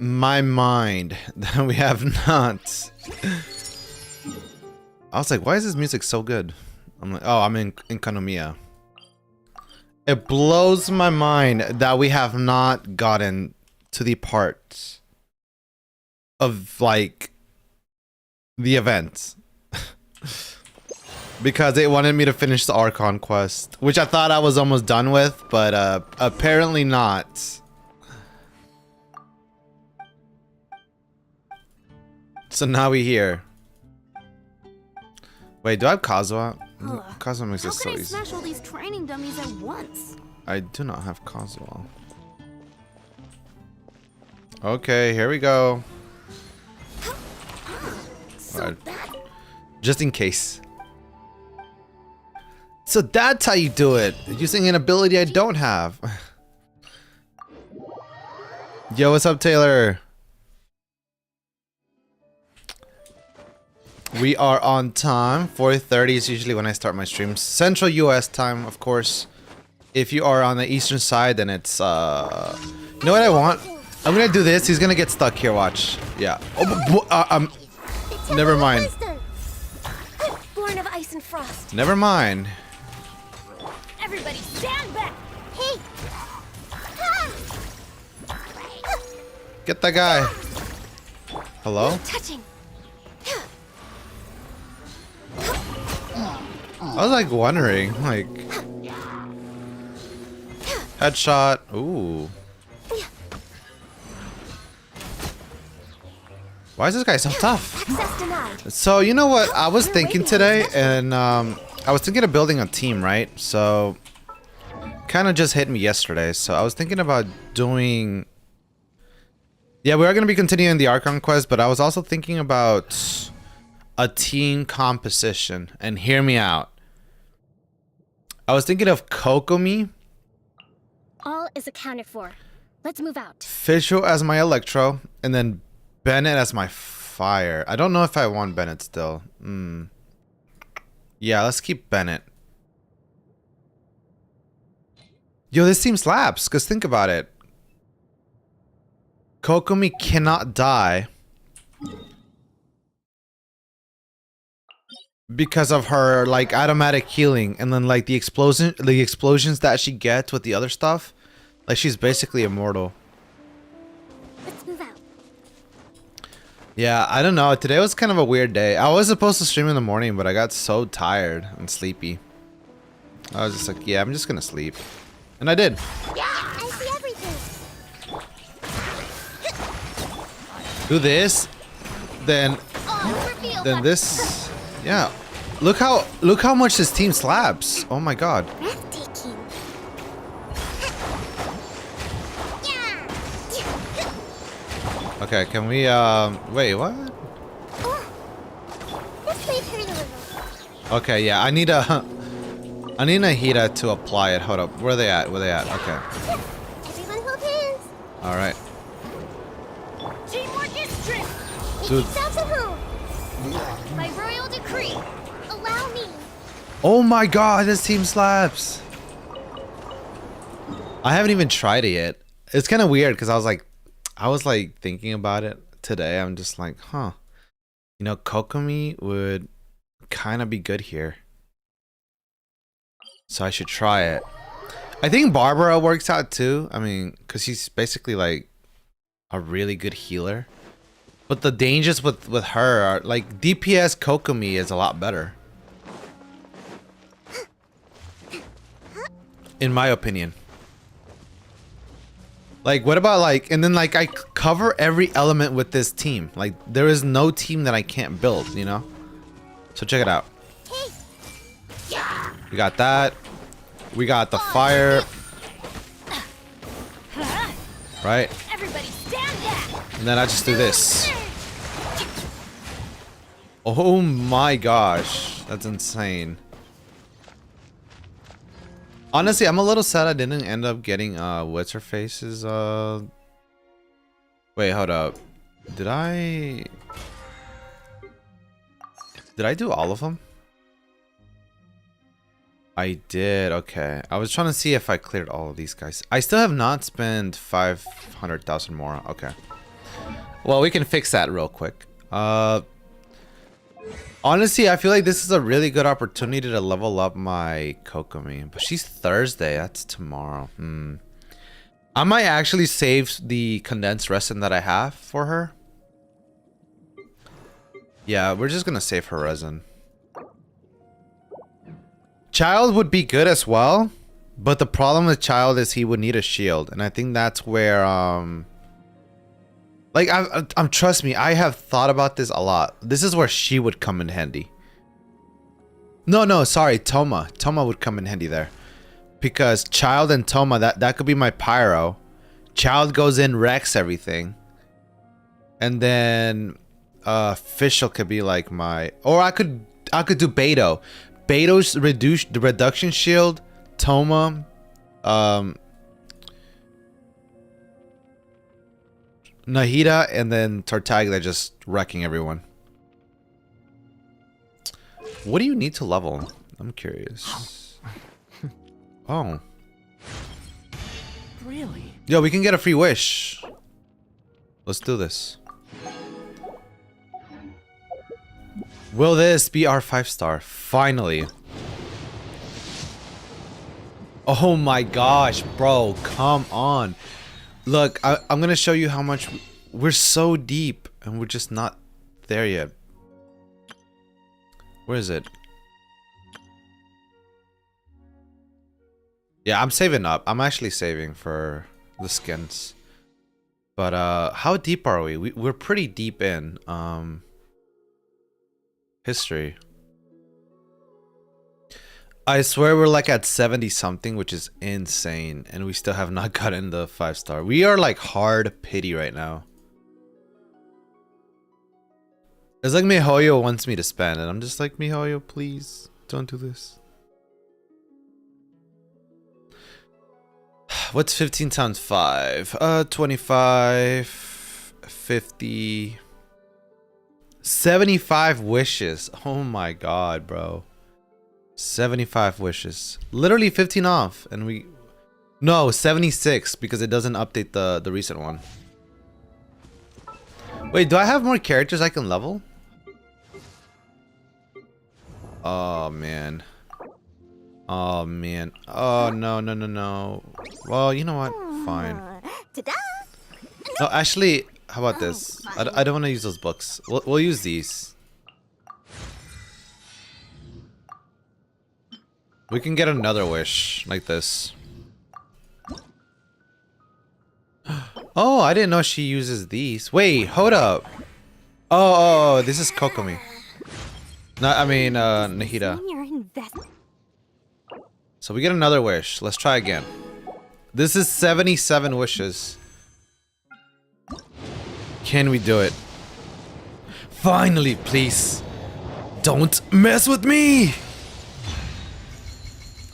my mind that we have not. I was like, why is this music so good? I'm like, oh, I'm in Economia. It blows my mind that we have not gotten to the part of like the event. Because they wanted me to finish the Archon quest, which I thought I was almost done with, but apparently not. So now we here. Wait, do I have Kazuha? Kazuha makes it so easy. How can I smash all these training dummies at once? I do not have Kazuha. Okay, here we go. So Alright. that Just in case. So that's how you do it. Using an ability I don't have. Yo, what's up, Taylor? We are on time. 4:30 is usually when I start my streams. Central US time, of course. If you are on the eastern side, then it's you know what I want? I'm gonna do this. He's gonna get stuck here. Watch. Yeah. Oh, never mind. Born of ice and frost. Never mind. Everybody stand back. Hey. Get that guy. Hello? Touching. I was like wondering, like headshot. Ooh. Why is this guy so tough? Access denied. So you know what I was thinking today, and I was thinking of building a team, right? So kind of just hit me yesterday. So I was thinking about doing. Yeah, we are going to be continuing the Archon quest, but I was also thinking about a team composition. And hear me out. I was thinking of Kokomi, All is accounted for. Let's move out. Fischl as my Electro, and then Bennett as my Fire. I don't know if I want Bennett still. Yeah, let's keep Bennett. Yo, this team slaps, because think about it. Kokomi cannot die because of her like automatic healing, and then like the explosions that she gets with the other stuff, like she's basically immortal. Let's move out. Yeah, I don't know. Today was kind of a weird day. I was supposed to stream in the morning, but I got so tired and sleepy. I was just like, yeah, I'm just gonna sleep, and I did. Yeah, I see everything. Do this, then this. Yeah, look how much this team slaps. Oh my god. Breathtaking. Okay, can we wait, what? This may hurt a little. Okay, yeah, I need a Nahida to apply it. Hold up, where are they at? Where are they at? Okay. Everyone hold hands. All right. Teamwork is strength. Make Dude. yourselves at home. By royal decree, allow me. Oh my god, this team slaps. I haven't even tried it yet. It's kind of weird because I was like thinking about it today. I'm just like, huh. You know, Kokomi would kind of be good here. So I should try it. I think Barbara works out too. I mean, because she's basically like a really good healer. But the dangers with her are like DPS Kokomi is a lot better. In my opinion. Like, what about like, and then like I cover every element with this team. Like, there is no team that I can't build, you know? So check it out. We got that. We got the fire. Right? Everybody stand back. And then I just do this. Oh my gosh. That's insane. Honestly, I'm a little sad I didn't end up getting what's her face's wait, hold up. Did I do all of them? I did. Okay. I was trying to see if I cleared all of these guys. I still have not spent 500,000 more. Okay. Well, we can fix that real quick. Honestly, I feel like this is a really good opportunity to level up my Kokomi. But she's Thursday. That's tomorrow. I might actually save the condensed resin that I have for her. Yeah, we're just gonna save her resin. Child would be good as well, but the problem with Child is he would need a shield, and I think that's where like I'm trust me, I have thought about this a lot. This is where she would come in handy. No, sorry, Toma. Toma would come in handy there. Because Child and Toma, that could be my pyro. Child goes in, wrecks everything. And then Fischl could be like my, or I could do Beto. Beto's the reduction shield, Toma, Nahida, and then Tartaglia just wrecking everyone. What do you need to level? I'm curious. Oh. Really? Yo, we can get a free wish. Let's do this. Will this be our 5-star? Finally. Oh my gosh, bro. Come on. Look, I'm gonna show you how much we're so deep and we're just not there yet. Where is it? Yeah, I'm saving up. I'm actually saving for the skins. But how deep are we? We're pretty deep in history. I swear we're like at 70 something, which is insane, and we still have not gotten the 5-star. We are like hard pity right now. It's like MiHoYo wants me to spend, and I'm just like, MiHoYo, please don't do this. What's 15 times 5? 25, 50, 75 wishes. Oh my god, bro. 75 wishes. Literally 15 off, and we... No, 76, because it doesn't update the recent one. Wait, do I have more characters I can level? Oh, man. Oh, man. Oh, no. Well, you know what? Fine. No, actually, how about this? I don't want to use those books. We'll use these. We can get another wish like this. Oh, I didn't know she uses these. Wait, hold up. Oh, this is Kokomi. No, I mean, Nahida. So we get another wish. Let's try again. This is 77 wishes. Can we do it? Finally, please. Don't mess with me!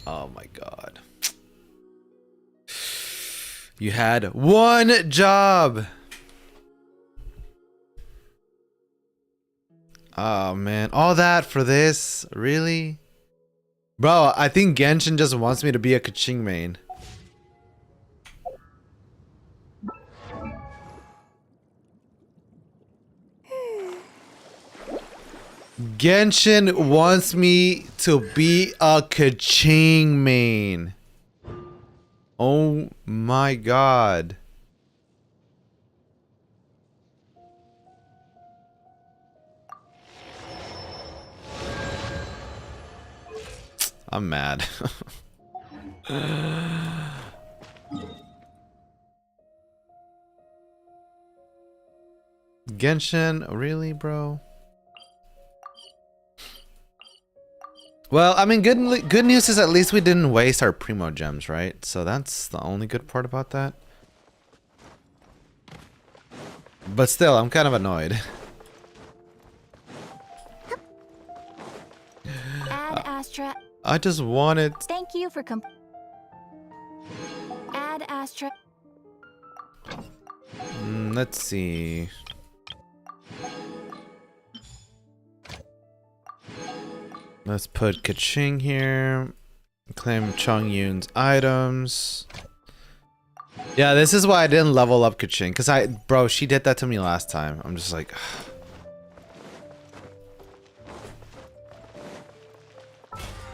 Oh my god. You had one job! Oh man, all that for this? Really? Bro, I think Genshin just wants me to be a Kaching main. Genshin wants me to be a Kaching main. Oh my god. I'm mad. Genshin, really, bro? Well, I mean, good news is at least we didn't waste our Primo gems, right? So that's the only good part about that. But still, I'm kind of annoyed. Add Astra. I just wanted... Thank you for Add Astra. Let's see. Let's put Kaching here. Claim Chongyun's items. Yeah, this is why I didn't level up Kachin. Because bro, she did that to me last time. I'm just like...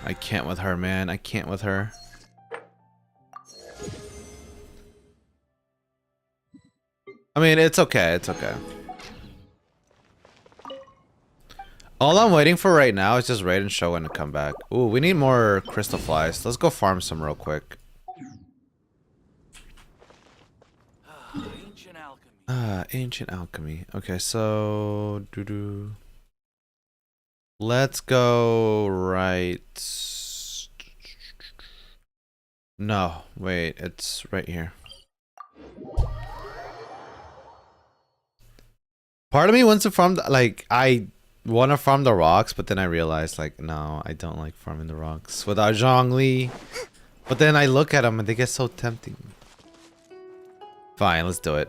I can't with her, man. I can't with her. I mean, it's okay. It's okay. All I'm waiting for right now is just Raiden Shogun to come back. Ooh, we need more crystal flies. Let's go farm some real quick. Ancient alchemy. Okay, so let's go right. No, wait, it's right here. Part of me wants to farm I want to farm the rocks, but then I realized like no, I don't like farming the rocks without Zhongli. But then I look at them and they get so tempting. Fine, let's do it.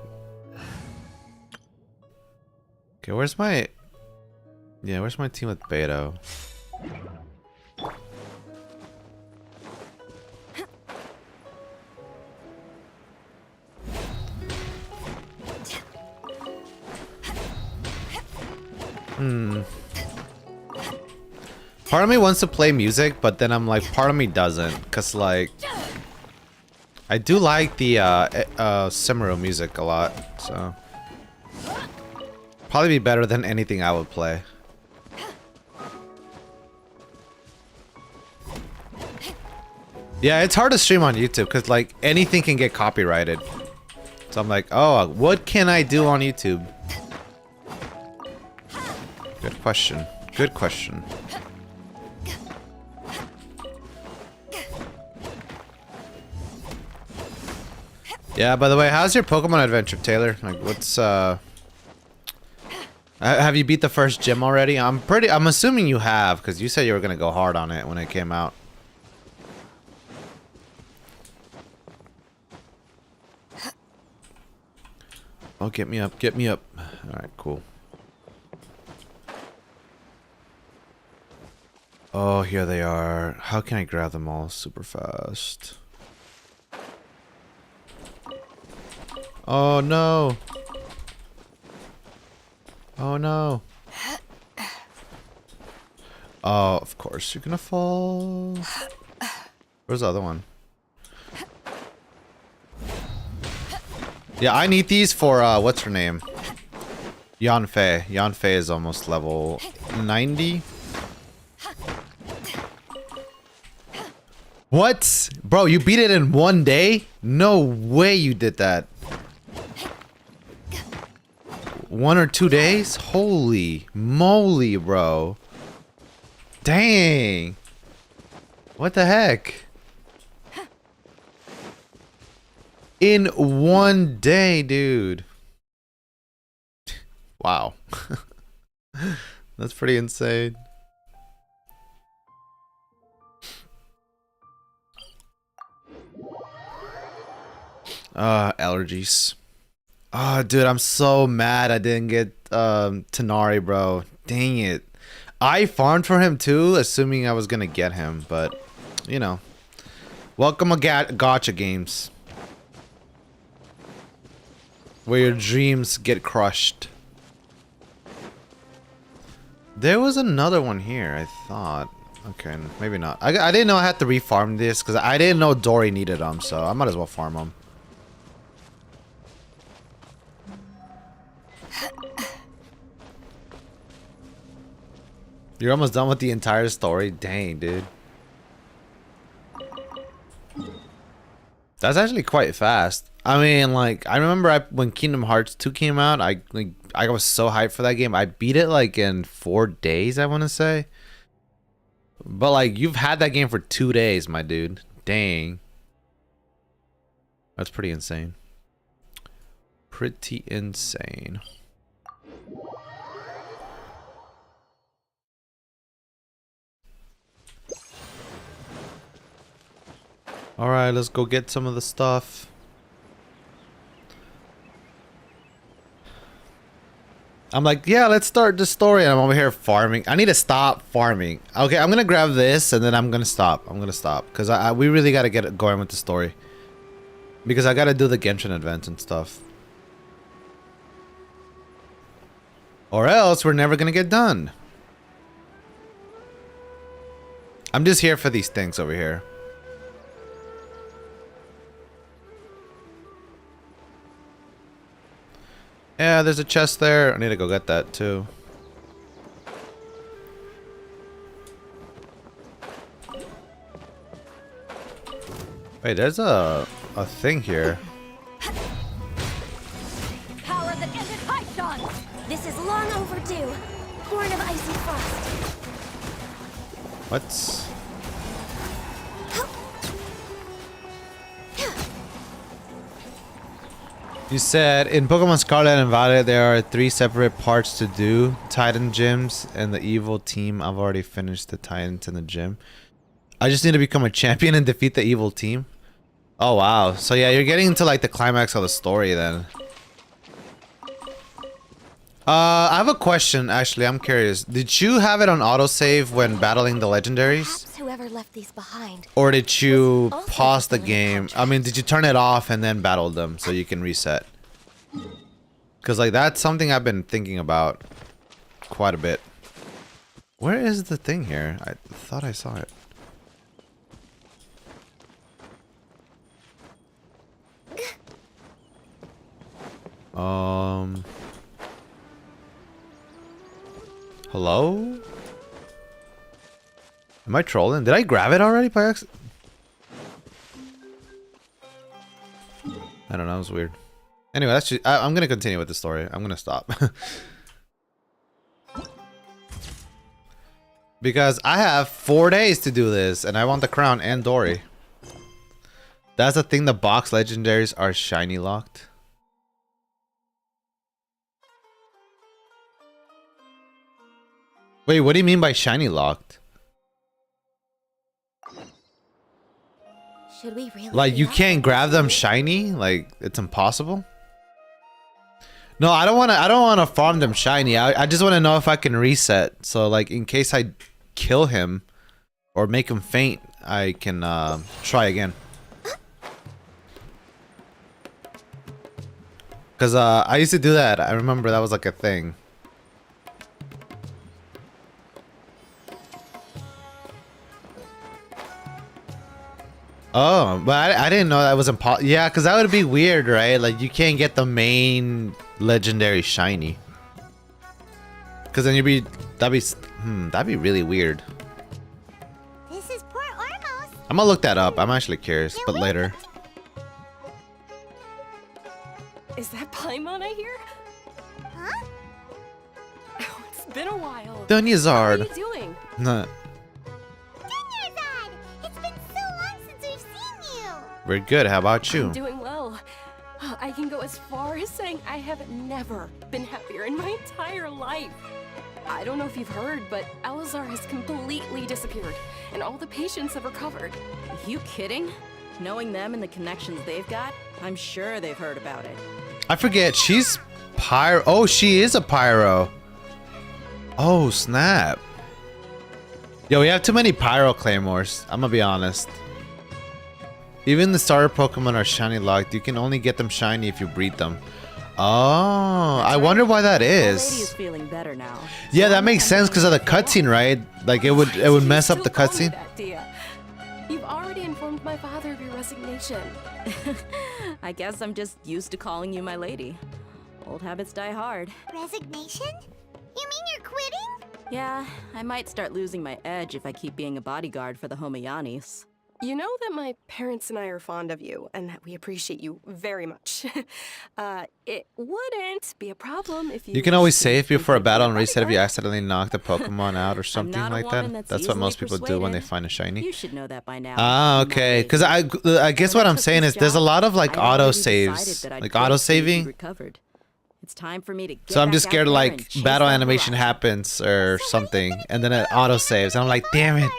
Okay, where's my team with Beto? Part of me wants to play music, but then I'm like, part of me doesn't, cause like I do like the Simiru music a lot, so probably be better than anything I would play. Yeah, it's hard to stream on YouTube because like anything can get copyrighted. So I'm like, oh, what can I do on YouTube? Good question. Good question. Yeah, by the way, how's your Pokemon adventure, Taylor? Like, what's have you beat the first gym already? I'm assuming you have, because you said you were gonna go hard on it when it came out. Oh, get me up, get me up. Alright, cool. Oh, here they are. How can I grab them all super fast? Oh no! Oh no! Oh, of course you're gonna fall. Where's the other one? Yeah, I need these for what's her name? Yanfei. Yanfei is almost level 90. What? Bro, you beat it in one day? No way you did that. 1 or 2 days? Holy moly, bro. Dang. What the heck? In 1 day, dude. Wow. That's pretty insane. Allergies. Oh, dude, I'm so mad I didn't get Tanari, bro. Dang it. I farmed for him too, assuming I was gonna get him, but you know. Welcome to gacha games. Where your dreams get crushed. There was another one here, I thought. Okay, maybe not. I didn't know I had to refarm this because I didn't know Dory needed them, so I might as well farm them. You're almost done with the entire story? Dang, dude. That's actually quite fast. I mean, like, I remember when Kingdom Hearts 2 came out, I was so hyped for that game. I beat it, like, in 4 days, I want to say. But, like, you've had that game for 2 days, my dude. Dang. That's pretty insane. Pretty insane. Alright, let's go get some of the stuff. I'm like, yeah, let's start the story. And I'm over here farming. I need to stop farming. Okay, I'm gonna grab this and then I'm gonna stop. I'm gonna stop. Because we really gotta get it going with the story. Because I gotta do the Genshin events and stuff. Or else we're never gonna get done. I'm just here for these things over here. Yeah, there's a chest there. I need to go get that too. Wait, there's a thing here. Power that ended Archon. This is long overdue. Born of icy frost. What's... You said in Pokemon Scarlet and Violet there are 3 separate parts to do. Titan gyms and the evil team. I've already finished the Titans in the gym. I just need to become a champion and defeat the evil team. Oh wow. So yeah, you're getting into like the climax of the story then. I have a question actually. I'm curious. Did you have it on autosave when battling the legendaries? Perhaps whoever left these behind. Or did you pause the game? I mean, did you turn it off and then battle them so you can reset? Because like that's something I've been thinking about quite a bit. Where is the thing here? I thought I saw it. Hello? Am I trolling? Did I grab it already by accident? I don't know, it was weird. Anyway, that's just, I'm gonna continue with the story. I'm gonna stop. Because I have 4 days to do this, and I want the crown and Dory. That's the thing, the box legendaries are shiny locked. Wait, what do you mean by shiny locked? Should we really? Like you can't grab them shiny? Like it's impossible? No, I don't wanna farm them shiny. I just wanna know if I can reset. So like in case I kill him or make him faint, I can try again. Cause I used to do that. I remember that was like a thing. Oh, but I didn't know that was impossible. Yeah, because that would be weird, right? Like, you can't get the main legendary shiny. Because then that'd be really weird. This is poor Ormos. I'm gonna look that up. I'm actually curious, but later. Is that Paimon I hear? Huh? Oh, it's been a while. Dunyazard. How are you doing? Nah, Dunyazard! It's been so long since we've seen you. we're good. How about you? I'm doing well. I can go as far as saying I have never been happier in my entire life. I don't know if you've heard, but Alizar has completely disappeared, and all the patients have recovered. You kidding? Knowing them and the connections they've got, I'm sure they've heard about it. I forget. She's pyro. Oh, she is a pyro. Oh, snap. Yo, we have too many pyro claymores. I'm gonna be honest. Even the starter Pokemon are shiny locked. You can only get them shiny if you breed them. Oh, I wonder why that Lady is is. feeling better now. Yeah, that makes sense because of the cutscene, right? Like it would mess up the Still call me cutscene. that, Dia. You've already informed my father of your resignation. I guess I'm just used to calling you my lady. Old habits die hard. Resignation? You mean you're quitting? Yeah, I might start losing my edge if I keep being a bodyguard for the Homayanis. You know that my parents and I are fond of you, and that we appreciate you very much. It wouldn't be a problem if you... You can always wished to save before a become battle my and reset if you bodyguard. accidentally knock the Pokemon out or something not a like woman that. that's That's what most easily people do when they persuaded. find a shiny. You should know that by now. Ah, my okay. lady. Because I guess what I'm saying is there's a lot of like I'd already auto decided saves, that I'd like quit auto as soon as you saving. recovered. It's time for me to get So I'm back just out scared there like and chase battle that animation horizon. happens or something, and then it auto saves. And I'm like, damn it.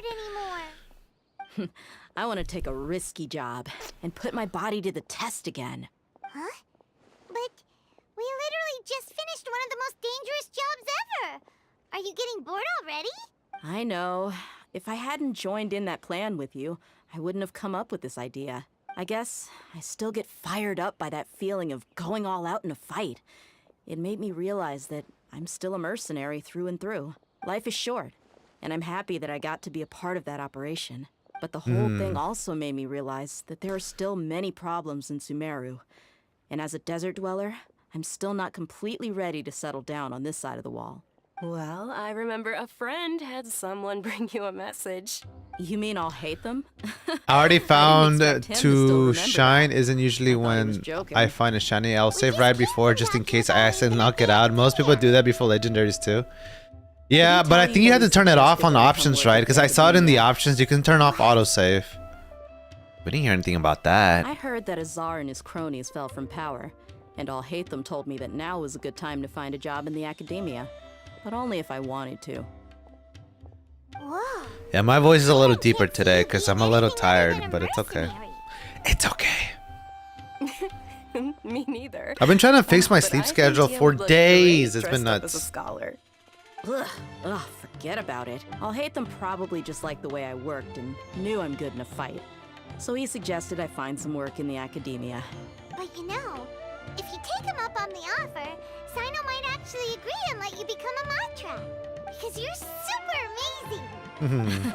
Anymore. I want to take a risky job and put my body to the test again. Huh? But we literally just finished one of the most dangerous jobs ever. Are you getting bored already? I know. If I hadn't joined in that plan with you, I wouldn't have come up with this idea. I guess I still get fired up by that feeling of going all out in a fight. It made me realize that I'm still a mercenary through and through. Life is short, and I'm happy that I got to be a part of that operation. But the whole thing also made me realize that there are still many problems in Sumeru. And as a desert dweller, I'm still not completely ready to settle down on this side of the wall. Well, I remember a friend had someone bring you a message. You mean I'll hate them? I already found expect him to still to remember shine that. isn't usually I thought he was when joking. I find a shiny. I'll save right before just in case I accidentally knock it out. Most people do that before legendaries too. Yeah, but I think you have to turn it off on the options, right? Because I saw it in the options. You can turn off autosave. We didn't hear anything about that. I heard that Azar and his cronies fell from power, and I'll hate them told me that now was a good time to find a job in the academia. But only if I wanted to. Whoa. Yeah, my voice is a little deeper Can't see today you because being I'm a little anything other tired, than a but it's okay. mercenary. It's okay. Me neither. I've been trying to fix my But sleep I think schedule you'll for look days. great It's been dressed up as a nuts. scholar. Ugh, forget about it. I'll hate them probably just like the way I worked and knew I'm good in a fight. So he suggested I find some work in the academia. But you know, if you take him up on the offer, Sino might actually agree and let you become a Matra. Because you're super amazing.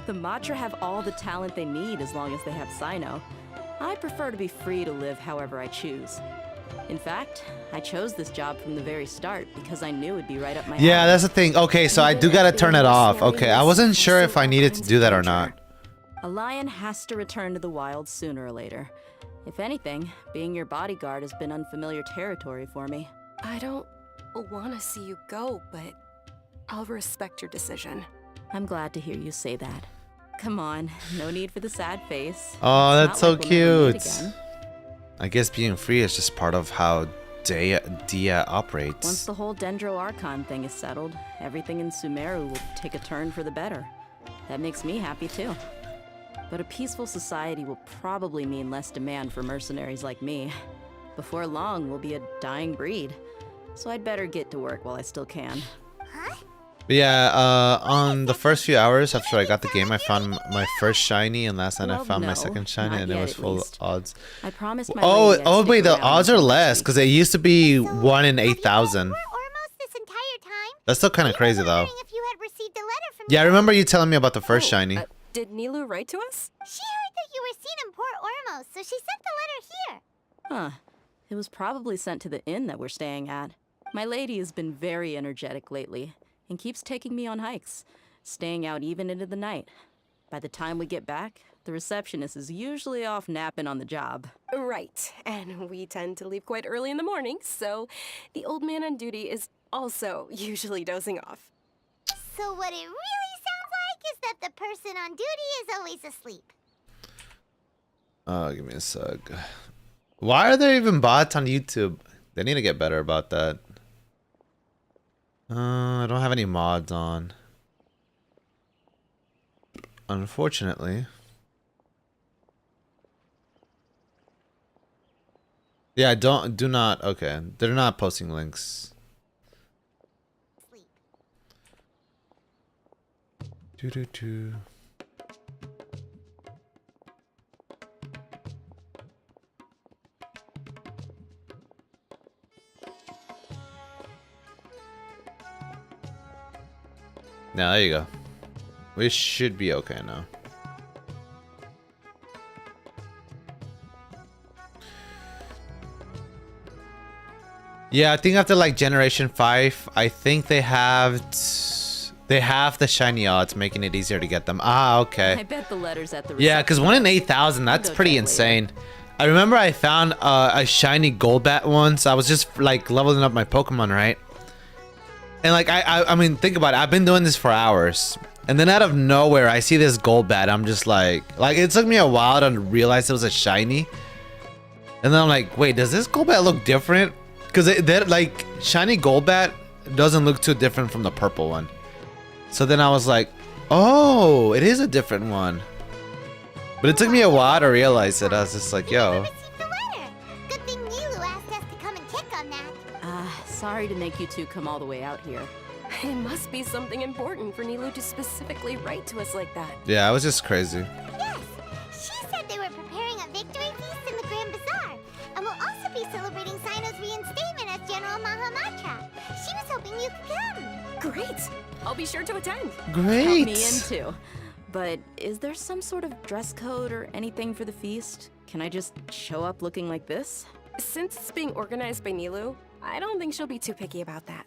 The Matra have all the talent they need as long as they have Sino. I prefer to be free to live however I choose. In fact, I chose this job from the very start because I knew it'd be right up my Yeah, alley. that's the thing. Okay, so I do gotta turn it off. Okay, I wasn't sure if I needed to do that or not. A lion has to return to the wild sooner or later. If anything, being your bodyguard has been unfamiliar territory for me. I don't want to see you go, but I'll respect your decision. I'm glad to hear you say that. Come on, no need for the sad face. Oh, It's that's not so like we'll never meet cute. again. I guess being free is just part of how Dia Once operates. the whole Dendro Archon thing is settled, everything in Sumeru will take a turn for the better. That makes me happy too. But a peaceful society will probably mean less demand for mercenaries like me. Before long, we'll be a dying breed. So I'd better get to work while I still can. Huh? But yeah, on the first few hours after I got the game, I found my first shiny, and last night I Well, found my no, second shiny, not and it yet, was at full of least. odds. I promised my Oh, lady I'd oh stick wait, the around odds are until less next because it used to be So, 1 in have you 8,000. been for Ormos this entire time? That's still kind We of were crazy though. wondering if you had received a letter from Yeah, I the- remember you telling me about the first Oh, shiny. Did Nilu write to us? She heard that you were seen in Port Ormos, so she sent the letter here. Huh. It was probably sent to the inn that we're staying at. My lady has been very energetic lately and keeps taking me on hikes, staying out even into the night. By the time we get back, the receptionist is usually off napping on the job. Right, and we tend to leave quite early in the morning, so the old man on duty is also usually dozing off. So what it really sounds like is that the person on duty is always asleep. Oh, give me a sec. Why are there even bots on YouTube? They need to get better about that. I don't have any mods on. Unfortunately. Yeah, do not, okay. They're not posting links. Sleep. Doo-doo-doo. Now there you go. We should be okay now. Yeah, I think after like Generation 5, I think they have the shiny odds, making it easier to get them. Ah, okay. I bet the letter's at the Yeah, because 1 in 8,000, that's go pretty check later. insane. I remember I found a shiny Golbat once. I was just like leveling up my Pokemon, right? And like, I mean, think about it. I've been doing this for hours. And then out of nowhere, I see this Golbat. I'm just like it took me a while to realize it was a shiny. And then I'm like, wait, does this Golbat look different? Because that like shiny Golbat doesn't look too different from the purple one. So then I was like, oh, it is a different one. But it took me a while to realize it. I was just like, You never yo. received the letter. Good thing Nilu asked us to come and check on that. Sorry to make you two come all the way out here. It must be something important for Nilu to specifically write to us like that. Yeah, I was just crazy. Yes, she said they were preparing a victory Great. I'll be sure to attend. Great. Count me in too. But is there some sort of dress code or anything for the feast? Can I just show up looking like this? Since it's being organized by Nilu, I don't think she'll be too picky about that.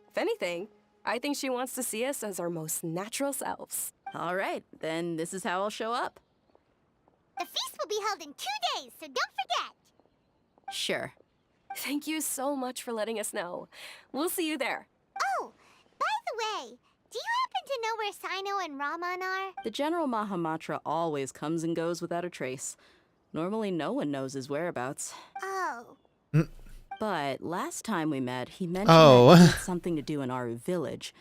If anything, I think she wants to see us as our most natural selves. All right, then this is how I'll show up. The feast will be held in 2 days, so don't forget. Sure. Thank you so much for letting us know. We'll see you there. Oh, by the way, do you happen to know where Sino and Raman are? The General Mahamatra always comes and goes without a trace. Normally no one knows his whereabouts. Oh. But last time we met, he mentioned Oh. that he had something to do in Aru village.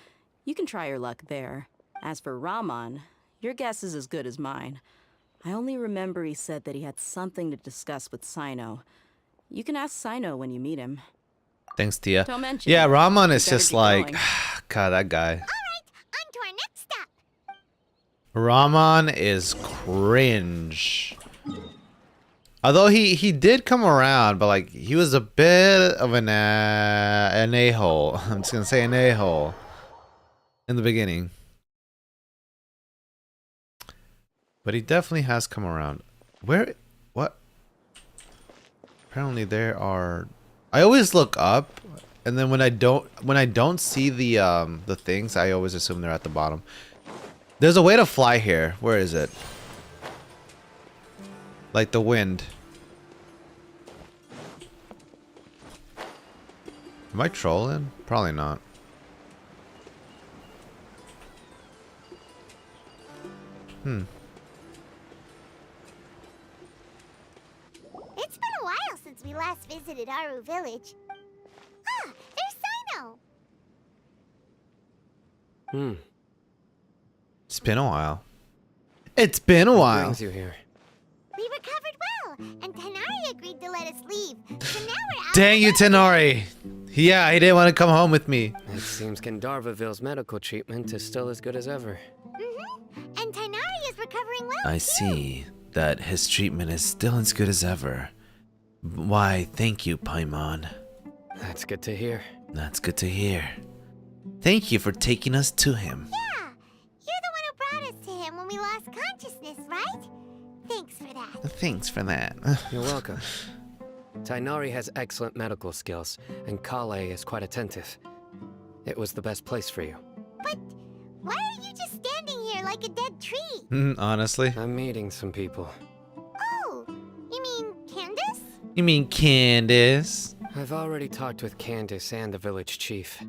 You can try your luck there. As for Raman, your guess is as good as mine. I only remember he said that he had something to discuss with Sino. You can ask Sino when you meet him. Thanks, Tia. Don't mention Yeah, it. Raman is You better just get like, going. God, that guy. All right, on to our next stop. Raman is cringe. Although he did come around, but like he was a bit of an a-hole. I'm just gonna say an a-hole in the beginning. But he definitely has come around. Where? What? Apparently there are. I always look up, and then when I don't see the things, I always assume they're at the bottom. There's a way to fly here. Where is it? Like the wind. Am I trolling? Probably not. It's been a while since we last visited Aru village. Ah, there's Sino. It's been a while. It's been a What while. brings you here? We recovered well, and Tanari agreed to let us leave. So now we're out. Dang you, Tenori. Yeah, he didn't want to come home with me. It seems Gandharvaville's medical treatment is still as good as ever. And Tanari is recovering well, I too. see that his treatment is still as good as ever. Why, thank you, Paimon. That's good to hear. That's good to hear. Thank you for taking us to him. Yeah, you're the one who brought us to him when we lost consciousness, right? Thanks for that. Thanks for that. You're welcome. Tainari has excellent medical skills, and Kale is quite attentive. It was the best place for you. But why are you just standing here like a dead tree? Honestly. I'm meeting some people. Oh, you mean Candace? You mean Candace? I've already talked with Candace and the village chief.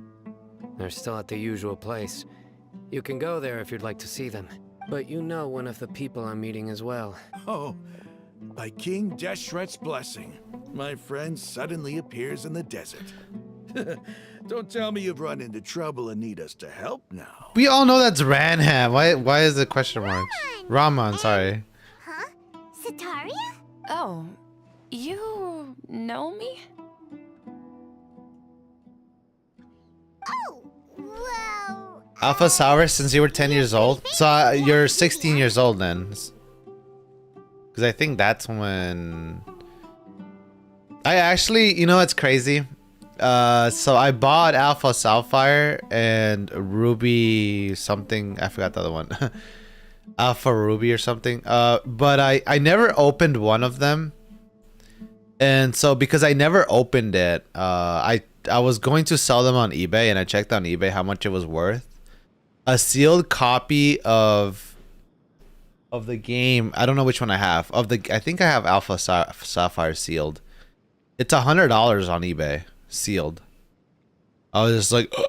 They're still at the usual place. You can go there if you'd like to see them. But you know one of the people I'm meeting as well. Oh, by King Deshret's blessing, my friend suddenly appears in the desert. Don't tell me you've run into trouble and need us to help now. We all know that's Ranham. Why is the question mark? Raman, sorry. Huh? Sataria? Oh, you know me? Oh, well... Alpha Sour since you were 10 years old? So you're 16 years old then. Because I think that's when... I actually, you know what's crazy? So I bought Alpha Sapphire and Ruby something. I forgot the other one. Alpha Ruby or something. But I never opened one of them. And so because I never opened it, I was going to sell them on eBay, and I checked on eBay how much it was worth. A sealed copy of the game. I don't know which one I have. I think I have Alpha Sapphire sealed. It's $100 on eBay, sealed. I was just like, oh.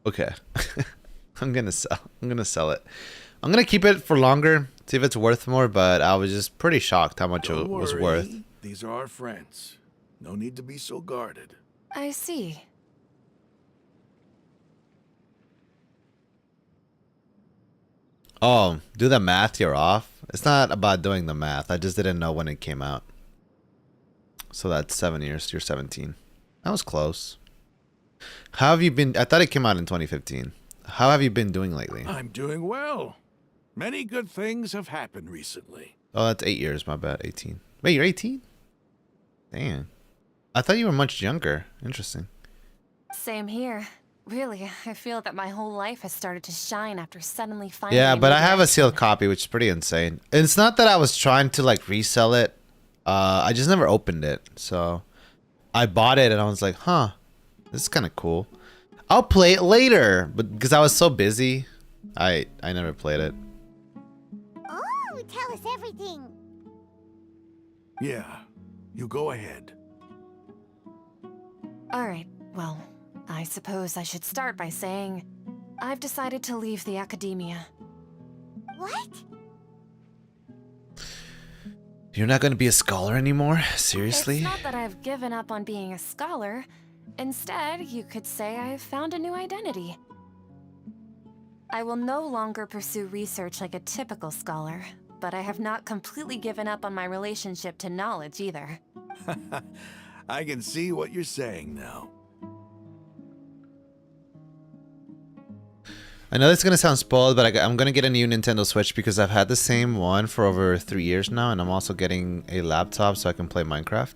Okay, I'm gonna sell it. I'm gonna keep it for longer, see if it's worth more. But I was just pretty shocked how much it was worth. These are our friends. No need to be so guarded. I see. Oh, do the math, you're off. It's not about doing the math. I just didn't know when it came out. So that's 7 years. You're 17. That was close. How have you been? I thought it came out in 2015. How have you been doing lately? I'm doing well. Many good things have happened recently. Oh, that's 8 years. My bad. 18. Wait, you're 18? Damn. I thought you were much younger. Interesting. Same here. Really, I feel that my whole life has started to shine after suddenly finding Yeah, a but new I have a sealed direction. copy, which is pretty insane. And it's not that I was trying to like resell it. I just never opened it. So I bought it and I was like, huh, this is kind of cool. I'll play it later, but because I was so busy, I never played it. Oh, tell us everything. Yeah, you go ahead. Alright, well, I suppose I should start by saying I've decided to leave the academia. What? You're not going to be a scholar anymore? Seriously? It's not that I've given up on being a scholar. Instead, you could say I've found a new identity. I will no longer pursue research like a typical scholar, but I have not completely given up on my relationship to knowledge either. I can see what you're saying now. I know this is going to sound spoiled, but I'm going to get a new Nintendo Switch because I've had the same one for over 3 years now, and I'm also getting a laptop so I can play Minecraft.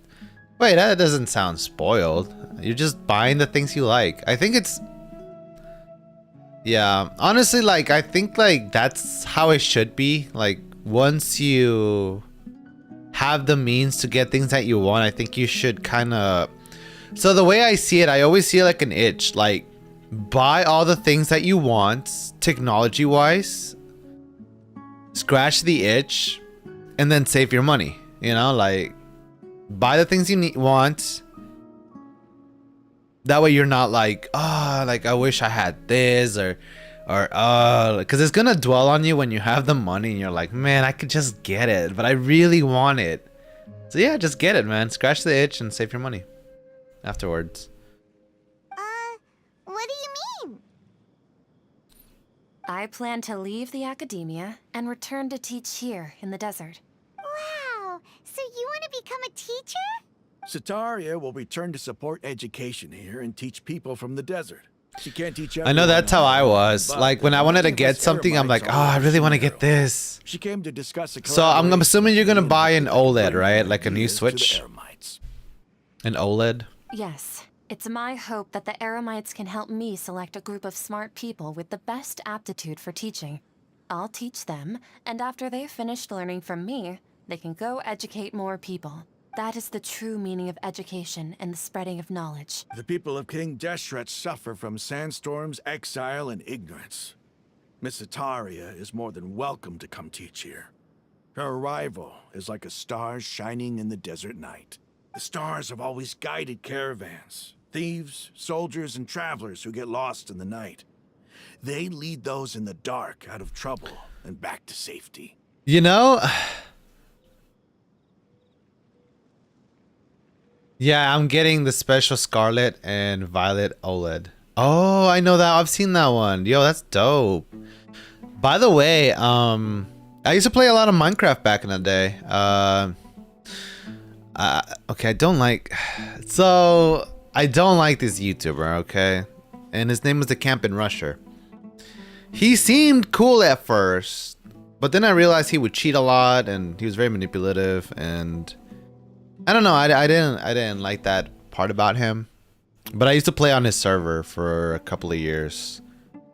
Wait, that doesn't sound spoiled. You're just buying the things you like. I think it's... Yeah, honestly, like, I think, like, that's how it should be. Like, once you have the means to get things that you want, I think you should kind of... So the way I see it, I always see it like an itch. Like, buy all the things that you want, technology-wise, scratch the itch, and then save your money. You know, like, buy the things you want. That way you're not like, oh, like, I wish I had this, or because it's gonna dwell on you when you have the money and you're like, man, I could just get it, but I really want it. So yeah, just get it, man. Scratch the itch and save your money afterwards. What do you mean? I plan to leave the academia and return to teach here in the desert. Wow, so you want to become a teacher? Sataria will return to support education here and teach people from the desert. She can't teach I know that's how I was. but Like, when I wanted to get something, I'm like, oh, I really want to get this. She came to discuss a So I'm assuming you're gonna collaboration buy an that OLED, bring right? Like a new ideas to the Switch? Eremites. An OLED? Yes, it's my hope that the Eremites can help me select a group of smart people with the best aptitude for teaching. I'll teach them, and after they've finished learning from me, they can go educate more people. That is the true meaning of education and the spreading of knowledge. The people of King Deshret suffer from sandstorms, exile, and ignorance. Miss Sataria is more than welcome to come teach here. Her arrival is like a star shining in the desert night. The stars have always guided caravans, thieves, soldiers, and travelers who get lost in the night. They lead those in the dark out of trouble and back to safety. You know... Yeah, I'm getting the special Scarlet and Violet OLED. Oh, I know that. I've seen that one. Yo, that's dope. By the way, I used to play a lot of Minecraft back in the day. Okay, I don't like this YouTuber, okay? And his name was the Campin' Rusher. He seemed cool at first, but then I realized he would cheat a lot and he was very manipulative, and I don't know, I didn't like that part about him. But I used to play on his server for a couple of years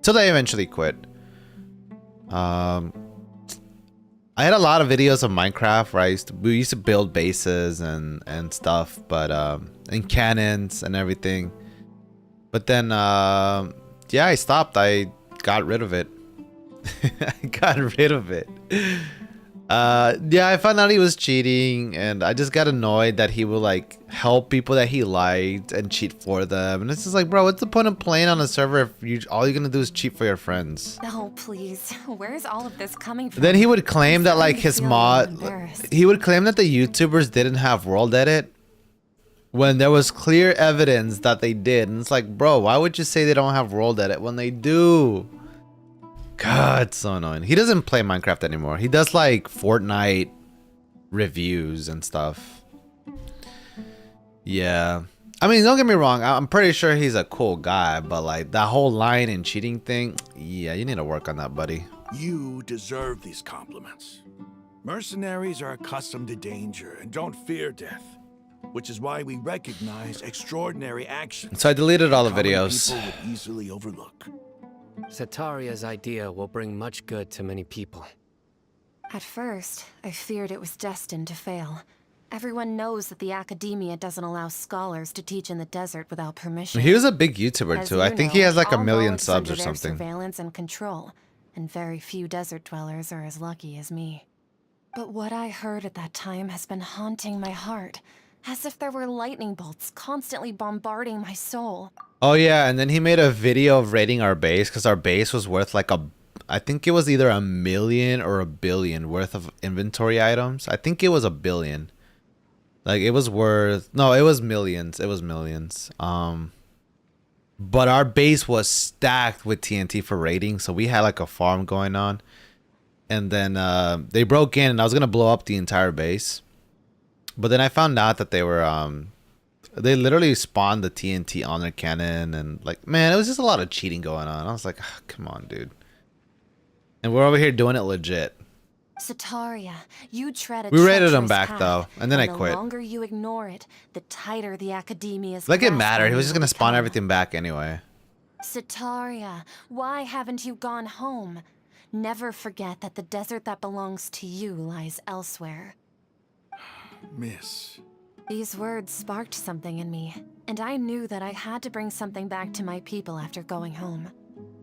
till I eventually quit. I had a lot of videos of Minecraft where we used to build bases and stuff, but and cannons and everything. But then yeah, I stopped. I got rid of it. I got rid of it. Yeah, I found out he was cheating, and I just got annoyed that he would like help people that he liked and cheat for them. And it's just like, bro, what's the point of playing on a server if all you're gonna do is cheat for your friends? No, please. Where's all of this coming from? Then he would claim that like I'm his feeling mod, embarrassed. he would claim that the YouTubers didn't have world edit when there was clear evidence that they did. And it's like, bro, why would you say they don't have world edit when they do? God, it's so annoying. He doesn't play Minecraft anymore. He does like Fortnite reviews and stuff. Yeah. I mean, don't get me wrong. I'm pretty sure he's a cool guy, but like that whole lying and cheating thing, yeah, you need to work on that, buddy. You deserve these compliments. Mercenaries are accustomed to danger and don't fear death. which is why we recognize extraordinary actions So I deleted all the common videos. people would easily overlook. Sataria's idea will bring much good to many people. At first, I feared it was destined to fail. Everyone knows that the academia doesn't allow scholars to teach in the desert without permission. He was a big YouTuber As too. you I think he know, has like a all million knowledge is subs or under their something. Surveillance and control, and very few desert dwellers are as lucky as me. But what I heard at that time has been haunting my heart, as if there were lightning bolts constantly bombarding my soul. Oh yeah, and then he made a video of rating our base because our base was worth like I think it was either 1 million or 1 billion worth of inventory items. I think it was 1 billion. Like it was worth, no, it was millions. It was millions. But our base was stacked with TNT for raiding, so we had like a farm going on. And then they broke in, and I was gonna blow up the entire base. But then I found out that they were they literally spawned the TNT on their cannon, and like, man, it was just a lot of cheating going on. I was like, oh, come on, dude. And we're over here doing it legit. Sataria, you tread a We raided him treacherous back, path, though, and then I quit. The longer you ignore it, the tighter the academia's Like it grasp mattered. on He was you just will gonna spawn become. everything back anyway. Sataria, why haven't you gone home? Never forget that the desert that belongs to you lies elsewhere. Miss. These words sparked something in me, and I knew that I had to bring something back to my people after going home.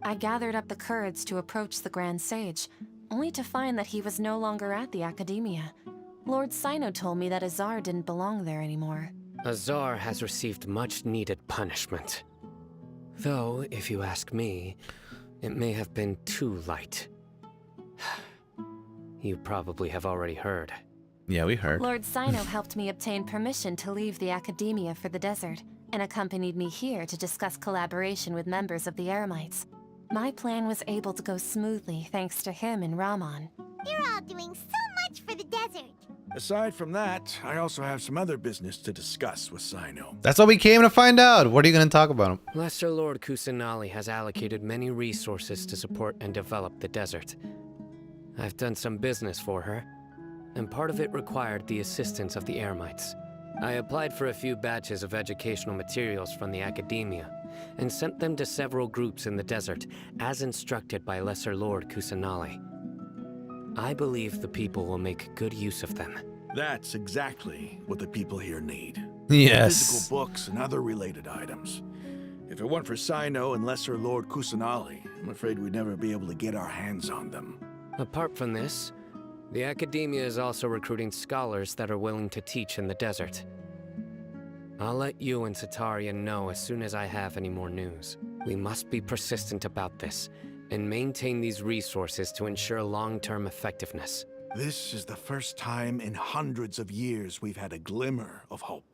I gathered up the courage to approach the Grand Sage, only to find that he was no longer at the Academia. Lord Sino told me that Azar didn't belong there anymore. Azar has received much needed punishment. Though, if you ask me, it may have been too light. You probably have already heard. Yeah, we heard. Lord Sino helped me obtain permission to leave the Academia for the desert, and accompanied me here to discuss collaboration with members of the Eremites. My plan was able to go smoothly thanks to him and Rahman. You're all doing so much for the desert. Aside from that, I also have some other business to discuss with Sino. That's what we came to find out. What are you gonna talk about? Lesser Lord Kusanali has allocated many resources to support and develop the desert. I've done some business for her, and part of it required the assistance of the Eremites. I applied for a few batches of educational materials from the Academia, and sent them to several groups in the desert, as instructed by Lesser Lord Kusanali. I believe the people will make good use of them. That's exactly what the people here need. Yes. Physical books and other related items. If it weren't for Sino and Lesser Lord Kusanali, I'm afraid we'd never be able to get our hands on them. Apart from this, the Academia is also recruiting scholars that are willing to teach in the desert. I'll let you and Sataria know as soon as I have any more news. We must be persistent about this, and maintain these resources to ensure long-term effectiveness. This is the first time in hundreds of years we've had a glimmer of hope.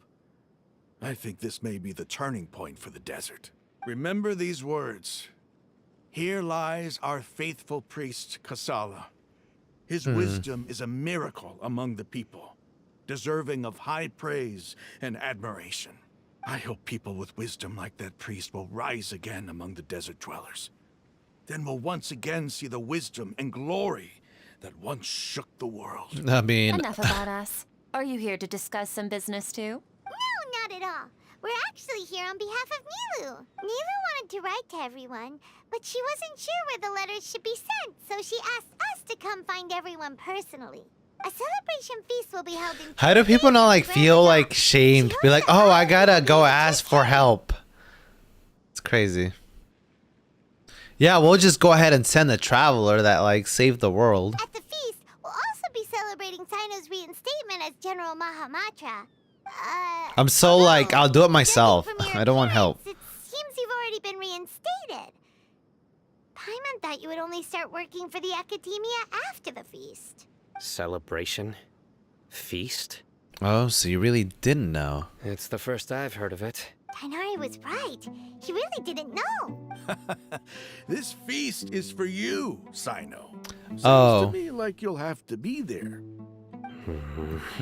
I think this may be the turning point for the desert. Remember these words. Here lies our faithful priest, Kasala. His wisdom is a miracle among the people, deserving of high praise and admiration. I hope people with wisdom like that priest will rise again among the desert dwellers. Then we'll once again see the wisdom and glory that once shook the world. I mean, Enough about us. Are you here to discuss some business too? No, not at all. We're actually here on behalf of Nilu. Nilu wanted to write to everyone, but she wasn't sure where the letters should be sent, so she asked us to come find everyone personally. A celebration feast will be held in... how do people not like feel like shamed? Be like, oh, I gotta go ask for help. It's crazy. Yeah, we'll just go ahead and send the traveler that like saved the world. At the feast, we'll also be celebrating Sino's reinstatement as General Mahamatra. I'm so like, I'll do it myself. judging from your I don't want help. appearance, It seems you've already been reinstated. Paimon thought you would only start working for the Academia after the feast. Celebration? Feast? Oh, so you really didn't know. It's the first I've heard of it. Tainari was right. He really didn't know. This feast is for you, Sino. Sounds Oh. to me like you'll have to be there.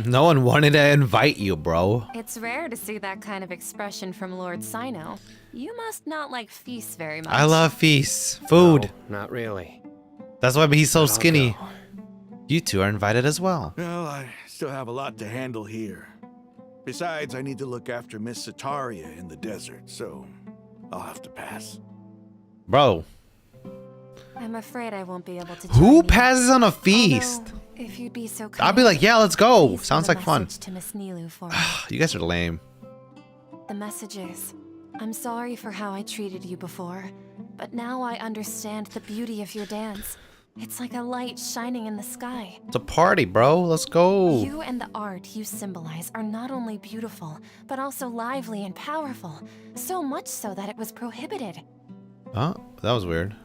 No one wanted to invite you, bro. It's rare to see that kind of expression from Lord Sino. You must not like feasts very much. I love feasts. Food. No, not really. That's why he's so I'll skinny. go. You two are invited as well. Well, I still have a lot to handle here. Besides, I need to look after Miss Sataria in the desert, so I'll have to pass. Bro, I'm afraid I won't be able to. who join you. passes on a feast? Although, if you'd be so kind, I'll be like, yeah, let's go. please Sounds send like a fun. message to Miss Nilu for me. You guys are lame. The message is, I'm sorry for how I treated you before, but now I understand the beauty of your dance. It's like a light shining in the sky. It's a party, bro. Let's go. You and the art you symbolize are not only beautiful, but also lively and powerful. So much so that it was prohibited. Oh, that was weird.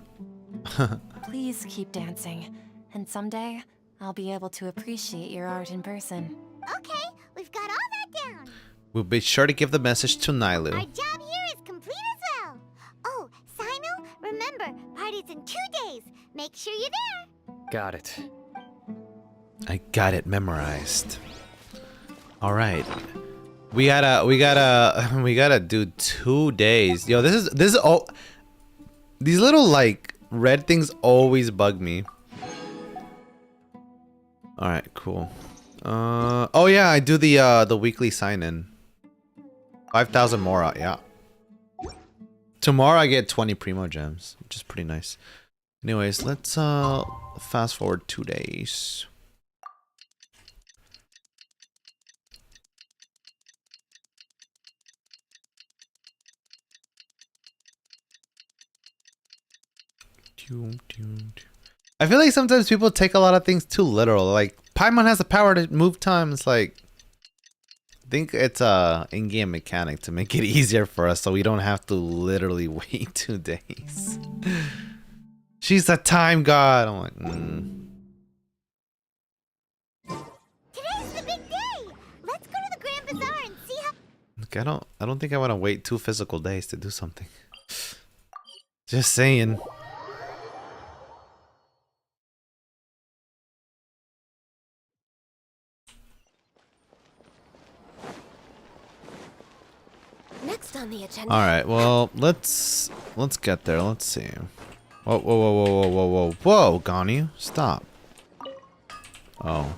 Please keep dancing, and someday I'll be able to appreciate your art in person. Okay, we've got all that down. We'll be sure to give the message to Our Nilu. job here is complete as well. Oh, Sino, remember, party's in 2 days. Make sure you're there. Got it. I got it memorized. All right. We gotta do 2 days. Yo, this is all. These little like red things always bug me. All right, cool. Oh yeah, I do the weekly sign in. 5,000 more, yeah. Tomorrow I get 20 primo gems, which is pretty nice. Anyways, let's fast forward 2 days. I feel like sometimes people take a lot of things too literal. Like Paimon has the power to move time. It's like, I think it's a in-game mechanic to make it easier for us, so we don't have to literally wait 2 days. She's a time god. I'm like, Today's the big day. Let's go to the Grand Bazaar and see how. Look, I don't think I want to wait 2 physical days to do something. Just saying. Next on the agenda. All right, well, let's get there. Let's see. Whoa, whoa, whoa, whoa, whoa, whoa, whoa, whoa, Gani, stop. Oh.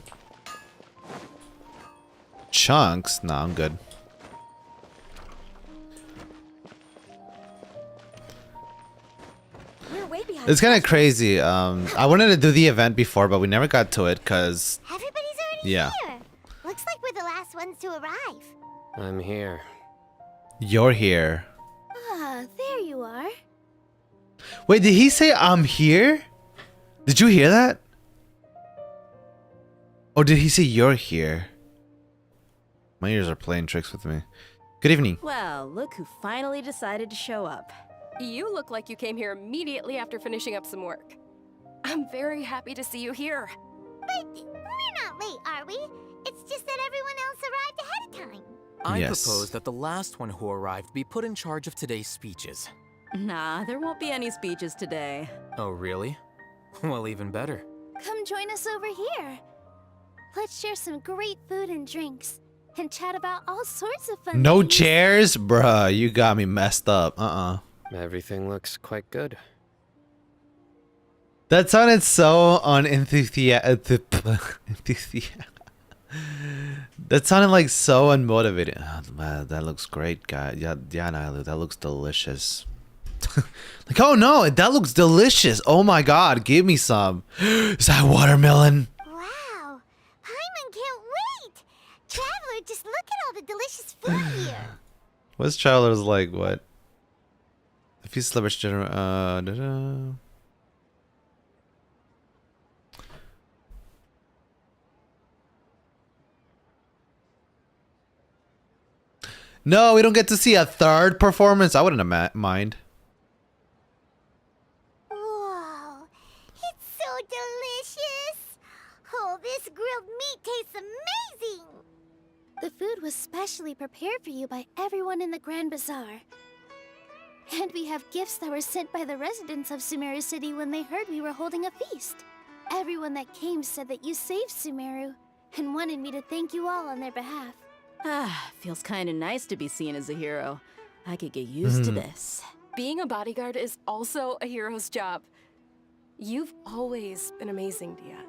Chunks? Nah, I'm good. We're way behind. It's kind of crazy. I wanted to do the event before, but we never got to it because, Everybody's already yeah. here. Looks like we're the last ones to arrive. I'm here. You're here. Ah, there you are. Wait, did he say I'm here? Did you hear that? Or did he say you're here? My ears are playing tricks with me. Good evening. Well, look who finally decided to show up. You look like you came here immediately after finishing up some work. I'm very happy to see you here. But we're not late, are we? It's just that everyone else arrived ahead of time. I Yes. propose that the last one who arrived be put in charge of today's speeches. Nah, there won't be any speeches today. Oh, really? Well, even better. Come join us over here. Let's share some great food and drinks and chat about all sorts of fun No things. chairs? Bruh, you got me messed up. Everything looks quite good. That sounded so unenthusiastic. That sounded like so unmotivated. Oh, man, that looks great, guy. Yeah, Nilu, that looks delicious. Like, oh no, that looks delicious. Oh my god, give me some. Is that watermelon? Wow, Paimon can't wait. Traveler, just look at all the delicious food here. What's Traveler's like? What? If you celebrate general, da-da. No, we don't get to see a third performance. I wouldn't mind. Whoa, it's so delicious. Oh, this grilled meat tastes amazing. The food was specially prepared for you by everyone in the Grand Bazaar. And we have gifts that were sent by the residents of Sumeru City when they heard we were holding a feast. Everyone that came said that you saved Sumeru and wanted me to thank you all on their behalf. Ah, feels kind of nice to be seen as a hero. I could get used to this. Being a bodyguard is also a hero's job. You've always been amazing, Dia.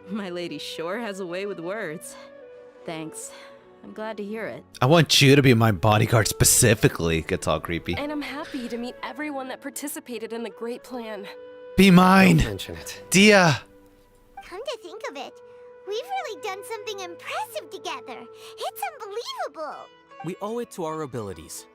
My lady sure has a way with words. Thanks. I'm glad to hear it. I want you to be my bodyguard specifically. Gets all creepy. And I'm happy to meet everyone that participated in the great plan. Be mine, Don't mention it. Dia. Come to think of it, we've really done something impressive together. It's unbelievable. We owe it to our abilities.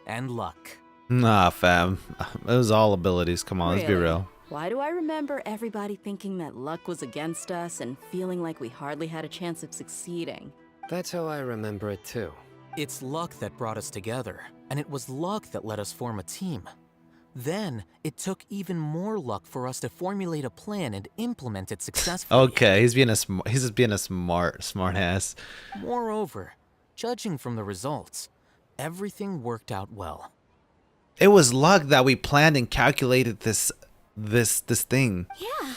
And luck. Nah, fam. It was all abilities. Come on, let's be Really? real. Why do I remember everybody thinking that luck was against us and feeling like we hardly had a chance of succeeding? That's how I remember it too. It's luck that brought us together, and it was luck that let us form a team. Then, it took even more luck for us to formulate a plan and implement it successfully. Okay, he's just being a smart ass. Moreover, judging from the results, everything worked out well. It was luck that we planned and calculated this thing. Yeah.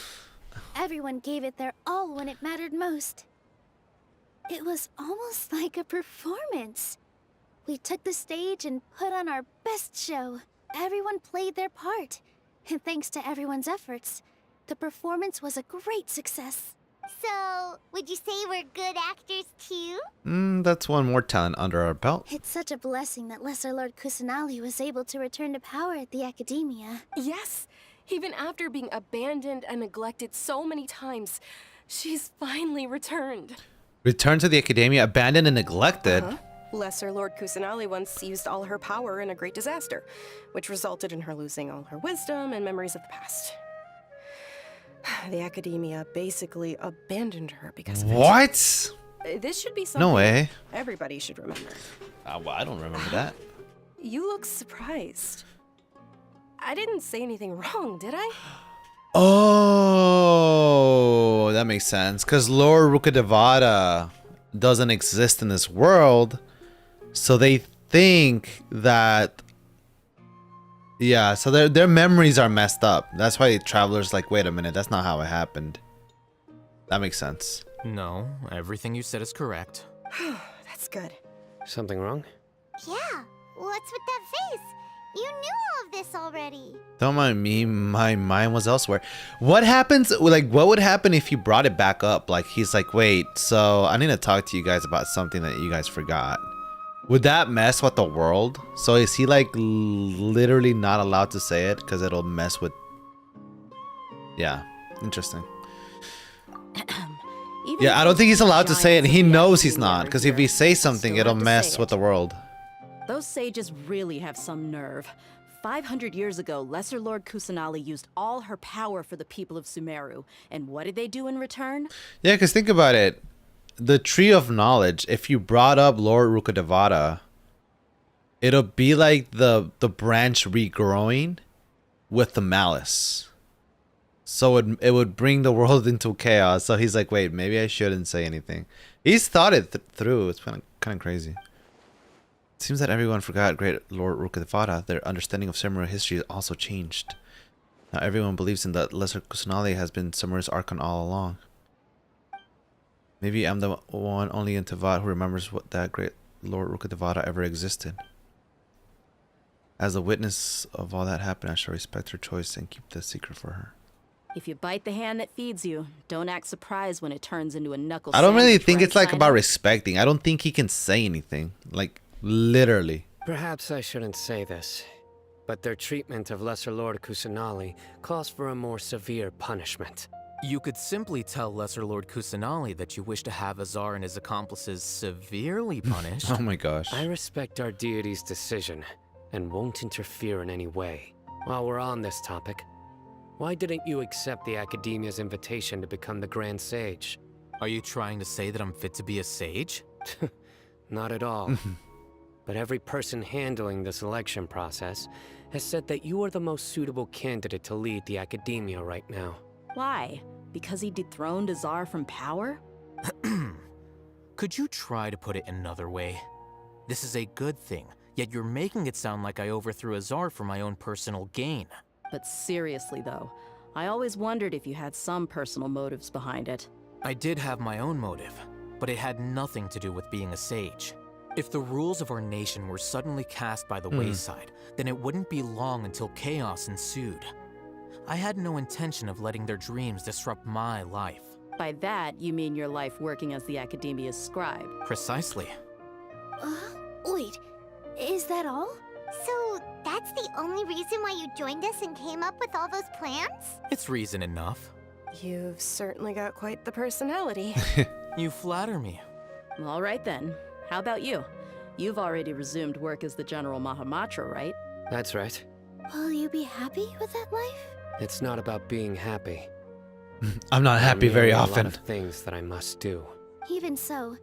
Everyone gave it their all when it mattered most. It was almost like a performance. We took the stage and put on our best show. Everyone played their part. And thanks to everyone's efforts, the performance was a great success. So, would you say we're good actors too? That's one more talent under our belt. It's such a blessing that Lesser Lord Kusanali was able to return to power at the Academia. Yes, even after being abandoned and neglected so many times, she's finally returned. Return to the Academia, abandoned and neglected. Lesser Lord Kusanali once used all her power in a great disaster, which resulted in her losing all her wisdom and memories of the past. The Academia basically abandoned her because of What? it. This should be something No way. everybody should remember. Well, I don't remember that. You look surprised. I didn't say anything wrong, did I? Oh, that makes sense. Because Lord Rukkhadevata doesn't exist in this world, so they think that. Yeah, so their memories are messed up. That's why Traveler's like, wait a minute, that's not how it happened. That makes sense. No, everything you said is correct. That's good. Something wrong? Yeah, what's with that face? You knew all of this already. Don't mind me, my mind was elsewhere. What happens, like, what would happen if you brought it back up? Like, he's like, wait, so I need to talk to you guys about something that you guys forgot. Would that mess with the world? So is he, like, literally not allowed to say it because it'll mess with... Yeah, interesting. Yeah, I don't think he's allowed to say it. He knows he's not, because if he says something, it'll mess with the world. Those sages really have some nerve. 500 years ago, Lesser Lord Kusanali used all her power for the people of Sumeru. And what did they do in return? Yeah, because think about it. The Tree of Knowledge, if you brought up Lord Rukkhadevata, it'll be like the branch regrowing with the malice. So it would bring the world into chaos. So he's like, wait, maybe I shouldn't say anything. He's thought it through. It's kind of crazy. It seems that everyone forgot Great Lord Rukkhadevata. Their understanding of Sumeru history has also changed. Now everyone believes in that Lesser Kusanali has been Sumeru's Archon all along. Maybe I'm the one only in Tevat who remembers what that Great Lord Rukkhadevata ever existed. As a witness of all that happened, I shall respect her choice and keep the secret for her. If you bite the hand that feeds you, don't act surprised when it turns into a knuckle I don't really sandwich, think right, it's like China? about respecting. I don't think he can say anything. Like, literally. Perhaps I shouldn't say this, but their treatment of Lesser Lord Kusanali calls for a more severe punishment. You could simply tell Lesser Lord Kusanali that you wish to have Azar and his accomplices severely punished. Oh my gosh. I respect our deity's decision and won't interfere in any way. While we're on this topic, why didn't you accept the Academia's invitation to become the Grand Sage? Are you trying to say that I'm fit to be a sage? Not at all. But every person handling the selection process has said that you are the most suitable candidate to lead the Academia right now. Why? Because he dethroned Azar from power? Could you try to put it another way? This is a good thing, yet you're making it sound like I overthrew Azar for my own personal gain. But seriously though, I always wondered if you had some personal motives behind it. I did have my own motive, but it had nothing to do with being a sage. If the rules of our nation were suddenly cast by the wayside, then it wouldn't be long until chaos ensued. I had no intention of letting their dreams disrupt my life. By that, you mean your life working as the Academia's scribe. Precisely. Wait, is that all? So, that's the only reason why you joined us and came up with all those plans? It's reason enough. You've certainly got quite the personality. You flatter me. All right then. How about you? You've already resumed work as the General Mahamatra, right? That's right. Will you be happy with that life? It's not about being happy. I'm not happy very There are often. a lot of things that I must do. Even so,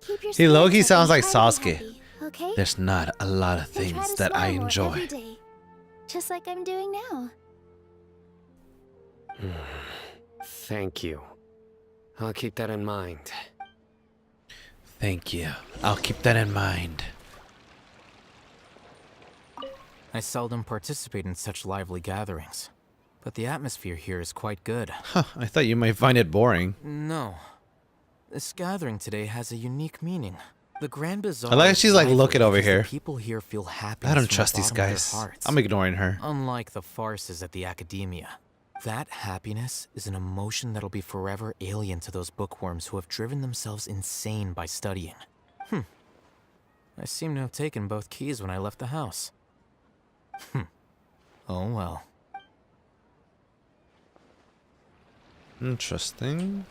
keep your He low-key spirits up sounds like and try to be Sasuke. happy, okay? There's not a lot of And try things to that I smile more enjoy. every day, just like I'm doing now. Thank you. I'll keep that in mind. Thank you. I'll keep that in mind. I seldom participate in such lively gatherings, but the atmosphere here is quite good. Huh, I thought you might find it boring. No. This gathering today has a unique meaning. The Grand Bazaar. I like how is she's like lively looking over because the here. People here feel happy. I don't trust these guys. I'm ignoring her. Unlike the farces at the Academia, that happiness is an emotion that'll be forever alien to those bookworms who have driven themselves insane by studying. I seem to have taken both keys when I left the house. Oh well. Interesting.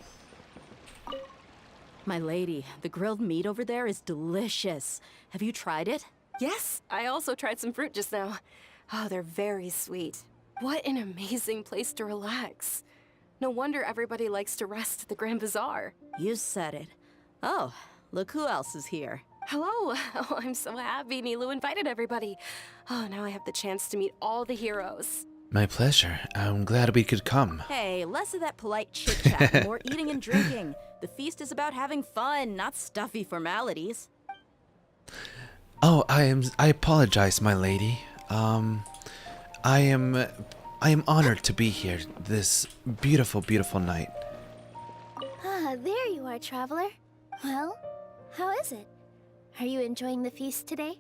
My lady, the grilled meat over there is delicious. Have you tried it? Yes, I also tried some fruit just now. Oh, they're very sweet. What an amazing place to relax. No wonder everybody likes to rest at the Grand Bazaar. You said it. Oh, look who else is here. Hello. Oh, I'm so happy Nilu invited everybody. Oh, now I have the chance to meet all the heroes. My pleasure. I'm glad we could come. Hey, less of that polite chit-chat, more eating and drinking. The feast is about having fun, not stuffy formalities. Oh, I apologize, my lady. I am honored to be here this beautiful, beautiful night. Ah, there you are, traveler. Well, how is it? Are you enjoying the feast today?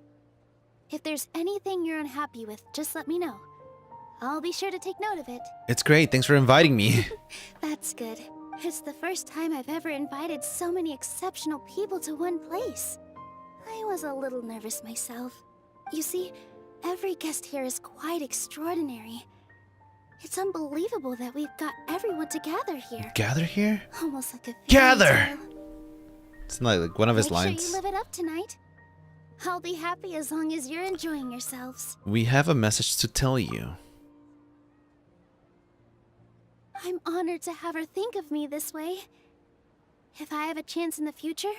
If there's anything you're unhappy with, just let me know. I'll be sure to take note of it. It's great. Thanks for inviting me. That's good. It's the first time I've ever invited so many exceptional people to one place. I was a little nervous myself. You see, every guest here is quite extraordinary. It's unbelievable that we've got everyone to gather here. Gather here? Almost like a fairy Gather! tale. It's not like one of his Make lines. sure you live it up tonight. I'll be happy as long as you're enjoying yourselves. We have a message to tell you. I'm honored to have her think of me this way. If I have a chance in the future,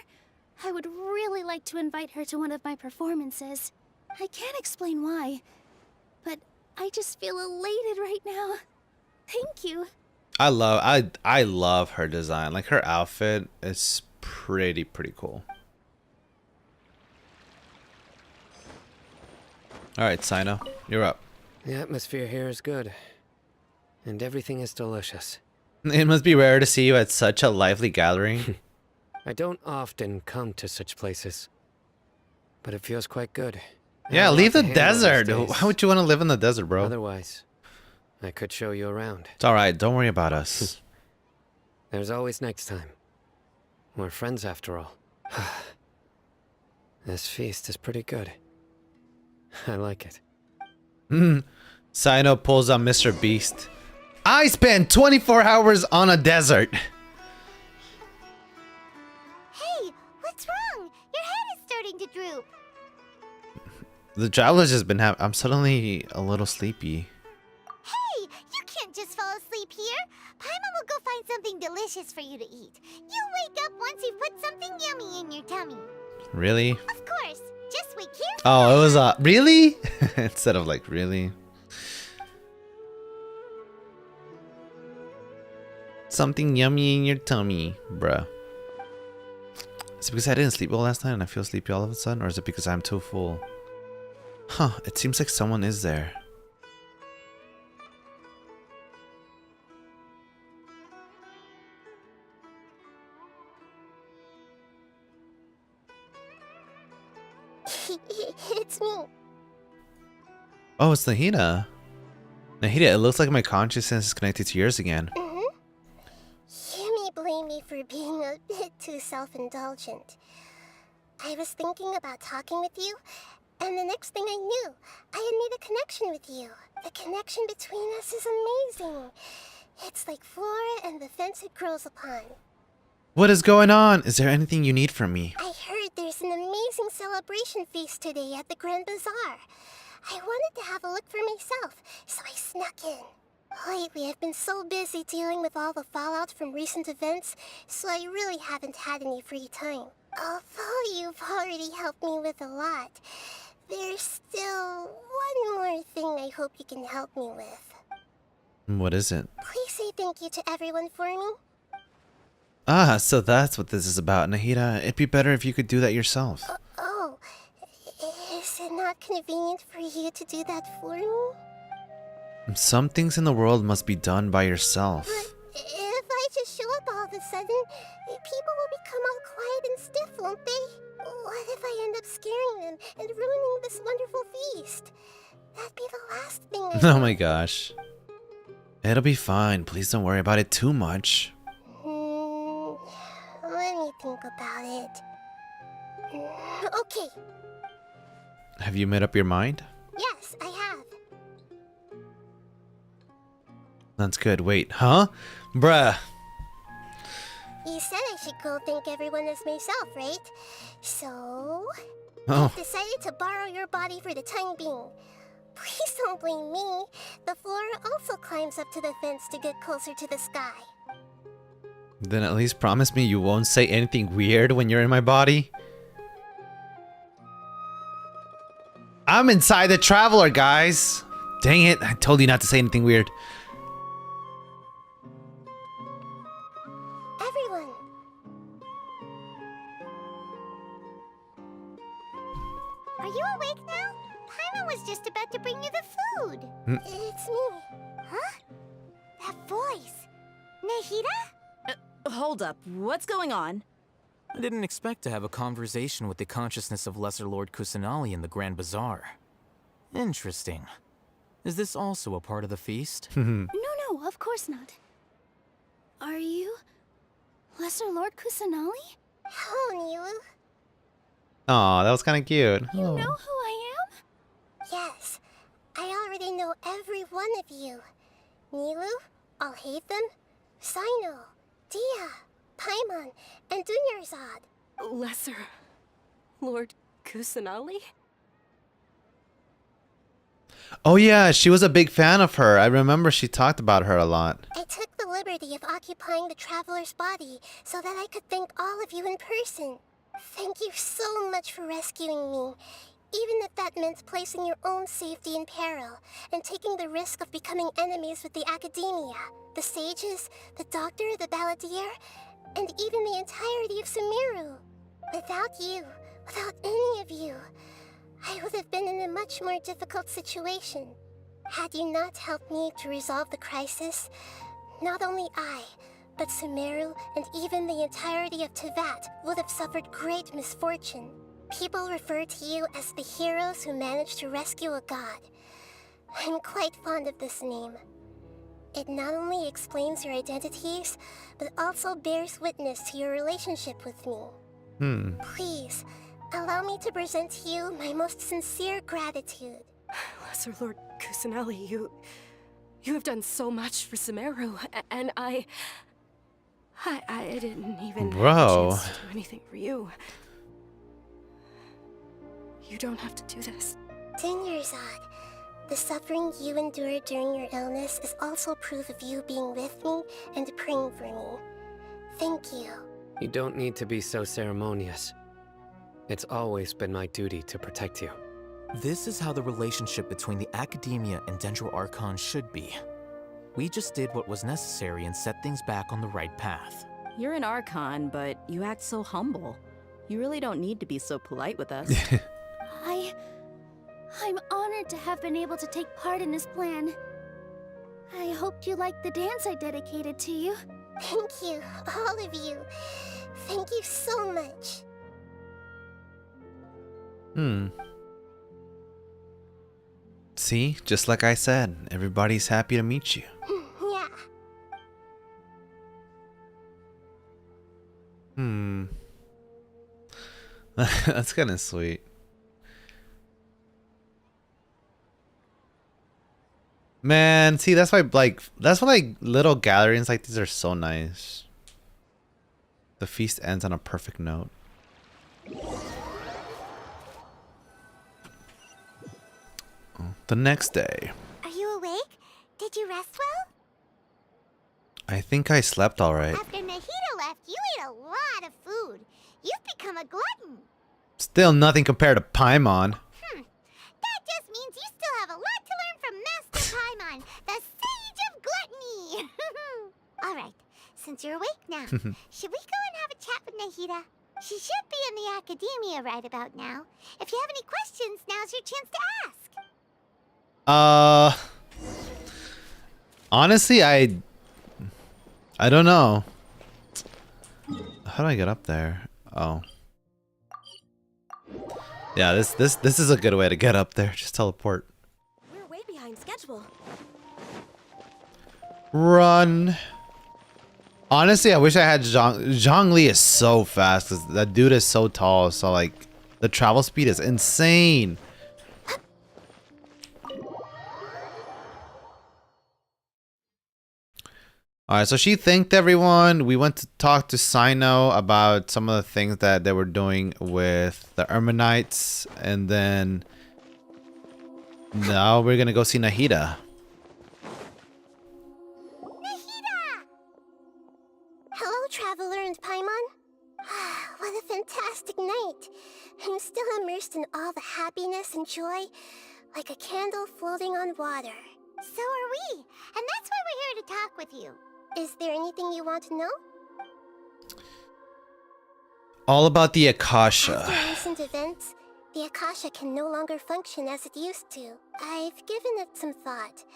I would really like to invite her to one of my performances. I can't explain why, but I just feel elated right now. Thank you. I love her design. Like her outfit is pretty cool. All right, Sino, you're up. The atmosphere here is good. And everything is delicious. It must be rare to see you at such a lively gathering. I don't often come to such places. But it feels quite good. I Yeah, have a leave lot the to handle these desert. days. How would you want to live in the desert, bro? Otherwise, I could show you around. It's all right. Don't worry about us. There's always next time. We're friends after all. This feast is pretty good. I like it. Sino pulls on Mr. Beast. I spent 24 hours on a desert. Hey, what's wrong? Your head is starting to droop. The traveler's just been I'm suddenly a little sleepy. Hey, you can't just fall asleep here. Paimon will go find something delicious for you to eat. You wake up once you've put something yummy in your tummy. Really? Of course. Just wait here. Oh, it was really? Instead of like really. Something yummy in your tummy, bruh. Is it because I didn't sleep well last night and I feel sleepy all of a sudden? Or is it because I'm too full? Huh, it seems like someone is there. It's me. Oh, it's Nahida. Nahida, it looks like my consciousness is connected to yours again. Hear me, too self-indulgent. I was thinking about talking with you, and the next thing I knew, I had made a connection with you. The connection between us is amazing. It's like flora and the fence it grows upon. What is going on? Is there anything you need from me? I heard there's an amazing celebration feast today at the Grand Bazaar. I wanted to have a look for myself, so I snuck in. Lately, I've been so busy dealing with all the fallout from recent events, so I really haven't had any free time. Although you've already helped me with a lot, there's still one more thing I hope you can help me with. What is it? Please say thank you to everyone for me. Ah, so that's what this is about, Nahida. It'd be better if you could do that yourself. Oh, is it not convenient for you to do that for me? Some things in the world must be done by yourself. But if I just show up all of a sudden, people will become all quiet and stiff, won't they? What if I end up scaring them and ruining this wonderful feast? That'd be the last thing I Oh my gosh. It'll be fine. Please don't worry about it too much. Let me think about it. Okay. Have you made up your mind? Yes, I have. That's good. Wait, huh? Bruh. You said I should go thank everyone as myself, right? So... Oh. I've decided to borrow your body for the time being. Please don't blame me. The flora also climbs up to the fence to get closer to the sky. Then at least promise me you won't say anything weird when you're in my body. I'm inside the Traveler, guys. Dang it, I told you not to say anything weird. Everyone. Are you awake now? Paimon was just about to bring you the food. It's me. Huh? That voice. Nahida? Hold up, what's going on? I didn't expect to have a conversation with the consciousness of Lesser Lord Kusanali in the Grand Bazaar. Interesting. Is this also a part of the feast? No, of course not. Are you Lesser Lord Kusanali? Hello, Nilu. Aw, that was kind of cute. You know who I am? Yes, I already know every one of you. Nilu, I'll hate them, Sino, Dia, Paimon, and Dunyarzad. Lesser Lord Kusanali? Oh yeah, she was a big fan of her. I remember she talked about her a lot. I took the liberty of occupying the Traveler's body so that I could thank all of you in person. Thank you so much for rescuing me, even if that meant placing your own safety in peril and taking the risk of becoming enemies with the Academia, the sages, the doctor, the balladeer, and even the entirety of Sumeru. Without you, without any of you, I would have been in a much more difficult situation. Had you not helped me to resolve the crisis, not only I, but Sumeru and even the entirety of Teyvat would have suffered great misfortune. People refer to you as the heroes who managed to rescue a god. I'm quite fond of this name. It not only explains your identities, but also bears witness to your relationship with me. Please, allow me to present to you my most sincere gratitude. Lesser Lord Kusanali, you have done so much for Sumeru, and I didn't even have a chance to do anything for you. You don't have to do this. Dunyarzad, the suffering you endured during your illness is also proof of you being with me and praying for me. Thank you. You don't need to be so ceremonious. It's always been my duty to protect you. This is how the relationship between the Academia and Dendro Archon should be. We just did what was necessary and set things back on the right path. You're an Archon, but you act so humble. You really don't need to be so polite with us. I'm honored to have been able to take part in this plan. I hoped you liked the dance I dedicated to you. Thank you, all of you. Thank you so much. See, just like I said, everybody's happy to meet you. Yeah. That's kind of sweet. Man, see, that's why little gatherings like these are so nice. The feast ends on a perfect note. The next day. Are you awake? Did you rest well? I think I slept all right. After Nahida left, you ate a lot of food. You've become a glutton. Still nothing compared to Paimon. That just means you still have a lot to learn from Master Paimon, the Sage of Gluttony. All right, since you're awake now, should we go and have a chat with Nahida? She should be in the academia right about now. If you have any questions, now's your chance to ask. Honestly, I don't know. How do I get up there? Oh. Yeah, this is a good way to get up there. Just teleport. We're way behind schedule. Run. Honestly, I wish I had Zhang Li is so fast because that dude is so tall. So like, the travel speed is insane. Alright, so she thanked everyone. We went to talk to Sino about some of the things that they were doing with the Erminites. And then now we're gonna go see Nahida. Nahida! Hello, Traveler and Paimon. What a fantastic night. I'm still immersed in all the happiness and joy, like a candle floating on water. So are we, and that's why we're here to talk with you. Is there anything you want to know? All about the Akasha. After recent events, the Akasha can no longer function as it used to. I've given it some thought,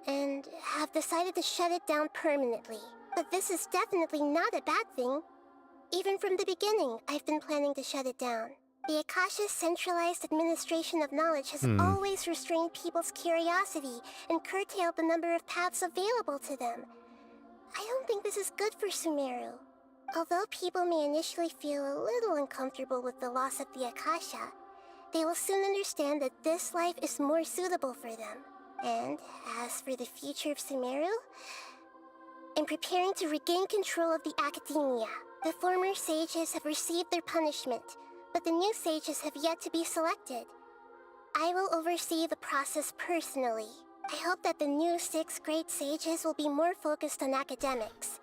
and have decided to shut it down permanently. But this is definitely not a bad thing. Even from the beginning, I've been planning to shut it down. The Akasha's centralized administration of knowledge has always restrained people's curiosity and curtailed the number of paths available to them. I don't think this is good for Sumeru. Although people may initially feel a little uncomfortable with the loss of the Akasha, they will soon understand that this life is more suitable for them. And as for the future of Sumeru, I'm preparing to regain control of the academia. The former sages have received their punishment, but the new sages have yet to be selected. I will oversee the process personally. I hope that the new 6th grade sages will be more focused on academics.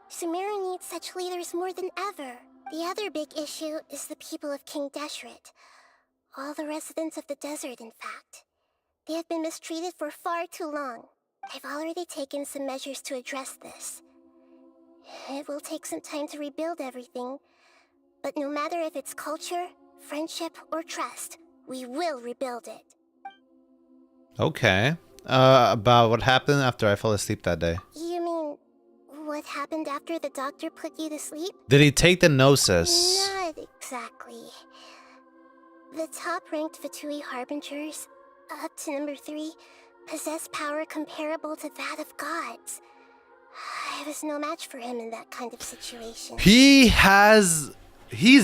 Sumeru needs such leaders more than ever. The other big issue is the people of King Deshret. All the residents of the desert, in fact. They have been mistreated for far too long. I've already taken some measures to address this. It will take some time to rebuild everything, but no matter if it's culture, friendship, or trust, we will rebuild it. Okay. About what happened after I fell asleep that day. You mean, what happened after the doctor put you to sleep? Did he take the gnosis? Not exactly. The top-ranked Vtuber Harbingers, up to number 3, possess power comparable to that of gods. I was no match for him in that kind of situation. He's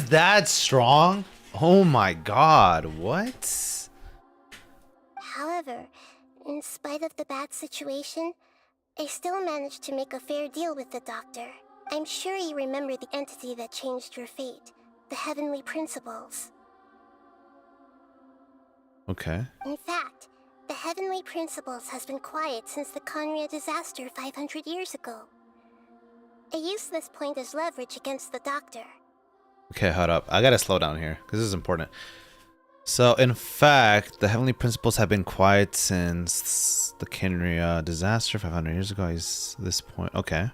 that strong? Oh my god, what? However, in spite of the bad situation, I still managed to make a fair deal with the doctor. I'm sure you remember the entity that changed your fate, the Heavenly Principles. Okay. In fact, the Heavenly Principles has been quiet since the Conria disaster 500 years ago. I used this point as leverage against the doctor. Okay, hold up. I gotta slow down here, because this is important. So, in fact, the Heavenly Principles have been quiet since the Conria disaster 500 years ago. Is this point? Okay.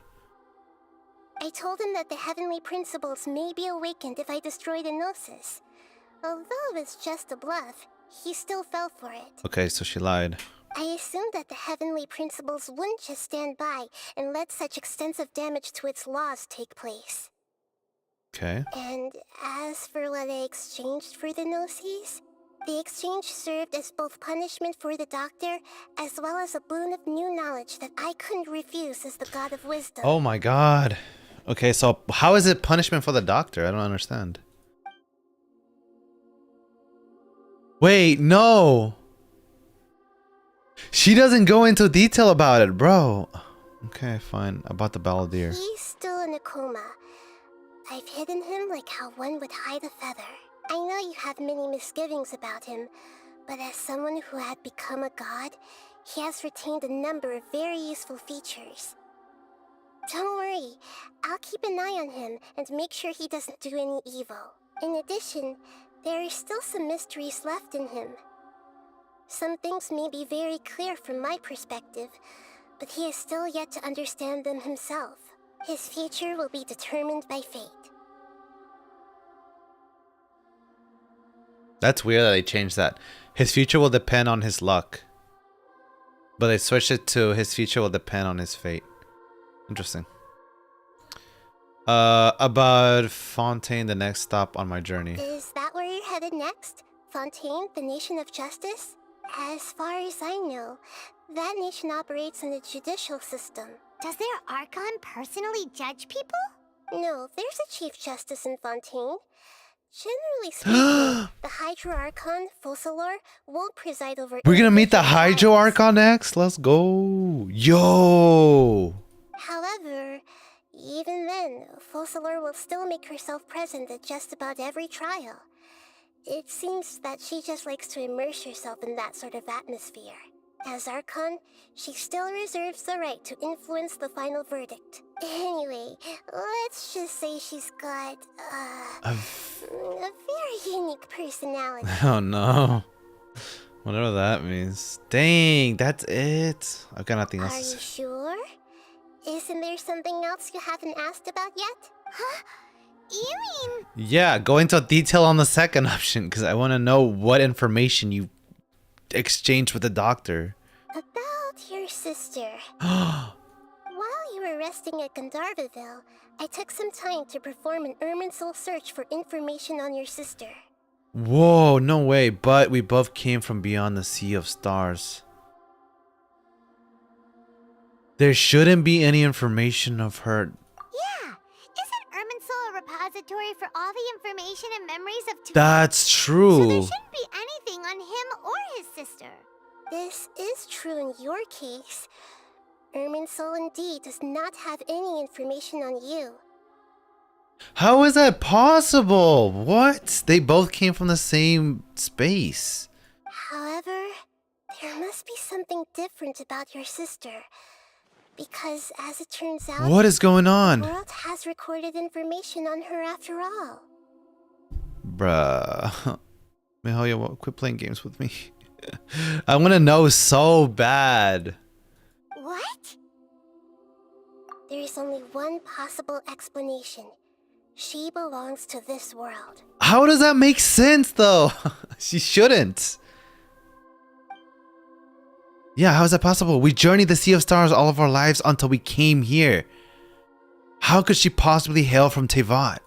I told him that the Heavenly Principles may be awakened if I destroy the Gnosis. Although it's just a bluff, he still fell for it. Okay, so she lied. I assumed that the Heavenly Principles wouldn't just stand by and let such extensive damage to its laws take place. Okay. And as for what I exchanged for the Gnosis, the exchange served as both punishment for the doctor, as well as a boon of new knowledge that I couldn't refuse as the God of Wisdom. Oh my god. Okay, so how is it punishment for the doctor? I don't understand. Wait, no. She doesn't go into detail about it, bro. Okay, fine. About the balladeer. He's still in a coma. I've hidden him like how one would hide a feather. I know you have many misgivings about him, but as someone who had become a god, he has retained a number of very useful features. Don't worry, I'll keep an eye on him and make sure he doesn't do any evil. In addition, there are still some mysteries left in him. Some things may be very clear from my perspective, but he is still yet to understand them himself. His future will be determined by fate. That's weird that they changed that. His future will depend on his luck. But they switched it to his future will depend on his fate. Interesting. About Fontaine, the next stop on my journey. Is that where you're headed next? Fontaine, the nation of justice? As far as I know, that nation operates in a judicial system. Does their Archon personally judge people? No, there's a Chief Justice in Fontaine. Generally speaking, the Hydro Archon, Focalor, won't preside over... We're gonna meet the individual Hydro files. Archon next? Let's go. Yo! However, even then, Focalor will still make herself present at just about every trial. It seems that she just likes to immerse herself in that sort of atmosphere. As Archon, she still reserves the right to influence the final verdict. Anyway, let's just say she's got, a very unique personality. Oh no. Whatever that means. Dang, that's it. I've got nothing Are else to you say. sure? Isn't there something else you haven't asked about yet? Huh? You mean... Yeah, go into detail on the second option because I want to know what information you exchanged with the doctor. About your sister. While you were resting at Gandharvaville, I took some time to perform an Irminsul search for information on your sister. Whoa, no way. But we both came from beyond the sea of stars. There shouldn't be any information of her. Yeah! Isn't Irminsul a repository for all the information and memories of Tuvok? That's So true. there shouldn't be anything on him or his sister. This is true in your case. Irminsul indeed does not have any information on you. How is that possible? What? They both came from the same space. However, there must be something different about your sister. Because as it turns out, What is going the on? world has recorded information on her after all. Bruh. Mihoyo, quit playing games with me. I want to know so bad. What? There is only one possible explanation. She belongs to this world. How does that make sense, though? She shouldn't. Yeah, how is that possible? We journeyed the Sea of Stars all of our lives until we came here. How could she possibly hail from Tevat?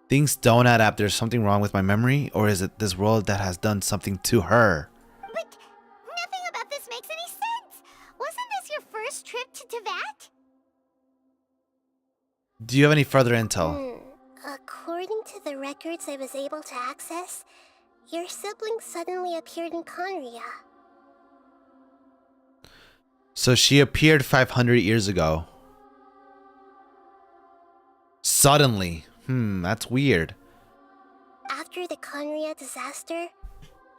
Things don't add up. There's something wrong with my memory, or is it this world that has done something to her? But nothing about this makes any sense. Wasn't this your first trip to Tevat? Do you have any further intel? According to the records I was able to access, your sibling suddenly appeared in Conria. So she appeared 500 years ago. Suddenly. That's weird. After the Conria disaster,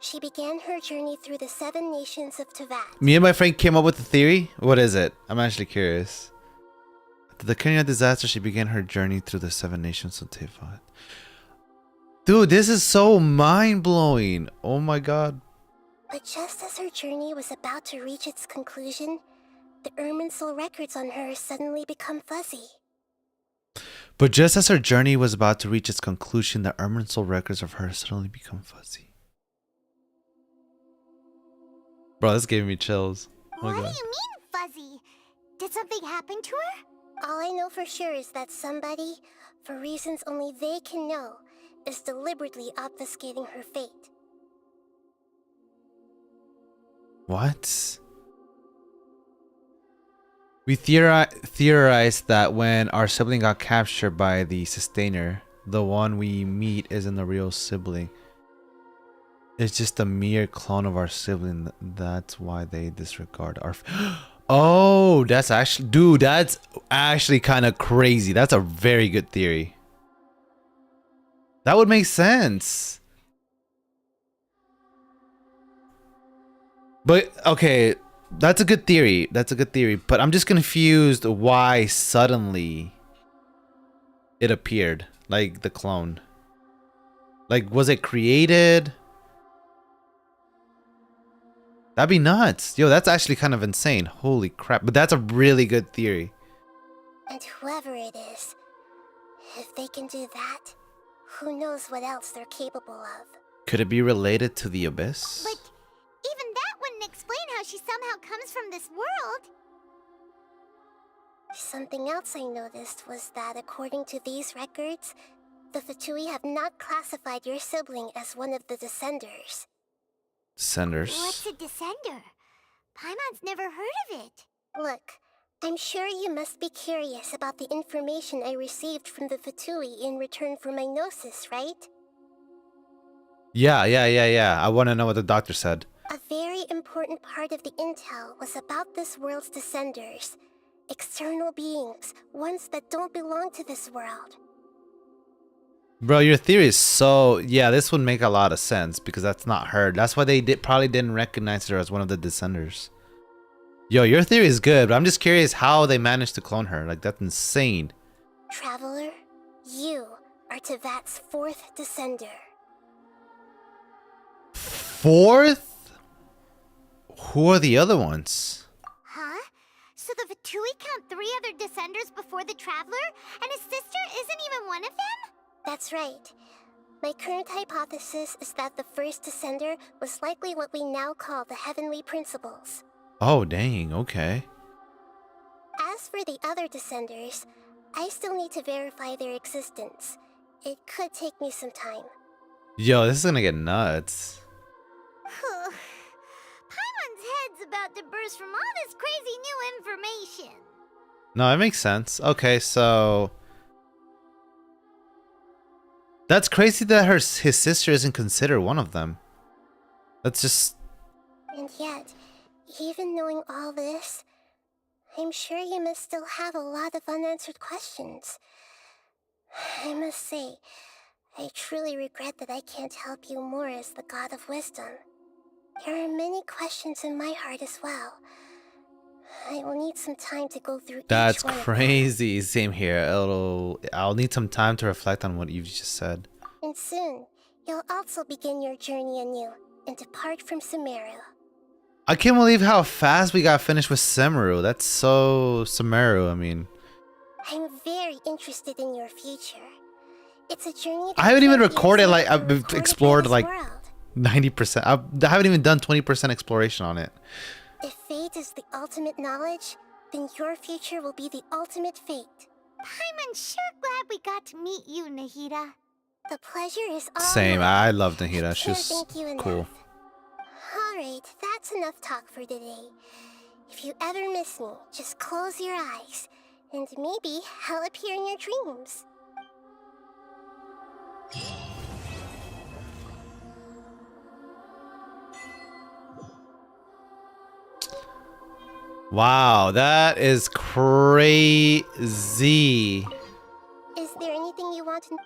she began her journey through the 7 nations of Tevat. Me and my friend came up with a theory. What is it? I'm actually curious. After the Kenya disaster, she began her journey through the 7 nations of Tevat. Dude, this is so mind-blowing. Oh my god. But just as her journey was about to reach its conclusion, the Irminsul records on her suddenly become fuzzy. But just as her journey was about to reach its conclusion, the Irminsul records of her suddenly become fuzzy. Bro, this gave me chills. Oh my What do god. you mean, fuzzy? Did something happen to her? All I know for sure is that somebody, for reasons only they can know, is deliberately obfuscating her fate. What? We theorized that when our sibling got captured by the Sustainer, the one we meet isn't the real sibling. It's just a mere clone of our sibling. That's why they disregard our. Oh, that's actually, dude, that's actually kind of crazy. That's a very good theory. That would make sense. But okay, that's a good theory. That's a good theory. But I'm just confused why suddenly it appeared, like the clone. Like, was it created? That'd be nuts. Yo, that's actually kind of insane. Holy crap. But that's a really good theory. And whoever it is, if they can do that, who knows what else they're capable of. Could it be related to the Abyss? But even that wouldn't explain how she somehow comes from this world. Something else I noticed was that according to these records, the Fatui have not classified your sibling as one of the Descenders. Descenders. What's a descender? Paimon's never heard of it. Look, I'm sure you must be curious about the information I received from the Fatui in return for my gnosis, right? Yeah. I want to know what the doctor said. A very important part of the intel was about this world's Descenders. External beings, ones that don't belong to this world. Bro, your theory is so... Yeah, this would make a lot of sense because that's not her. That's why they probably didn't recognize her as one of the Descenders. Yo, your theory is good, but I'm just curious how they managed to clone her. Like, that's insane. Traveler, you are Tevat's fourth Descender. Fourth? Who are the other ones? Huh? So the Vatui count 3 other Descenders before the Traveler? And his sister isn't even one of them? That's right. My current hypothesis is that the first Descender was likely what we now call the Heavenly Principles. Oh, dang. Okay. As for the other Descenders, I still need to verify their existence. It could take me some time. Yo, this is gonna get nuts. Paimon's head's about to burst from all this crazy new information. No, it makes sense. Okay, so... That's crazy that his sister isn't considered one of them. That's just... And yet, even knowing all this, I'm sure you must still have a lot of unanswered questions. I must say, I truly regret that I can't help you more as the God of Wisdom. There are many questions in my heart as well. I will need some time to go through That's each one. crazy. Same here. I'll need some time to reflect on what you've just said. And soon, you'll also begin your journey anew and depart from Sumeru. I can't believe how fast we got finished with Sumeru. That's so Sumeru, I mean. I'm very interested in your future. It's a journey that I haven't even can't be recorded, exactly like, I've recorded by explored, this like, world. 90%. I haven't even done 20% exploration on it. If fate is the ultimate knowledge, then your future will be the ultimate fate. Paimon's sure glad we got to meet you, Nahida. The pleasure is all Same. mine. I love Nahida. Can't She's thank you enough. cool. Alright, that's enough talk for today. If you ever miss me, just close your eyes, and maybe I'll appear in your dreams. Wow, that is crazy. Is there anything you want to know?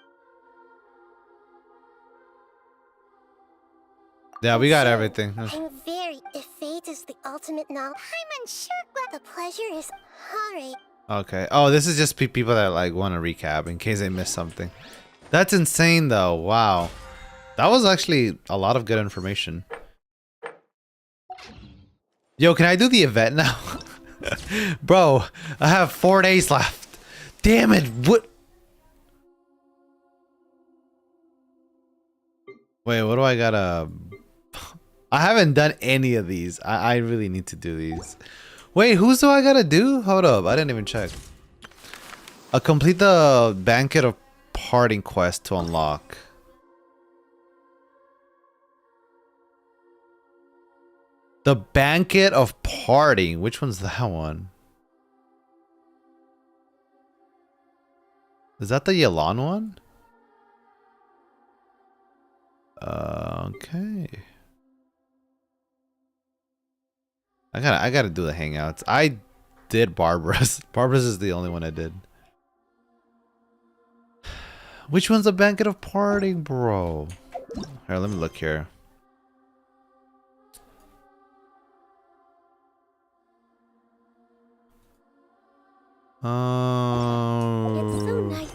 Yeah, we got everything. I'm very... If fate is the ultimate knowledge... Paimon's sure glad. The pleasure is... Alright. Okay. Oh, this is just people that like want to recap in case they missed something. That's insane, though. Wow, that was actually a lot of good information. Yo, can I do the event now? Bro, I have 4 days left. Damn it! What? Wait, what do I gotta? I haven't done any of these. I really need to do these. Wait, whose do I gotta do? Hold up, I didn't even check. Complete the Banquet of Parting quest to unlock. The Banquet of Parting. Which one's that one? Is that the Yelan one? Okay. I gotta do the hangouts. I did Barbara's. Barbara's is the only one I did. Which one's a banquet of parting, bro? Here, let me look here. It's so nice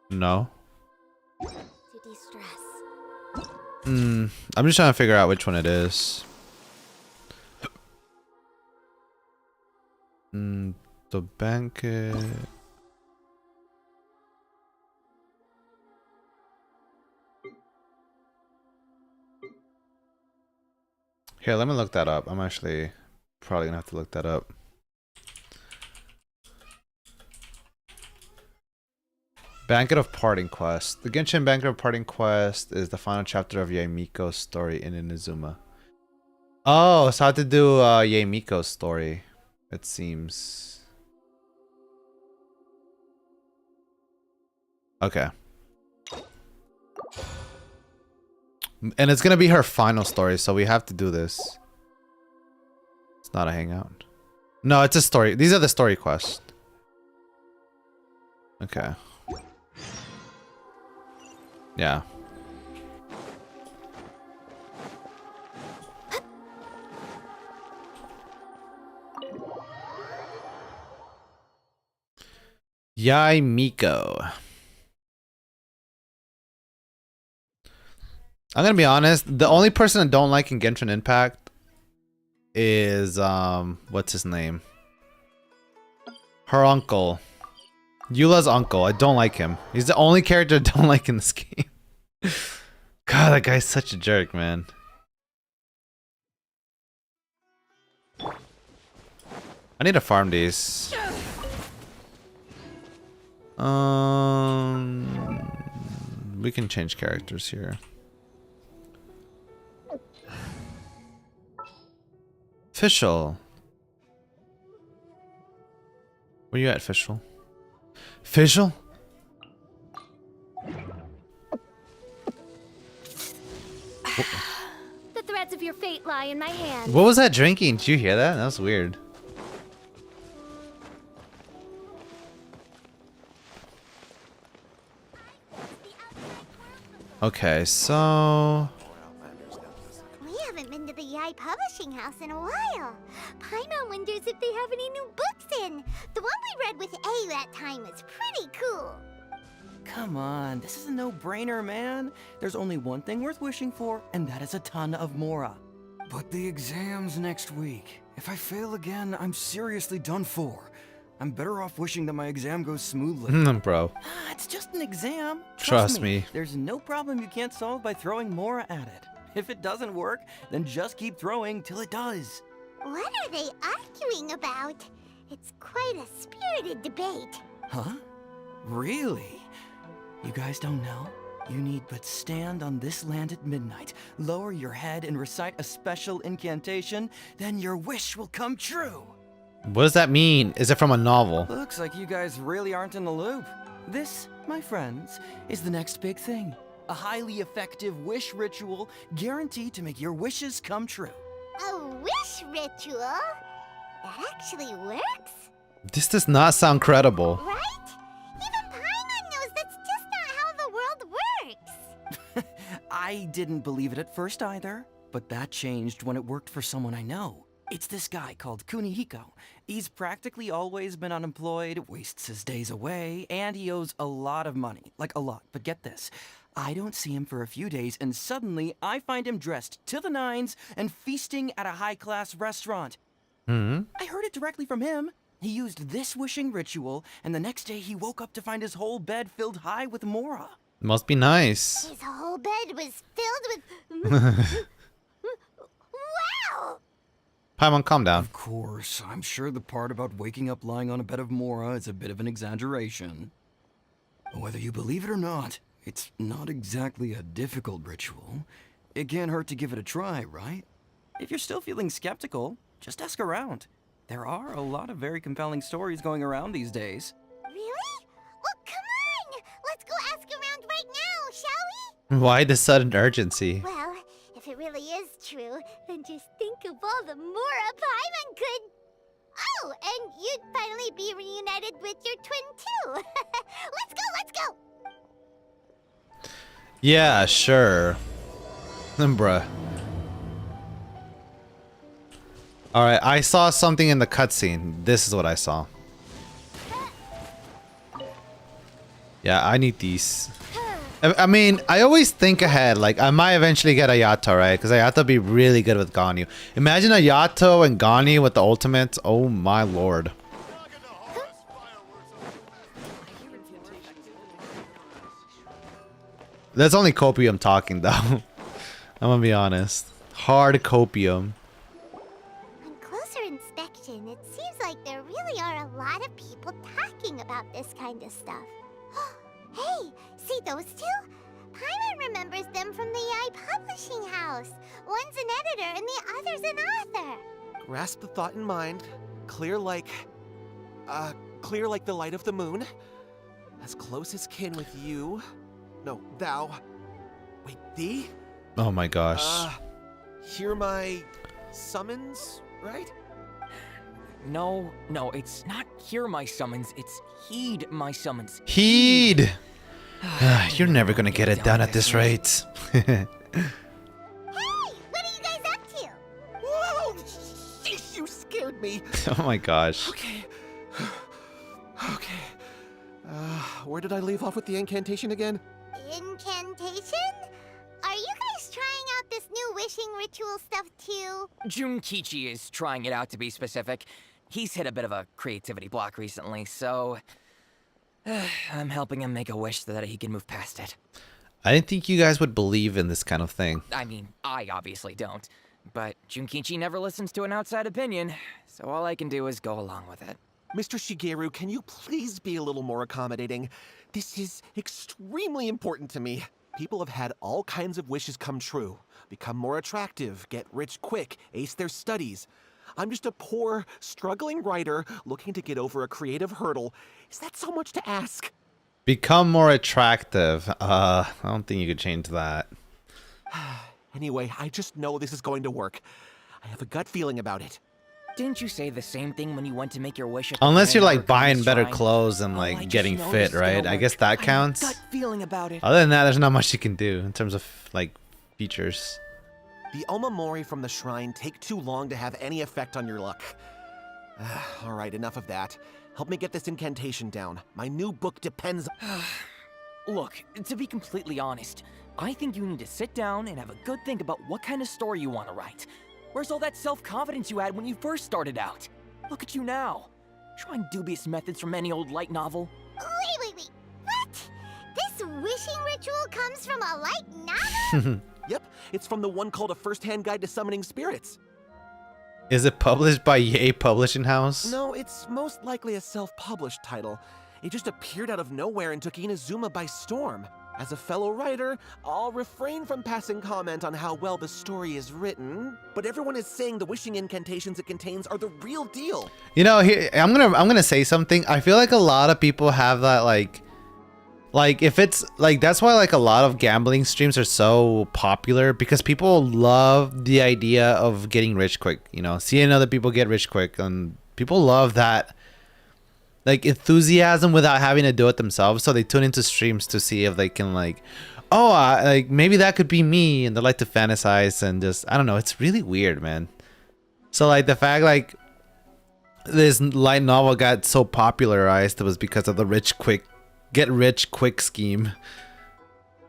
No. to de-stress. I'm just trying to figure out which one it is. The banquet. Here, let me look that up. I'm actually probably gonna have to look that up. Banquet of Parting Quest. The Genshin Banquet of Parting Quest is the final chapter of Yaemiko's story in Inazuma. Oh, so I have to do Yaemiko's story, it seems. Okay. And it's gonna be her final story, so we have to do this. It's not a hangout. No, it's a story. These are the story quests. Okay. Yeah. Yaemiko. I'm gonna be honest. The only person I don't like in Genshin Impact is what's his name? Her uncle. Eula's uncle. I don't like him. He's the only character I don't like in this game. God, that guy's such a jerk, man. I need to farm these. We can change characters here. Fischl. Where you at, Fischl? Fischl? The threads of your fate lie in my hands. What was that drinking? Did you hear that? That was weird. Okay, so... We haven't been to the Yai Publishing House in a while. Paimon wonders if they have any new books in. The one we read with A that time was pretty cool. Come on, this is a no-brainer, man. There's only one thing worth wishing for, and that is a ton of Mora. But the exam's next week. If I fail again, I'm seriously done for. I'm better off wishing that my exam goes smoothly. Bro. Ah, it's just an exam. Trust me. There's no problem you can't solve by throwing Mora at it. If it doesn't work, then just keep throwing till it does. What are they arguing about? It's quite a spirited debate. Huh? Really? You guys don't know? You need but stand on this land at midnight, lower your head and recite a special incantation, then your wish will come true. What does that mean? Is it from a novel? Looks like you guys really aren't in the loop. This, my friends, is the next big thing. A highly effective wish ritual guaranteed to make your wishes come true. A wish ritual? That actually works? This does not sound credible. Right? Even Paimon knows that's just not how the world works. I didn't believe it at first either, but that changed when it worked for someone I know. It's this guy called Kunihiko. He's practically always been unemployed, wastes his days away, and he owes a lot of money. Like a lot, but get this. I don't see him for a few days, and suddenly I find him dressed to the nines and feasting at a high-class restaurant. I heard it directly from him. He used this wishing ritual, and the next day he woke up to find his whole bed filled high with Mora. Must be nice. His whole bed was filled with... Wow! Paimon, calm down. Of course, I'm sure the part about waking up lying on a bed of Mora is a bit of an exaggeration. Whether you believe it or not, it's not exactly a difficult ritual. It can't hurt to give it a try, right? If you're still feeling skeptical, just ask around. There are a lot of very compelling stories going around these days. Really? Well, come on! Let's go ask around right now, shall we? Why the sudden urgency? Well, if it really is true, then just think of all the Mora Paimon could... Oh, and you'd finally be reunited with your twin too. Let's go! Yeah, sure. Bruh. Alright, I saw something in the cutscene. This is what I saw. Yeah, I need these. I mean, I always think ahead. Like, I might eventually get Ayato, right? Because Ayato would be really good with Ganyu. Imagine Ayato and Ganyu with the ultimates. Oh my lord. That's only copium talking, though. I'm gonna be honest. Hard copium. On closer inspection, it seems like there really are a lot of people talking about this kind of stuff. Hey, see those two? Paimon remembers them from the AI publishing house. One's an editor and the other's an author. Grasp the thought in mind. Clear like the light of the moon. As close as kin with you. No, thou. Wait, thee? Oh my gosh. Hear my summons, right? No, it's not hear my summons, it's heed my summons. Heed! You're never gonna get it done at this rate. Hey, what are you guys up to? Whoa! Sheesh, you scared me. Oh my gosh. Okay. Where did I leave off with the incantation again? Incantation? Are you guys trying out this new wishing ritual stuff too? Junkichi is trying it out, to be specific. He's hit a bit of a creativity block recently, so I'm helping him make a wish so that he can move past it. I didn't think you guys would believe in this kind of thing. I mean, I obviously don't, but Junkichi never listens to an outside opinion, so all I can do is go along with it. Mr. Shigeru, can you please be a little more accommodating? This is extremely important to me. People have had all kinds of wishes come true. Become more attractive, get rich quick, ace their studies. I'm just a poor, struggling writer looking to get over a creative hurdle. Is that so much to ask? Become more attractive. I don't think you could change that. Anyway, I just know this is going to work. I have a gut feeling about it. Didn't you say the same thing when you went to make your wish at Unless you're like Grand buying better Shrine? clothes and Oh, I like just getting know fit, this right? gonna I guess work. that I have a counts. gut feeling about it. Other than that, there's not much you can do in terms of like features. The Omamori from the shrine take too long to have any effect on your luck. All right, enough of that. Help me get this incantation down. My new book depends... Look, to be completely honest, I think you need to sit down and have a good think about what kind of story you want to write. Where's all that self-confidence you had when you first started out? Look at you now, trying dubious methods from any old light novel. Wait. What? This wishing ritual comes from a light novel? Yep, it's from the one called A First-Hand Guide to Summoning Spirits. Is it published by Yay Publishing House? No, it's most likely a self-published title. It just appeared out of nowhere and took Inazuma by storm. As a fellow writer, I'll refrain from passing comment on how well the story is written, but everyone is saying the wishing incantations it contains are the real deal. You know, here I'm gonna say something. I feel like a lot of people have that like if it's like that's why like a lot of gambling streams are so popular, because people love the idea of getting rich quick. You know, seeing other people get rich quick, and people love that like enthusiasm without having to do it themselves. So they tune into streams to see if they can like, oh, like maybe that could be me, and they like to fantasize and just I don't know. It's really weird, man. So like the fact like this light novel got so popularized was because of the get rich quick scheme.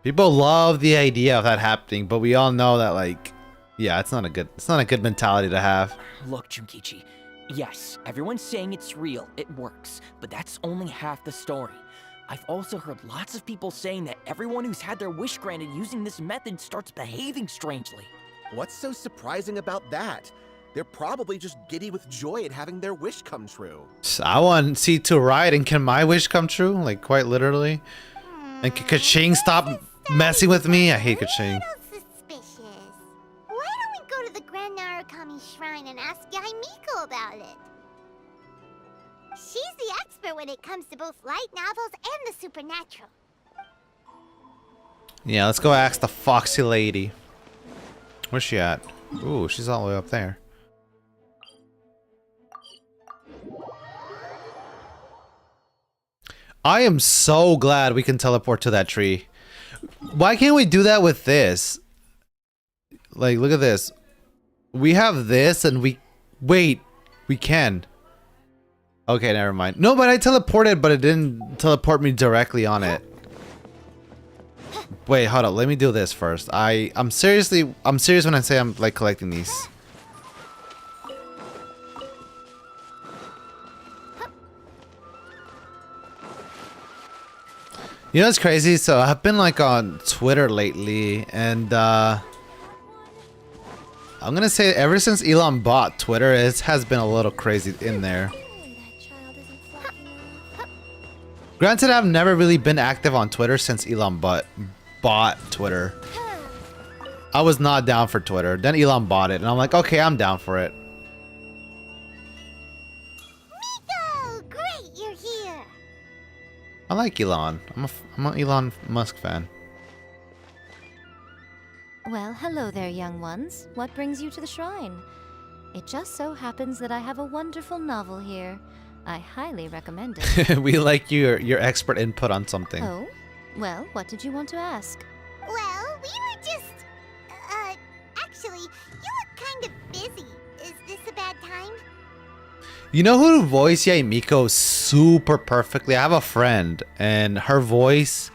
People love the idea of that happening, but we all know that like, yeah, it's not a good mentality to have. Look, Junkichi, yes, everyone's saying it's real, it works, but that's only half the story. I've also heard lots of people saying that everyone who's had their wish granted using this method starts behaving strangely. What's so surprising about that? They're probably just giddy with joy at having their wish come true. I want C2 ride, and can my wish come true? Like quite literally. And can Kaching stop messing with me? I hate Kaching. Suspicious. Why don't we go to the Grand Narukami Shrine and ask Yaimiko about it? She's the expert when it comes to both light novels and the supernatural. Yeah, let's go ask the foxy lady. Where's she at? Ooh, she's all the way up there. I am so glad we can teleport to that tree. Why can't we do that with this? Like, look at this. We have this and we... Wait, we can. Okay, never mind. No, but I teleported, but it didn't teleport me directly on it. Wait, hold up. Let me do this first. I'm serious when I say I'm like collecting these. You know what's crazy? So I've been like on Twitter lately, and I'm gonna say ever since Elon bought Twitter, it has been a little crazy in there. Granted, I've never really been active on Twitter since Elon bought Twitter. I was not down for Twitter. Then Elon bought it, and I'm like, okay, I'm down for it. Miko! Great, you're here! I like Elon. I'm an Elon Musk fan. Well, hello there, young ones. What brings you to the shrine? It just so happens that I have a wonderful novel here. I highly recommend it. We like your expert input on something. Oh? Well, what did you want to ask? Well, we were just... actually, you look kind of busy. Is this a bad time? You know who voiced Miko super perfectly? I have a friend, and her voice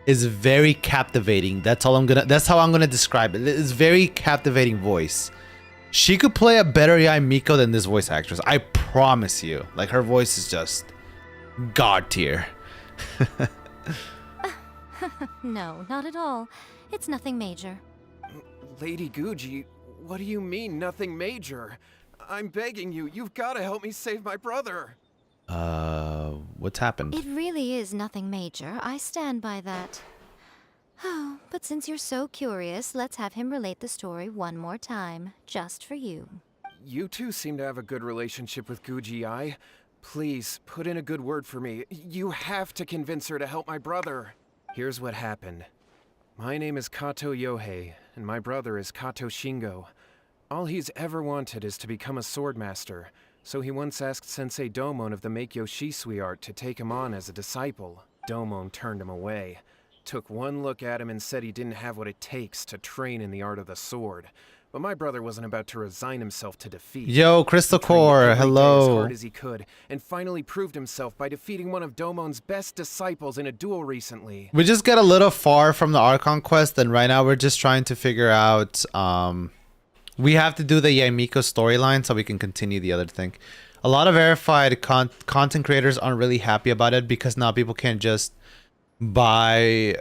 is very captivating. That's how I'm gonna describe it. It's very captivating voice. She could play a better Miko than this voice actress. I promise you. Like, her voice is just god tier. No, not at all. It's nothing major. Lady Guji, what do you mean, nothing major? I'm begging you, you've got to help me save my brother. What's happened? It really is nothing major. I stand by that. Oh, but since you're so curious, let's have him relate the story one more time, just for you. You two seem to have a good relationship with Guji. Please, put in a good word for me. You have to convince her to help my brother. Here's what happened. My name is Kato Yohei, and my brother is Kato Shingo. All he's ever wanted is to become a swordmaster, so he once asked Sensei Domon of the Meikyo Shisui art to take him on as a disciple. Domon turned him away, took one look at him and said he didn't have what it takes to train in the art of the sword. But my brother wasn't about to resign himself to defeat. Yo, Crystal He trained Core, every day hello. as hard as he could, and finally proved himself by defeating one of Domon's best disciples in a duel recently. We just got a little far from the Archon quest, and right now we're just trying to figure out... we have to do the Miko storyline so we can continue the other thing. A lot of verified content creators aren't really happy about it because now people can't just buy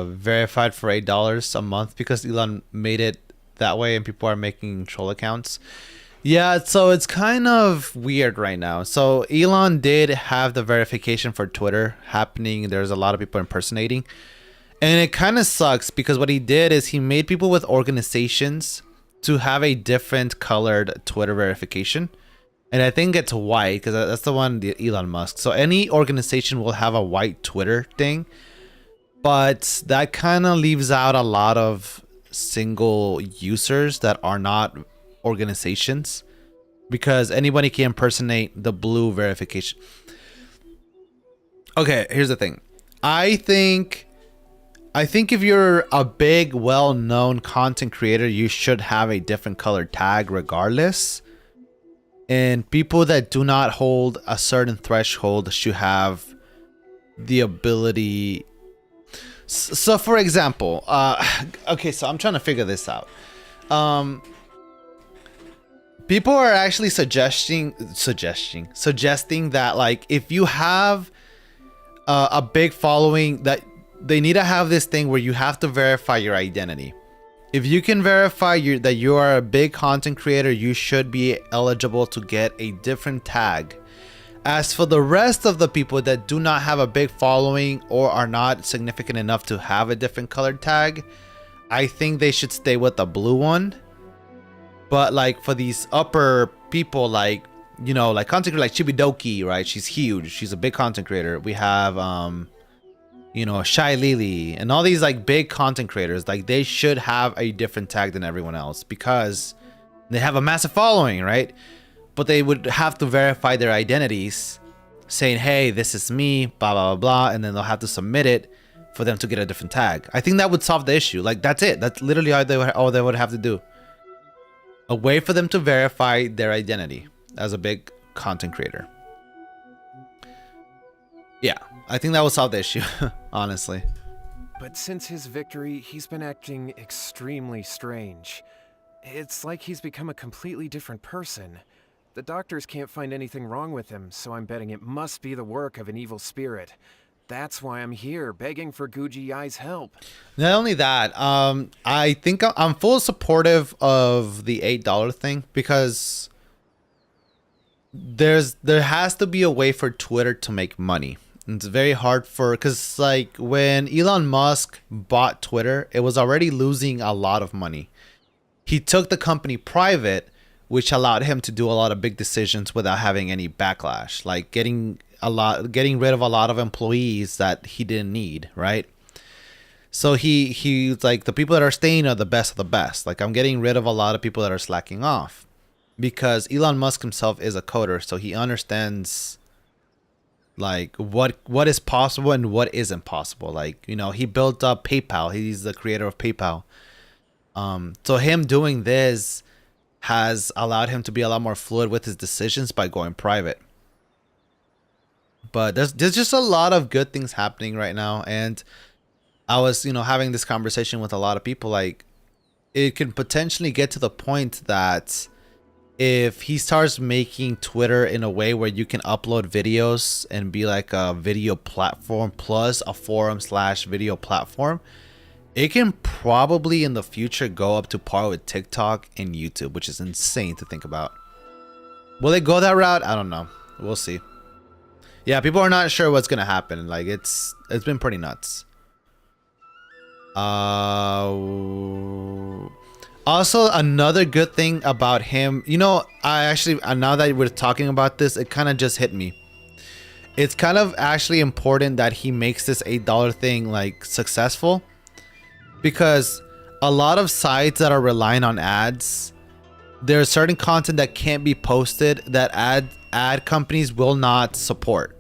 verified for $8 a month because Elon made it that way and people are making troll accounts. Yeah, so it's kind of weird right now. So Elon did have the verification for Twitter happening. There's a lot of people impersonating. And it kind of sucks because what he did is he made people with organizations to have a different colored Twitter verification. And I think it's white because that's the one, the Elon Musk. So any organization will have a white Twitter thing. But that kind of leaves out a lot of single users that are not organizations. Because anybody can impersonate the blue verification. Okay, here's the thing. I think if you're a big, well-known content creator, you should have a different colored tag regardless. And people that do not hold a certain threshold should have the ability. So, for example, okay, so I'm trying to figure this out. People are actually suggesting that, like, if you have a big following, that they need to have this thing where you have to verify your identity. If you can verify that you are a big content creator, you should be eligible to get a different tag. As for the rest of the people that do not have a big following or are not significant enough to have a different colored tag, I think they should stay with the blue one. But like for these upper people, like, you know, like content creator like Chibidoki, right? She's huge. She's a big content creator. We have you know, Shy Lily, and all these like big content creators, like they should have a different tag than everyone else because they have a massive following, right? But they would have to verify their identities, saying, hey, this is me, blah, blah, blah, blah, and then they'll have to submit it for them to get a different tag. I think that would solve the issue. Like, that's it. That's literally all they would have to do. A way for them to verify their identity as a big content creator. Yeah, I think that will solve the issue, honestly. But since his victory, he's been acting extremely strange. It's like he's become a completely different person. The doctors can't find anything wrong with him, so I'm betting it must be the work of an evil spirit. That's why I'm here, begging for Guji Ai's help. Not only that, I think I'm full supportive of the $8 thing because there has to be a way for Twitter to make money. It's very hard because like when Elon Musk bought Twitter, it was already losing a lot of money. He took the company private, which allowed him to do a lot of big decisions without having any backlash, like getting rid of a lot of employees that he didn't need, right? So he's like, the people that are staying are the best of the best. Like, I'm getting rid of a lot of people that are slacking off because Elon Musk himself is a coder, so he understands like what is possible and what isn't possible. Like, you know, he built up PayPal. He's the creator of PayPal. So him doing this has allowed him to be a lot more fluid with his decisions by going private. But there's just a lot of good things happening right now, and I was, you know, having this conversation with a lot of people. Like, it can potentially get to the point that if he starts making Twitter in a way where you can upload videos and be like a video platform plus a forum/video platform, it can probably in the future go up to par with TikTok and YouTube, which is insane to think about. Will it go that route? I don't know. We'll see. Yeah, people are not sure what's gonna happen. Like, it's been pretty nuts. Also, another good thing about him, you know, I actually, now that we're talking about this, it kind of just hit me. It's kind of actually important that he makes this $8 thing like successful, because a lot of sites that are relying on ads, there's certain content that can't be posted that ad companies will not support.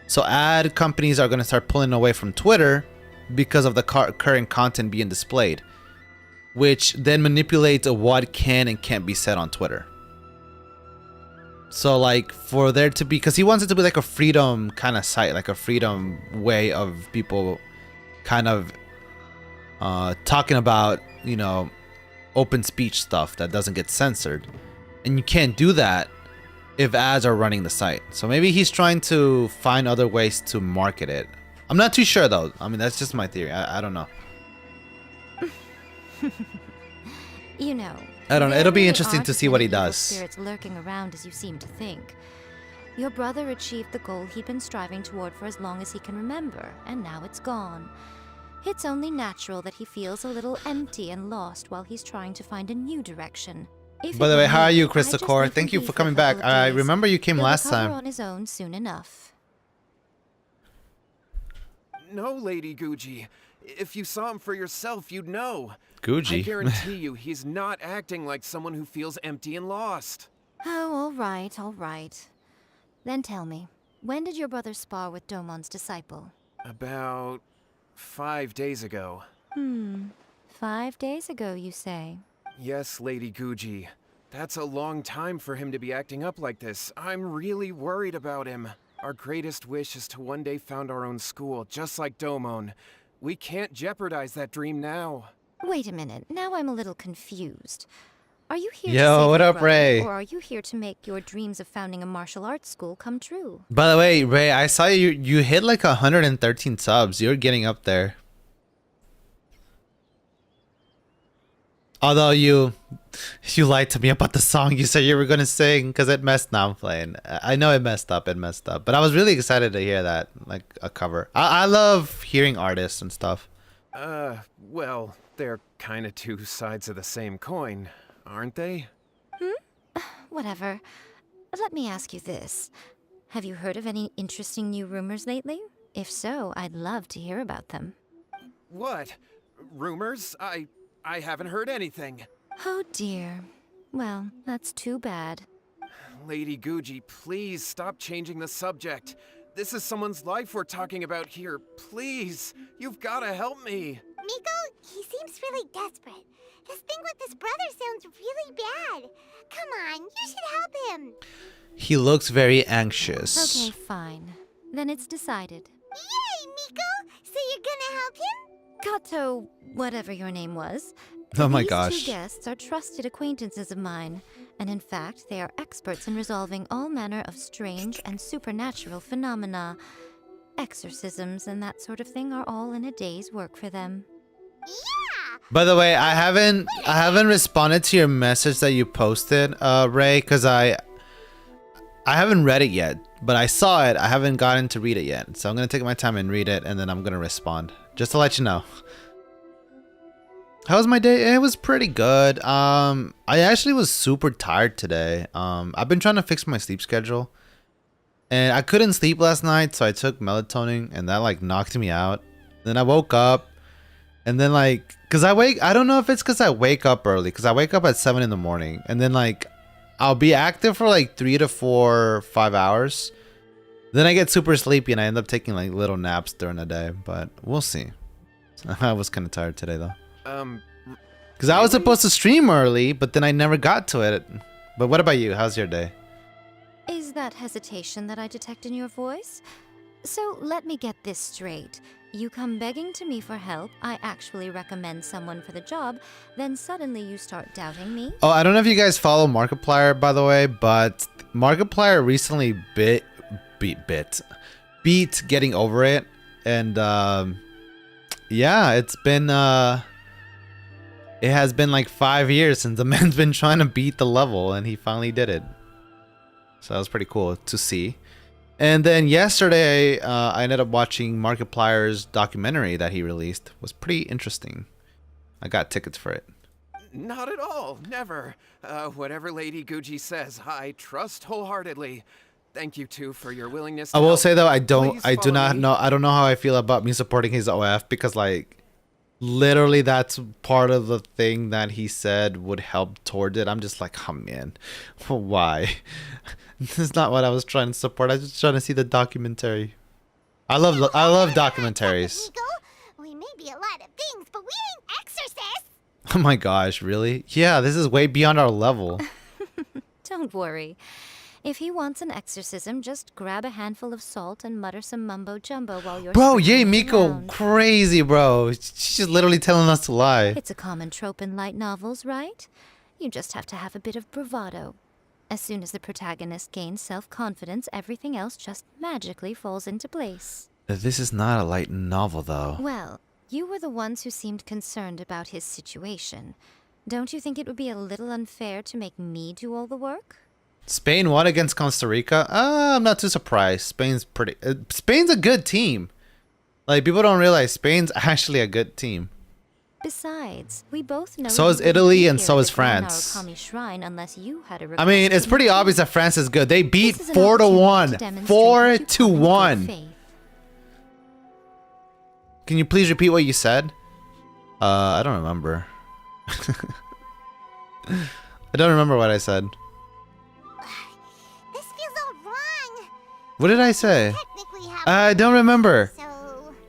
So ad companies are going to start pulling away from Twitter because of the current content being displayed, which then manipulates what can and can't be said on Twitter. So like, for there to be, because he wants it to be like a freedom kind of site, like a freedom way of people kind of talking about, you know, open speech stuff that doesn't get censored. And you can't do that if ads are running the site. So maybe he's trying to find other ways to market it. I'm not too sure though. I mean, that's just my theory. I don't know. You know, I don't know. It'll be there interesting aren't to as see what many he evil does. spirits lurking around as you seem to think. Your brother achieved the goal he'd been striving toward for as long as he can remember, and now it's gone. It's only natural that he feels a little empty and lost while he's trying to find a new direction. By the way, how are you, Christopher? Thank you for coming back. I remember you came last time. On his own soon enough. No, Lady Guji. If you saw him for yourself, you'd know. Guji. I guarantee you, he's not acting like someone who feels empty and lost. Oh, all right. Then tell me, when did your brother spar with Domon's disciple? About 5 days ago. 5 days ago, you say? Yes, Lady Guji. That's a long time for him to be acting up like this. I'm really worried about him. Our greatest wish is to one day found our own school, just like Domon. We can't jeopardize that dream now. Wait a minute, now I'm a little confused. Are you here to Yo, save what your up, brother, Ray? or are you here to make your dreams of founding a martial arts school come true? By the way, Ray, I saw you hit like 113 subs. You're getting up there. Although you lied to me about the song you said you were gonna sing because it messed. Now I'm playing. I know it messed up. But I was really excited to hear that, like a cover. I love hearing artists and stuff. Well, they're kind of two sides of the same coin, aren't they? Whatever. Let me ask you this. Have you heard of any interesting new rumors lately? If so, I'd love to hear about them. What? Rumors? I haven't heard anything. Oh dear. Well, that's too bad. Lady Guji, please stop changing the subject. This is someone's life we're talking about here. Please, you've got to help me. Miko, he seems really desperate. His thing with his brother sounds really bad. Come on, you should help him. He looks very anxious. Okay, fine. Then it's decided. Yay, Miko! So you're gonna help him? Kato, whatever your name was. Oh my These gosh. two guests are trusted acquaintances of mine, and in fact, they are experts in resolving all manner of strange and supernatural phenomena. Exorcisms and that sort of thing are all in a day's work for them. Yeah! By the way, I haven't responded to your message that you posted, Ray, because I haven't read it yet, but I saw it. I haven't gotten to read it yet, so I'm gonna take my time and read it, and then I'm gonna respond, just to let you know. How was my day? It was pretty good. I actually was super tired today. I've been trying to fix my sleep schedule, and I couldn't sleep last night, so I took melatonin, and that like knocked me out. Then I woke up, and then like, I don't know if it's because I wake up early, because I wake up at 7 in the morning, and then like, I'll be active for like 3 to 4, 5 hours. Then I get super sleepy, and I end up taking like little naps during the day, but we'll see. I was kind of tired today though. Because I was supposed to stream early, but then I never got to it. But what about you? How's your day? Is that hesitation that I detect in your voice? So let me get this straight. You come begging to me for help, I actually recommend someone for the job, then suddenly you start doubting me? Oh, I don't know if you guys follow Markiplier, by the way, but Markiplier recently beat Getting Over It. And yeah, it's been it has been like 5 years since the man's been trying to beat the level, and he finally did it. So that was pretty cool to see. And then yesterday, I ended up watching Markiplier's documentary that he released. It was pretty interesting. I got tickets for it. Not at all. Never. Whatever Lady Guji says, I trust wholeheartedly. Thank you two for your willingness to I will help. say though, I Please do not follow me. know. I don't know how I feel about me supporting his OF, because like, literally that's part of the thing that he said would help toward it. I'm just like, oh man, why? This is not what I was trying to support. I was just trying to see the documentary. I love documentaries. Miko, we may be a lot of things, but we ain't exorcists. Oh my gosh, really? Yeah, this is way beyond our level. Don't worry. If he wants an exorcism, just grab a handful of salt and mutter some mumbo jumbo while you're Bro, yay, sprinkling it Miko, around. crazy, bro. She's just literally telling us to lie. It's a common trope in light novels, right? You just have to have a bit of bravado. As soon as the protagonist gains self-confidence, everything else just magically falls into place. This is not a light novel, though. Well, you were the ones who seemed concerned about his situation. Don't you think it would be a little unfair to make me do all the work? Spain won against Costa Rica. I'm not too surprised. Spain's a good team. Like, people don't realize Spain's actually a good team. Besides, we both know So you is wouldn't Italy be and here so at is the Grand France. Narukami Shrine unless you had a I request mean, it's to pretty make. obvious that France is good. They beat This is an 4 to opportunity 1. to demonstrate 4 that you to come in good 1. faith. Can you please repeat what you said? I don't remember. I don't remember what I said. This feels all wrong. What did I say? Technically have I don't remember. So,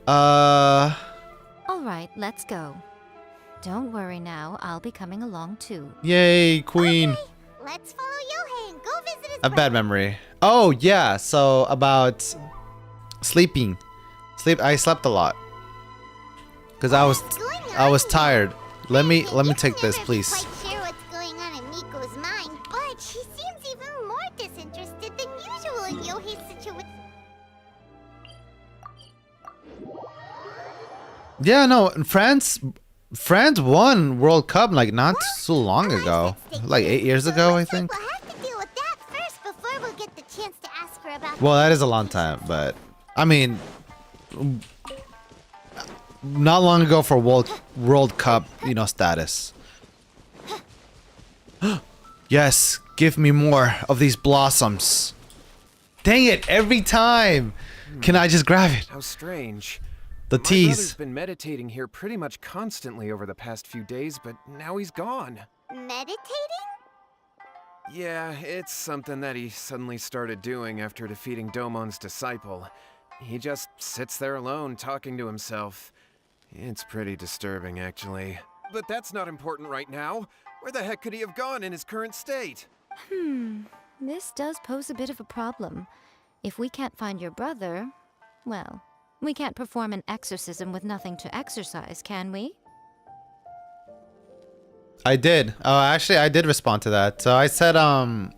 All right, let's go. Don't worry now, I'll be coming along too. Yay, Queen. let's follow Johan. Go visit his A bad memory. Oh yeah, so about sleeping. I slept a lot. Cause I was tired. Let me take this, please. Quite sure what's going on in Miko's mind, but she seems even more disinterested than usual in Yohei's situation. Yeah, no, France won World Cup like not so long ago. Like 8 years ago, I think. We'll have to deal with that first before we'll get the chance to ask her about. Well, that is a long time, but I mean, not long ago for World Cup, status. Yes, give me more of these blossoms. Dang it, every time. Can I just grab it? How strange. The My brother's tease. been meditating here pretty much constantly over the past few days, but now he's gone. Meditating? Yeah, it's something that he suddenly started doing after defeating Domon's disciple. He just sits there alone, talking to himself. It's pretty disturbing, actually. But that's not important right now. Where the heck could he have gone in his current state? This does pose a bit of a problem. If we can't find your brother, well, we can't perform an exorcism with nothing to exorcise, can we? I did. Oh, actually, I did respond to that. So I said that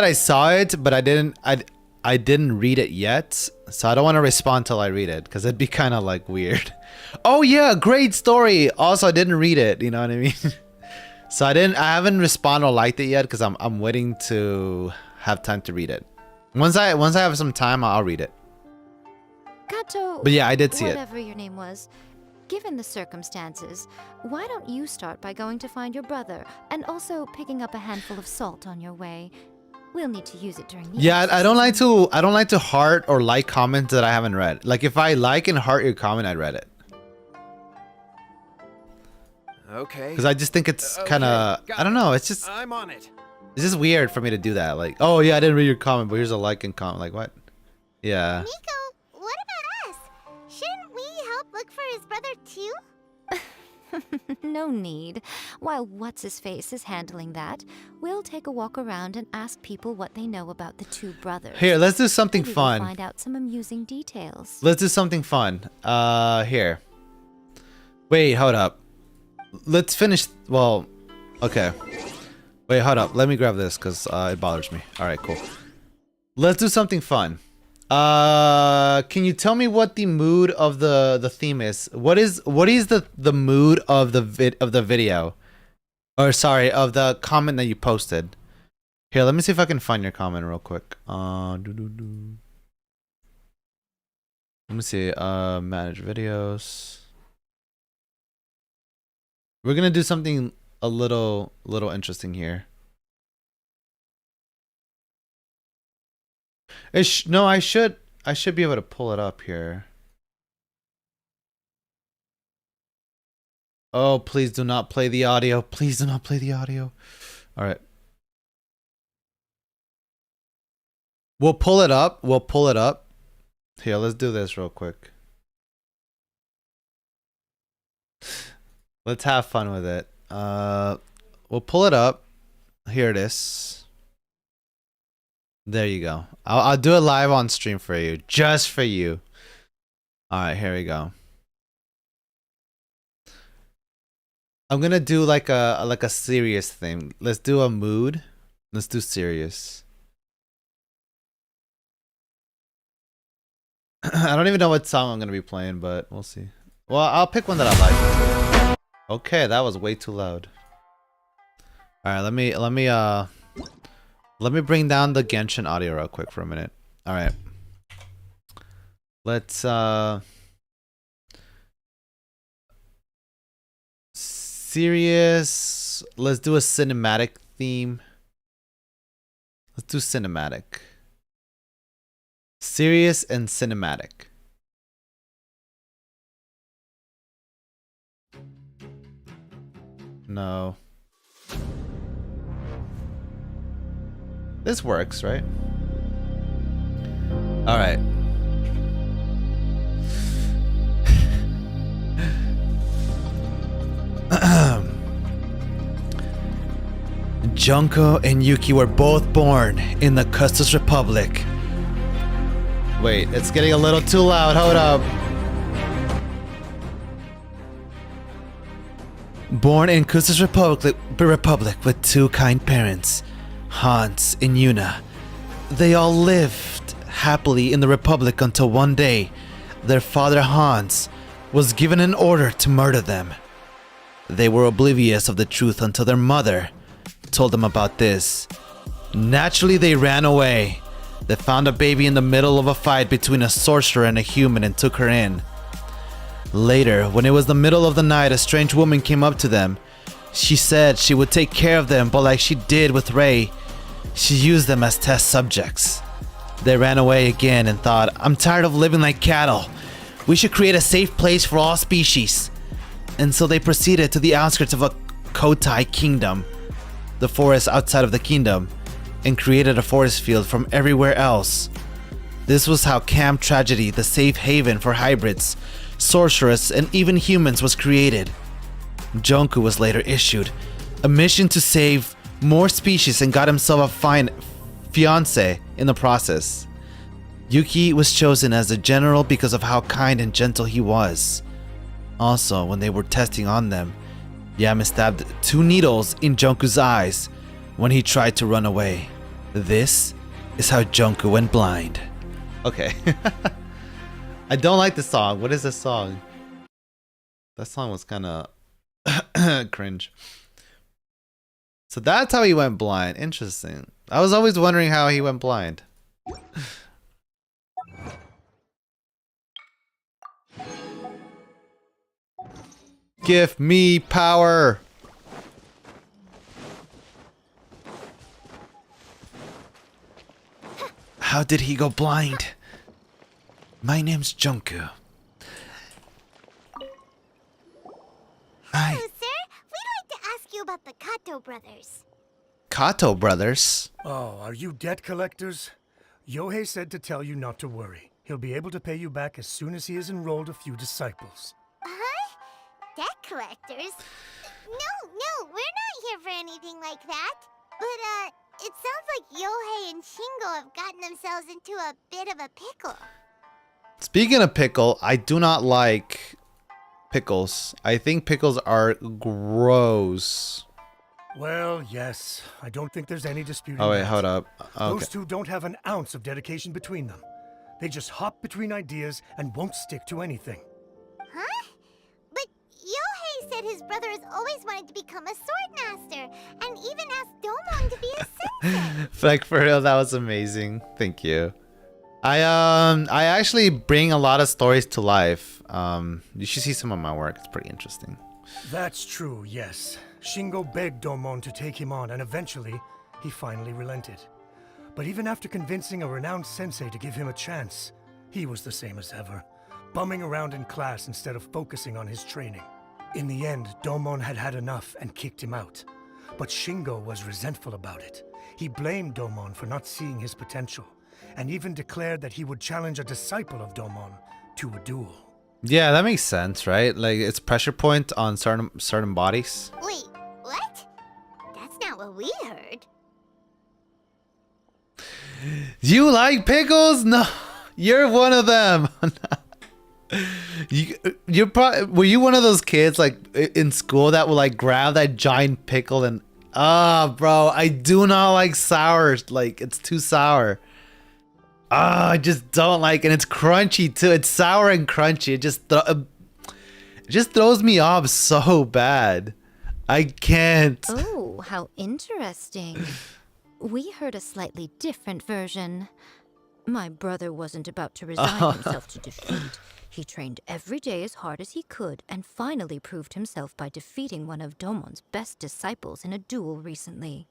I saw it, but I didn't read it yet. So I don't want to respond till I read it, because it'd be kind of like weird. Oh yeah, great story. Also, I didn't read it. You know what I mean? So I haven't responded or liked it yet, because I'm waiting to have time to read it. Once I have some time, I'll read it. Kato, But yeah, I did see it. whatever your name was, given the circumstances, why don't you start by going to find your brother and also picking up a handful of salt on your way? We'll need to use it during the Yeah, I don't like to heart or like comments that I haven't read. Like if I like and heart your comment, I read it. Okay. Because I just think it's kind of, I don't know, it's just I'm on it. It's just weird for me to do that. Like, oh yeah, I didn't read your comment, but here's a like and comment. Like what? Yeah. Nico, what about us? Shouldn't we help look for his brother too? No need. While What's-His-Face is handling that, we'll take a walk around and ask people what they know about the two brothers. Here, let's do something Maybe fun. We'll find out some amusing details. Let's do something fun. Here. Wait, hold up. Let's finish. Well, okay. Wait, hold up. Let me grab this because it bothers me. All right, cool. Let's do something fun. Can you tell me what the mood of the theme is? What is the mood of the video? Or sorry, of the comment that you posted. Here, let me see if I can find your comment real quick. Let me see. Manage videos. We're gonna do something a little interesting here. No, I should be able to pull it up here. Oh, please do not play the audio. Please do not play the audio. All right. We'll pull it up. We'll pull it up. Here, let's do this real quick. Let's have fun with it. We'll pull it up. Here it is. There you go. I'll do it live on stream for you, just for you. All right, here we go. I'm gonna do like a serious thing. Let's do a mood. Let's do serious. I don't even know what song I'm gonna be playing, but we'll see. Well, I'll pick one that I like. Okay, that was way too loud. All right, let me bring down the Genshin audio real quick for a minute. All right. Let's serious. Let's do a cinematic theme. Let's do cinematic. Serious and cinematic. No. This works, right? All right. Junko and Yuki were both born in the Custis Republic. Wait, it's getting a little too loud. Hold up. Born in Custis Republic with two kind parents, Hans and Yuna. They all lived happily in the Republic until one day, their father Hans was given an order to murder them. They were oblivious of the truth until their mother told them about this. Naturally, they ran away. They found a baby in the middle of a fight between a sorcerer and a human and took her in. Later, when it was the middle of the night, a strange woman came up to them. She said she would take care of them, but like she did with Ray, she used them as test subjects. They ran away again and thought, I'm tired of living like cattle. We should create a safe place for all species. And so they proceeded to the outskirts of a Kotai kingdom, the forest outside of the kingdom, and created a forest field from everywhere else. This was how Camp Tragedy, the safe haven for hybrids, sorcerers, and even humans was created. Jonku was later issued a mission to save more species and got himself a fine fiancé in the process. Yuki was chosen as the general because of how kind and gentle he was. Also, when they were testing on them, Yami stabbed 2 needles in Jonku's eyes when he tried to run away. This is how Jonku went blind. Okay. I don't like the song. What is this song? That song was kind of cringe. So that's how he went blind. Interesting. I was always wondering how he went blind. Give me power. How did he go blind? My name's Jonku. Hello, sir. We'd like to ask you about the Kato brothers. Kato brothers? Oh, are you debt collectors? Yohei said to tell you not to worry. He'll be able to pay you back as soon as he has enrolled a few disciples. Huh? Debt collectors? No, we're not here for anything like that. But, it sounds like Yohei and Shingo have gotten themselves into a bit of a pickle. Speaking of pickle, I do not like pickles. I think pickles are gross. Well, yes. I don't think there's any dispute. Oh wait, hold up. Okay. Those two don't have an ounce of dedication between them. They just hop between ideas and won't stick to anything. Huh? But Yohei said his brother has always wanted to become a sword master, and even asked Domon to be a sensei. Like, for real, that was amazing. Thank you. I actually bring a lot of stories to life. You should see some of my work. It's pretty interesting. That's true, yes. Shingo begged Domon to take him on, and eventually, he finally relented. But even after convincing a renowned sensei to give him a chance, he was the same as ever, bumming around in class instead of focusing on his training. In the end, Domon had had enough and kicked him out. But Shingo was resentful about it. He blamed Domon for not seeing his potential, and even declared that he would challenge a disciple of Domon to a duel. Yeah, that makes sense, right? Like, it's pressure point on certain bodies. Wait, what? That's not what we heard. You like pickles? No, you're one of them. Were you one of those kids like in school that would like grab that giant pickle and bro, I do not like sour. Like, it's too sour. I just don't like it. And it's crunchy too. It's sour and crunchy. It just throws me off so bad. I can't. Oh, how interesting. We heard a slightly different version. My brother wasn't about to resign himself to defeat. He trained every day as hard as he could and finally proved himself by defeating one of Domon's best disciples in a duel recently.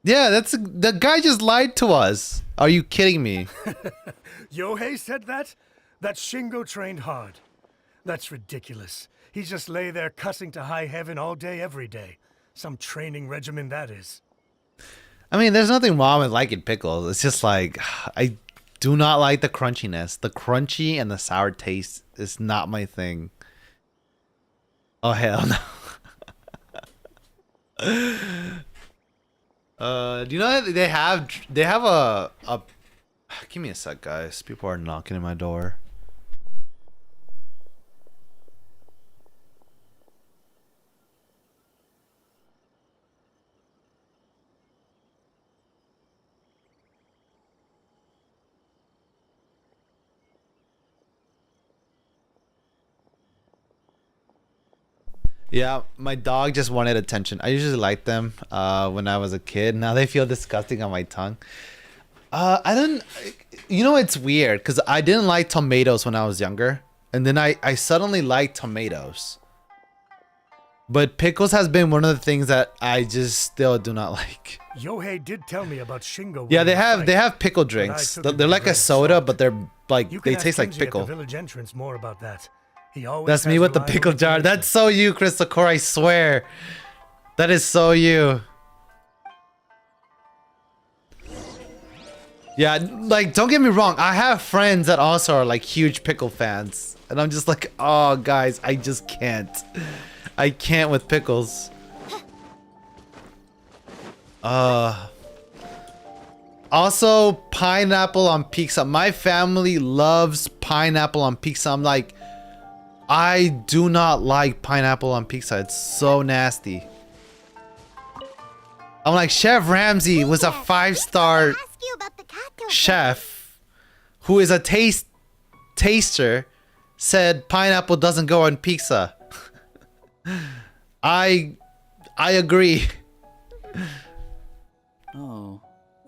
Yeah, the guy just lied to us. Are you kidding me? Yohei said that? That Shingo trained hard. That's ridiculous. He just lay there cussing to high heaven all day, every day. Some training regimen, that is. I mean, there's nothing wrong with liking pickles. It's just like, I do not like the crunchiness. The crunchy and the sour taste is not my thing. Oh, hell no. Do you know that they have a give me a sec, guys. People are knocking at my door. Yeah, my dog just wanted attention. I usually liked them when I was a kid. Now they feel disgusting on my tongue. I don't... You know, it's weird because I didn't like tomatoes when I was younger. And then I suddenly liked tomatoes. But pickles has been one of the things that I just still do not like. Yohei did tell me about Shingo. Yeah, winning the they fight, have pickle but I drinks. took They're, it with they're a like a grain of soda, salt. but they're like You can they ask taste like Kenji at pickle. the village entrance more about that. He always That's me has with the reliable pickle jar. information. That's so you, Crystal Core, I swear. That is so you. Yeah, like, don't get me wrong. I have friends that also are like huge pickle fans. And I'm just like, oh, guys, I just can't. I can't with pickles. Also, pineapple on pizza. My family loves pineapple on pizza. I'm like, I do not like pineapple on pizza. It's so nasty. I'm like, Chef Ramsay was a 5-star chef who is a taster, said pineapple doesn't go on pizza. I agree. Oh,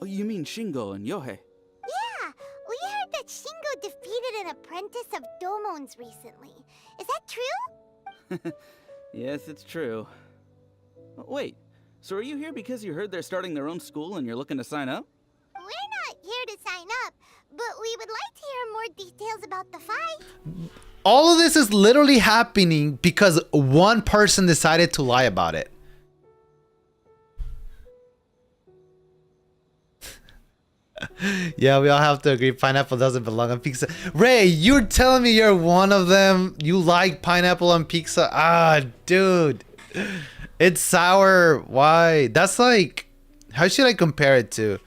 you mean Shingo and Yohei? Yeah, we heard that Shingo defeated an apprentice of Domon's recently. Is that true? Yes, it's true. Wait, so are you here because you heard they're starting their own school and you're looking to sign up? We're not here to sign up, but we would like to hear more details about the fight. All of this is literally happening because one person decided to lie about it. Yeah, we all have to agree pineapple doesn't belong on pizza. Ray, you're telling me you're one of them? You like pineapple on pizza? Ah, dude. It's sour. Why? That's like, how should I compare it to?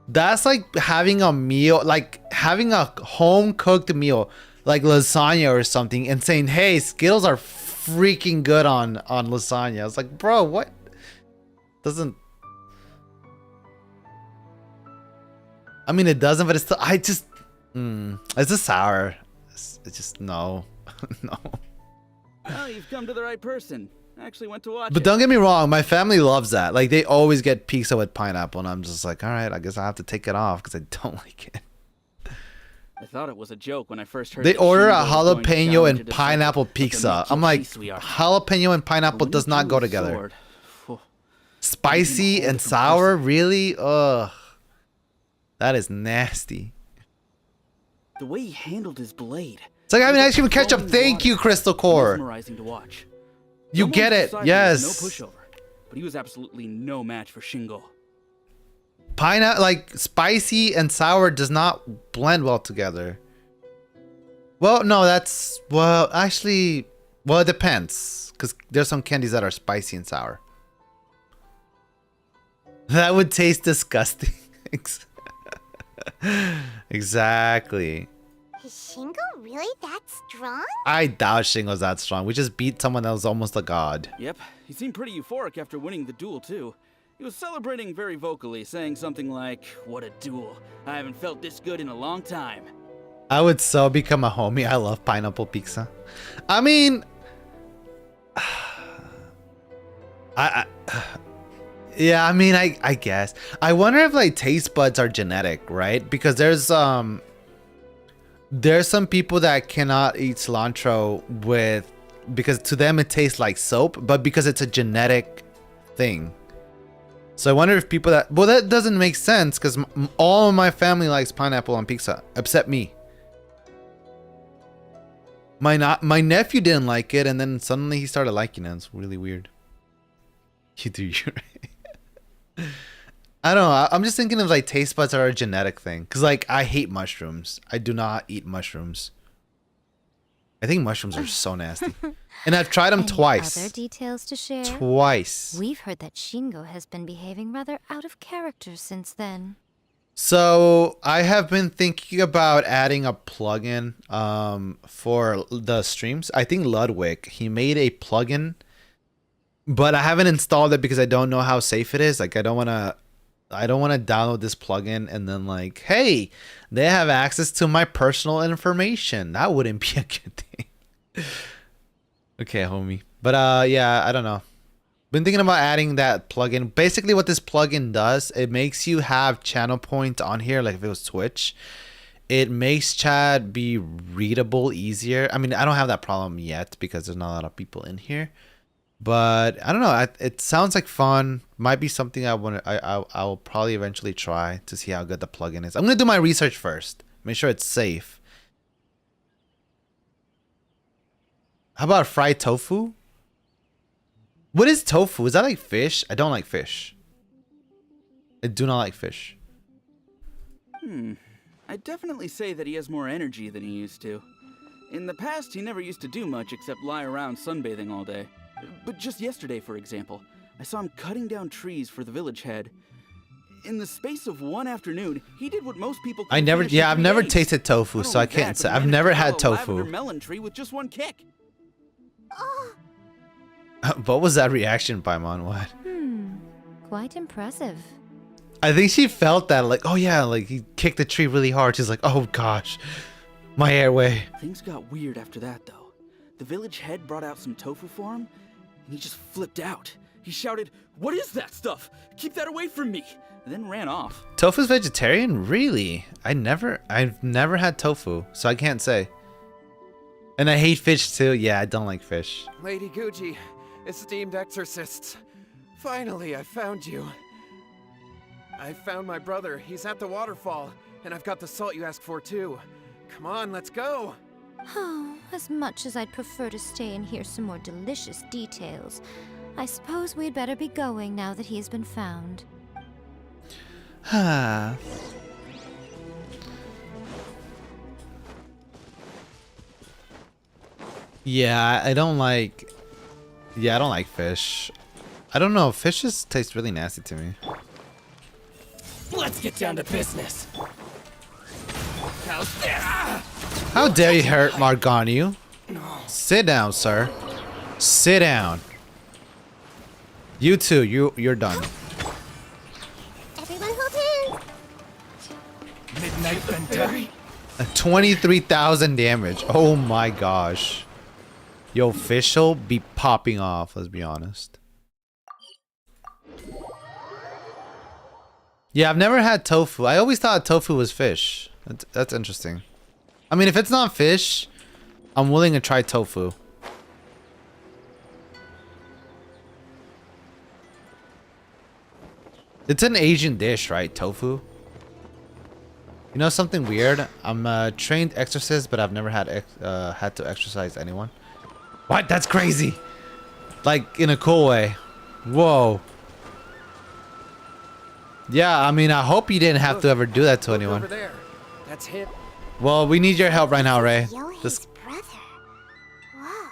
That's like having a meal, like having a home-cooked meal, like lasagna or something, and saying, hey, Skittles are freaking good on lasagna. I was like, bro, what? Doesn't... I mean, it doesn't, but it's still, I just, it's just sour. It's just, no, no. Oh, you've come to the right person. I actually went to watch But it. don't get me wrong, my family loves that. Like, they always get pizza with pineapple, and I'm just like, all right, I guess I have to take it off because I don't like it. I thought it was a joke when I first heard They that order a Shingo was going to jalapeno challenge a and disciple pineapple with the pizza. meat I'm like, cheese we are. jalapeno and pineapple But when does you not drew go a together. sword, phew, Spicy and sour, really? Ugh. That is nasty. the way he handled his blade. It's like having was ice cream ketchup. flowing Thank water. you, Crystal Core. Mesmerizing to watch. You Someone's get it, disciple was yes. No pushover, but he was absolutely no match for Shingo. Pineapple, like spicy and sour does not blend well together. Well, no, that's, well, actually, well, it depends. Because there's some candies that are spicy and sour. That would taste disgusting. Exactly. Is Shingo really that strong? I doubt Shingo's that strong. We just beat someone that was almost a god. Yep, he seemed pretty euphoric after winning the duel, too. He was celebrating very vocally, saying something like, "What a duel. I haven't felt this good in a long time." I would so become a homie. I love pineapple pizza. I mean, yeah, I mean, I guess. I wonder if like taste buds are genetic, right? Because there's some people that cannot eat cilantro because to them it tastes like soap, but because it's a genetic thing. So I wonder if people that doesn't make sense because all of my family likes pineapple on pizza except me. My nephew didn't like it, and then suddenly he started liking it. It's really weird. You do, you're right. I don't know. I'm just thinking of like taste buds are a genetic thing. Cause like I hate mushrooms. I do not eat mushrooms. I think mushrooms are so nasty. And I've tried them Any twice. Other details to share? Twice. We've heard that Shingo has been behaving rather out of character since then. So I have been thinking about adding a plugin for the streams. I think Ludwig, he made a plugin, but I haven't installed it because I don't know how safe it is. Like I don't want to download this plugin and then like, hey, they have access to my personal information. That wouldn't be a good thing. Okay, homie. But yeah, I don't know. Been thinking about adding that plugin. Basically what this plugin does, it makes you have channel points on here, like if it was Twitch. It makes chat be readable easier. I mean, I don't have that problem yet because there's not a lot of people in here. But I don't know. It sounds like fun. Might be something I want. I'll probably eventually try to see how good the plugin is. I'm gonna do my research first. Make sure it's safe. How about fried tofu? What is tofu? Is that like fish? I don't like fish. I do not like fish. I'd definitely say that he has more energy than he used to. In the past, he never used to do much except lie around sunbathing all day. But just yesterday, for example, I saw him cutting down trees for the village head. In the space of one afternoon, he did what most people. I've never tasted tofu, so I can't say. I've never had tofu. Melon tree with just one kick. What was that reaction, Paimon? What? Quite impressive. I think she felt that, like, oh yeah, like he kicked the tree really hard. She's like, oh gosh, my airway. Things got weird after that, though. The village head brought out some tofu for him, and he just flipped out. He shouted, "What is that stuff? Keep that away from me!" And then ran off. Tofu's vegetarian? Really? I've never had tofu, so I can't say. And I hate fish too. Yeah, I don't like fish. Lady Guji, esteemed exorcists. Finally, I found you. I found my brother. He's at the waterfall. And I've got the salt you asked for too. Come on, let's go. Oh, as much as I'd prefer to stay and hear some more delicious details, I suppose we'd better be going now that he's been found. Yeah, I don't like fish. I don't know, fish just tastes really nasty to me. Let's get down to business. How's this? How dare you hurt Marganu? Sit down, sir. Sit down. You too, you're done. Everyone hold hands. Midnight Venturi. 23,000 damage. Oh my gosh. Yo, fish will be popping off, let's be honest. Yeah, I've never had tofu. I always thought tofu was fish. That's interesting. I mean, if it's not fish, I'm willing to try tofu. It's an Asian dish, right? Tofu? You know something weird? I'm a trained exorcist, but I've never had to exorcise anyone. What? That's crazy. Like, in a cool way. Whoa. Yeah, I mean, I hope you didn't have to ever do that to anyone. Over there. That's him. Well, we need your help right now, Ray. Yohei's brother. Whoa.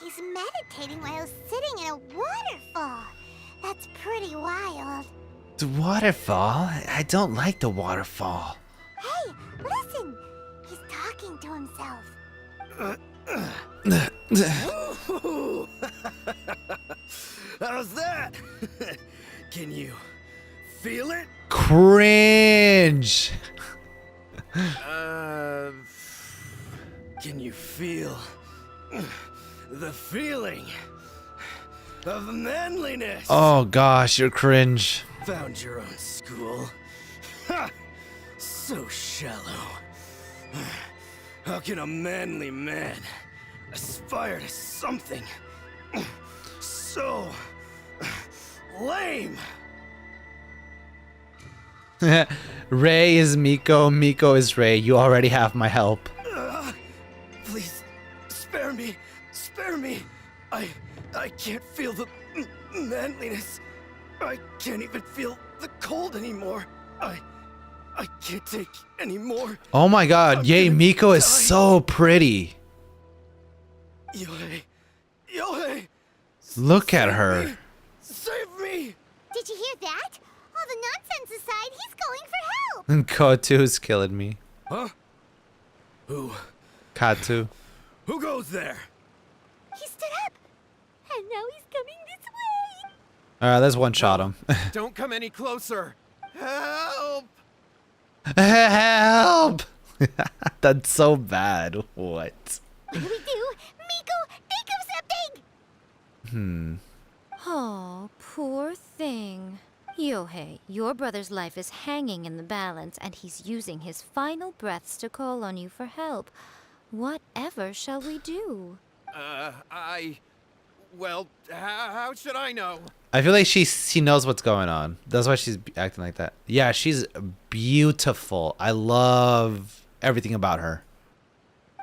He's meditating while sitting in a waterfall. That's pretty wild. The waterfall? I don't like the waterfall. Hey, listen. He's talking to himself. How's that? Can you feel it? Cringe. Can you feel the feeling of manliness? Oh gosh, you're cringe. Found your own school. Ha! So shallow. How can a manly man aspire to something so lame? Ray is Miko, Miko is Ray. You already have my help. Please, spare me. Spare me. I can't feel the manliness. I can't even feel the cold anymore. I can't take any more. Oh my god, yay, Miko is so pretty. Yohei. Yohei. Look at her. Save me. Did you hear that? All the nonsense aside, he's going for help. Kotu's killing me. Huh? Who? Katu. Who goes there? He stood up. And now he's coming this way. Alright, let's one shot him. Don't come any closer. Help! Help! That's so bad. What? What do we do? Miko, think of something! Oh, poor thing. Yohei, your brother's life is hanging in the balance, and he's using his final breaths to call on you for help. Whatever shall we do? Well, how should I know? I feel like she knows what's going on. That's why she's acting like that. Yeah, she's beautiful. I love everything about her.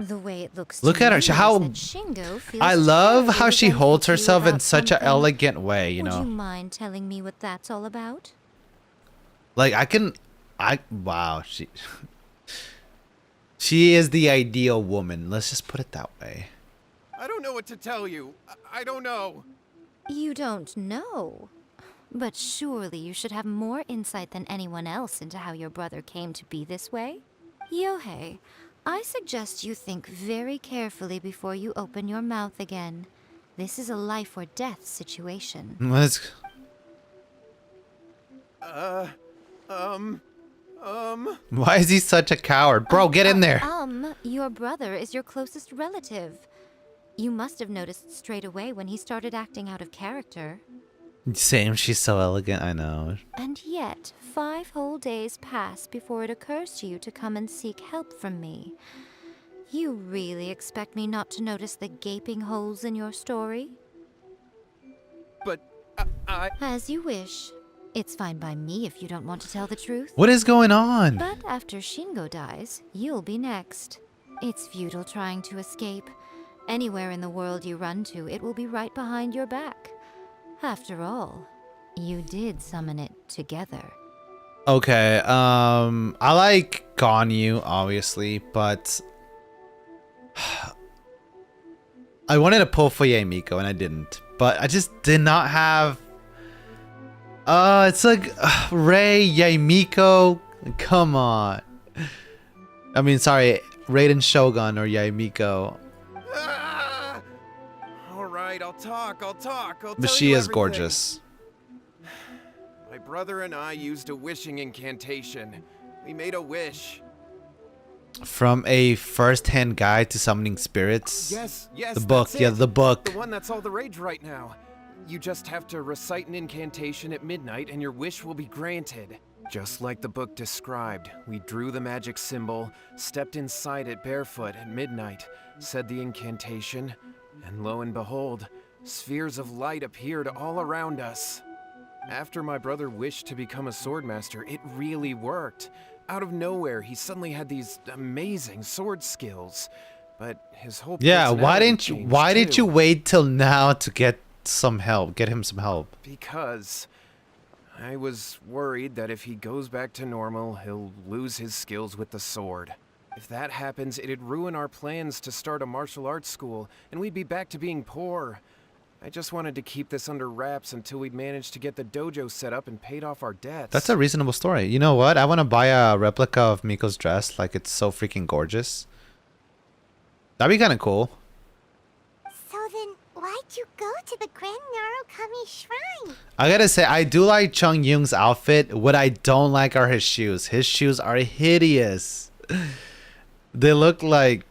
The way it looks. Look to at her. me is How that Shingo feels I love terribly how she resentful holds to you herself in about such an something. elegant way, you know. Would you mind telling me what that's all about? Like wow, she is the ideal woman. Let's just put it that way. I don't know what to tell you. I don't know. You don't know. But surely you should have more insight than anyone else into how your brother came to be this way? Yohei, I suggest you think very carefully before you open your mouth again. This is a life or death situation. Why is he such a coward? Bro, get in there. Your brother is your closest relative. You must have noticed straight away when he started acting out of character. Same, she's so elegant, I know. And yet, 5 whole days pass before it occurs to you to come and seek help from me. You really expect me not to notice the gaping holes in your story? But I... As you wish. It's fine by me if you don't want to tell the truth. What is going on? But after Shingo dies, you'll be next. It's futile trying to escape. Anywhere in the world you run to, it will be right behind your back. After all, you did summon it together. Okay, I like Ganyu, obviously, but I wanted to pull for Miko and I didn't. But I just did not have it's like Rei, Miko, come on. I mean, sorry, Raiden Shogun or Miko. Alright, I'll talk. I'll But tell she you is everything. gorgeous. My brother and I used a wishing incantation. We made a wish. From a first-hand guide to summoning spirits. Yes, The book, that's yeah, it. the book. The one that's all the rage right now. You just have to recite an incantation at midnight and your wish will be granted. Just like the book described, we drew the magic symbol, stepped inside it barefoot at midnight, said the incantation, and lo and behold, spheres of light appeared all around us. After my brother wished to become a swordmaster, it really worked. Out of nowhere, he suddenly had these amazing sword skills. But his whole Yeah, why personality didn't you wait till now to get some help? Get him some help. Because I was worried that if he goes back to normal, he'll lose his skills with the sword. If that happens, it'd ruin our plans to start a martial arts school, and we'd be back to being poor. I just wanted to keep this under wraps until we'd managed to get the dojo set up and paid off our debts. That's a reasonable story. You know what? I want to buy a replica of Miko's dress. Like, it's so freaking gorgeous. That'd be kind of cool. So then, why'd you go to the Grand Narukami Shrine? I gotta say, I do like Chung Young's outfit. What I don't like are his shoes. His shoes are hideous. They look like...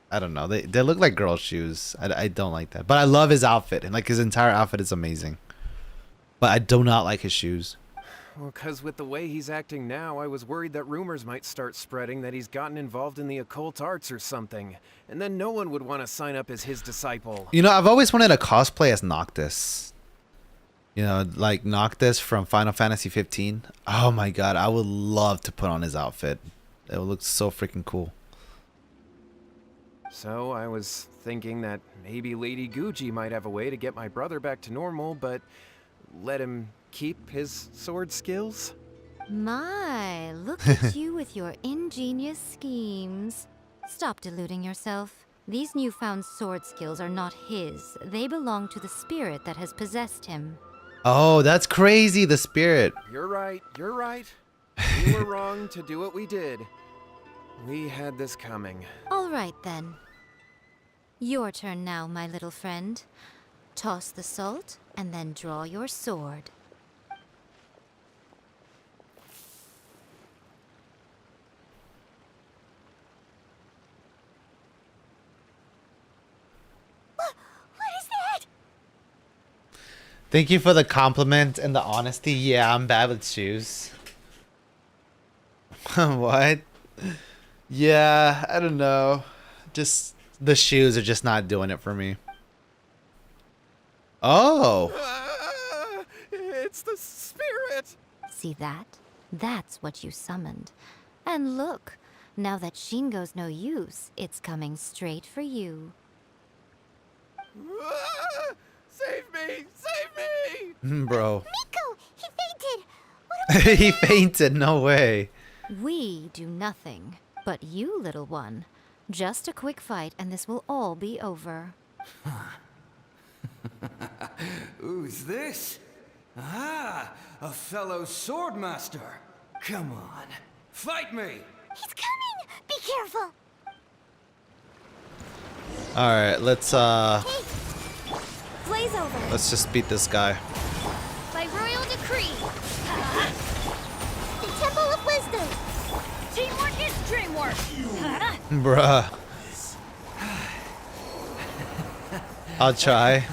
I don't know. They look like girl shoes. I don't like that. But I love his outfit. And like his entire outfit is amazing. But I do not like his shoes. Well, because with the way he's acting now, I was worried that rumors might start spreading that he's gotten involved in the occult arts or something. And then no one would want to sign up as his disciple. You know, I've always wanted to cosplay as Noctis. You know, like Noctis from Final Fantasy 15. Oh my god, I would love to put on his outfit. It would look so freaking cool. So I was thinking that maybe Lady Gucci might have a way to get my brother back to normal, but let him keep his sword skills? My, look at you with your ingenious schemes. Stop deluding yourself. These newfound sword skills are not his. They belong to the spirit that has possessed him. Oh, that's crazy, the spirit. You're right, you're right. We were wrong to do what we did. We had this coming. All right, then. Your turn now, my little friend. Toss the salt, and then draw your sword. What is that? Thank you for the compliment and the honesty. Yeah, I'm bad with shoes. What? Yeah, I don't know. Just the shoes are just not doing it for me. Oh. It's the spirit. See that? That's what you summoned. And look, now that Shingo's no use, it's coming straight for you. Save me! Save me! Bro. Miko, he fainted. He fainted. No way. We do nothing. But you, little one. Just a quick fight and this will all be over. Who's this? Ah, a fellow swordmaster. Come on, fight me! He's coming. Be careful. All right, let's Blaze over. let's just beat this guy. By royal decree. The Temple of Wisdom. Teamwork is dreamwork. Bruh. I'll try.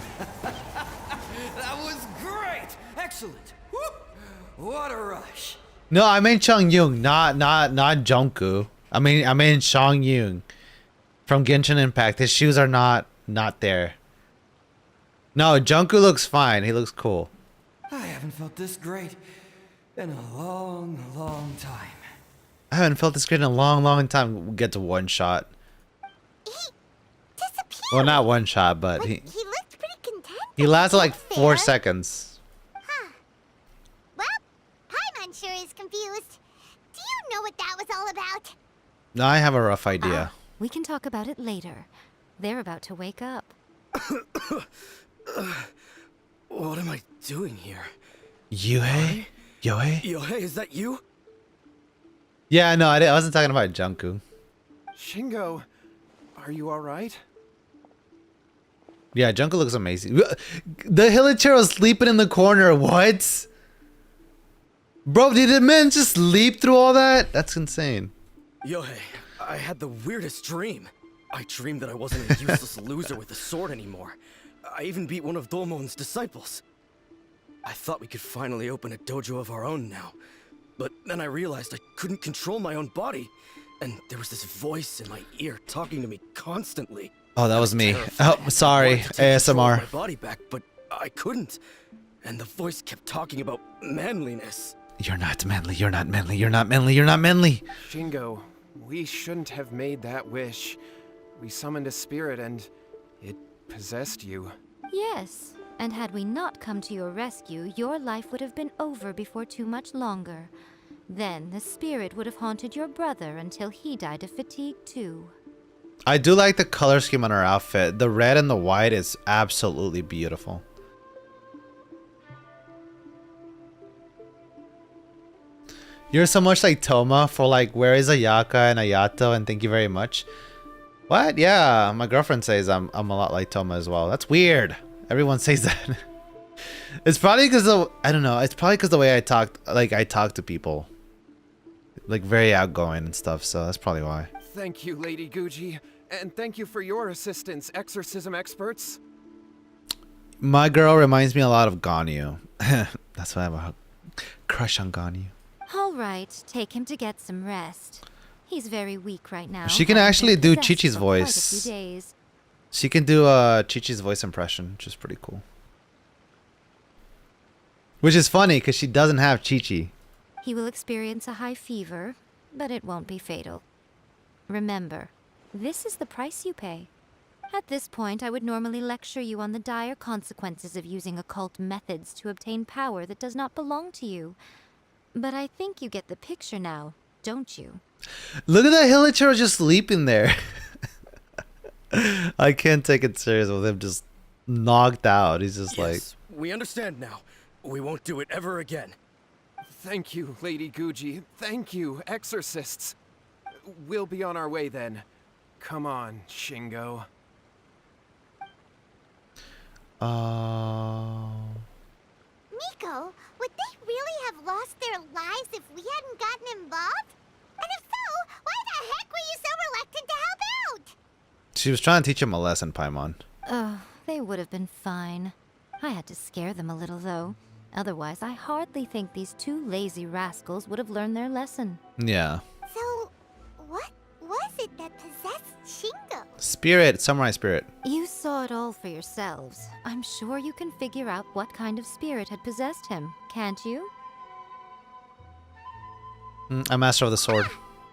That was great! Excellent! Woo! What a rush! No, I mean Chung Yung, not Junku. I mean Shang Yung from Genshin Impact. His shoes are not there. No, Junku looks fine. He looks cool. I haven't felt this great in a long, long time. I haven't felt this great in a long time. We'll get to one shot. He disappeared. Well, not one shot, but He looked pretty content. he lasted like That's 4 fair. seconds. Well, Paimon sure is confused. Do you know what that was all about? No, I have a rough idea. We can talk about it later. They're about to wake up. What am I doing here? Yuhei? Yohei? Yohei, is that you? Yeah, no, I wasn't talking about Junku. Shingo, are you alright? Yeah, Junku looks amazing. The Hilichiro sleeping in the corner. What? Bro, did the man just leap through all that? That's insane. Yohei, I had the weirdest dream. I dreamed that I wasn't a useless loser with a sword anymore. I even beat one of Domon's disciples. I thought we could finally open a dojo of our own now. But then I realized I couldn't control my own body. And there was this voice in my ear talking to me constantly. Oh, that was me. Oh, sorry. Wanted to take control of ASMR. my body back, but I couldn't. And the voice kept talking about manliness. You're not manly. You're not manly. You're not manly. You're not manly. Shingo, we shouldn't have made that wish. We summoned a spirit and it possessed you. Yes, and had we not come to your rescue, your life would have been over before too much longer. Then the spirit would have haunted your brother until he died of fatigue too. I do like the color scheme on her outfit. The red and the white is absolutely beautiful. You're so much like Toma for like, where is Ayaka and Ayato, and thank you very much. What? Yeah, my girlfriend says I'm a lot like Toma as well. That's weird. Everyone says that. It's probably because I don't know. It's probably because the way I talk to people, like very outgoing and stuff. So that's probably why. Thank you, Lady Guji. And thank you for your assistance, exorcism experts. My girl reminds me a lot of Ganyu. That's why I have a crush on Ganyu. All right, take him to get some rest. He's very weak right now. She can having actually been do possessed Chi-Chi's for quite a voice. few days. She can do Chi-Chi's voice impression, which is pretty cool. Which is funny because she doesn't have Chi-Chi. He will experience a high fever, but it won't be fatal. Remember, this is the price you pay. At this point, I would normally lecture you on the dire consequences of using occult methods to obtain power that does not belong to you. But I think you get the picture now, don't you? Look at that Hilichiro just sleeping there. I can't take it serious with him just knocked out. He's just Yes, we understand now. We won't do it ever again. Thank you, Lady Guji. Thank you, exorcists. We'll be on our way then. Come on, Shingo. Miko, would they really have lost their lives if we hadn't gotten involved? And if so, why the heck were you so reluctant to help out? She was trying to teach him a lesson, Paimon. Oh, they would have been fine. I had to scare them a little, though. Otherwise, I hardly think these two lazy rascals would have learned their lesson. Yeah. So, what was it that possessed Shingo? Spirit, samurai spirit. You saw it all for yourselves. I'm sure you can figure out what kind of spirit had possessed him, can't you? A master of the sword.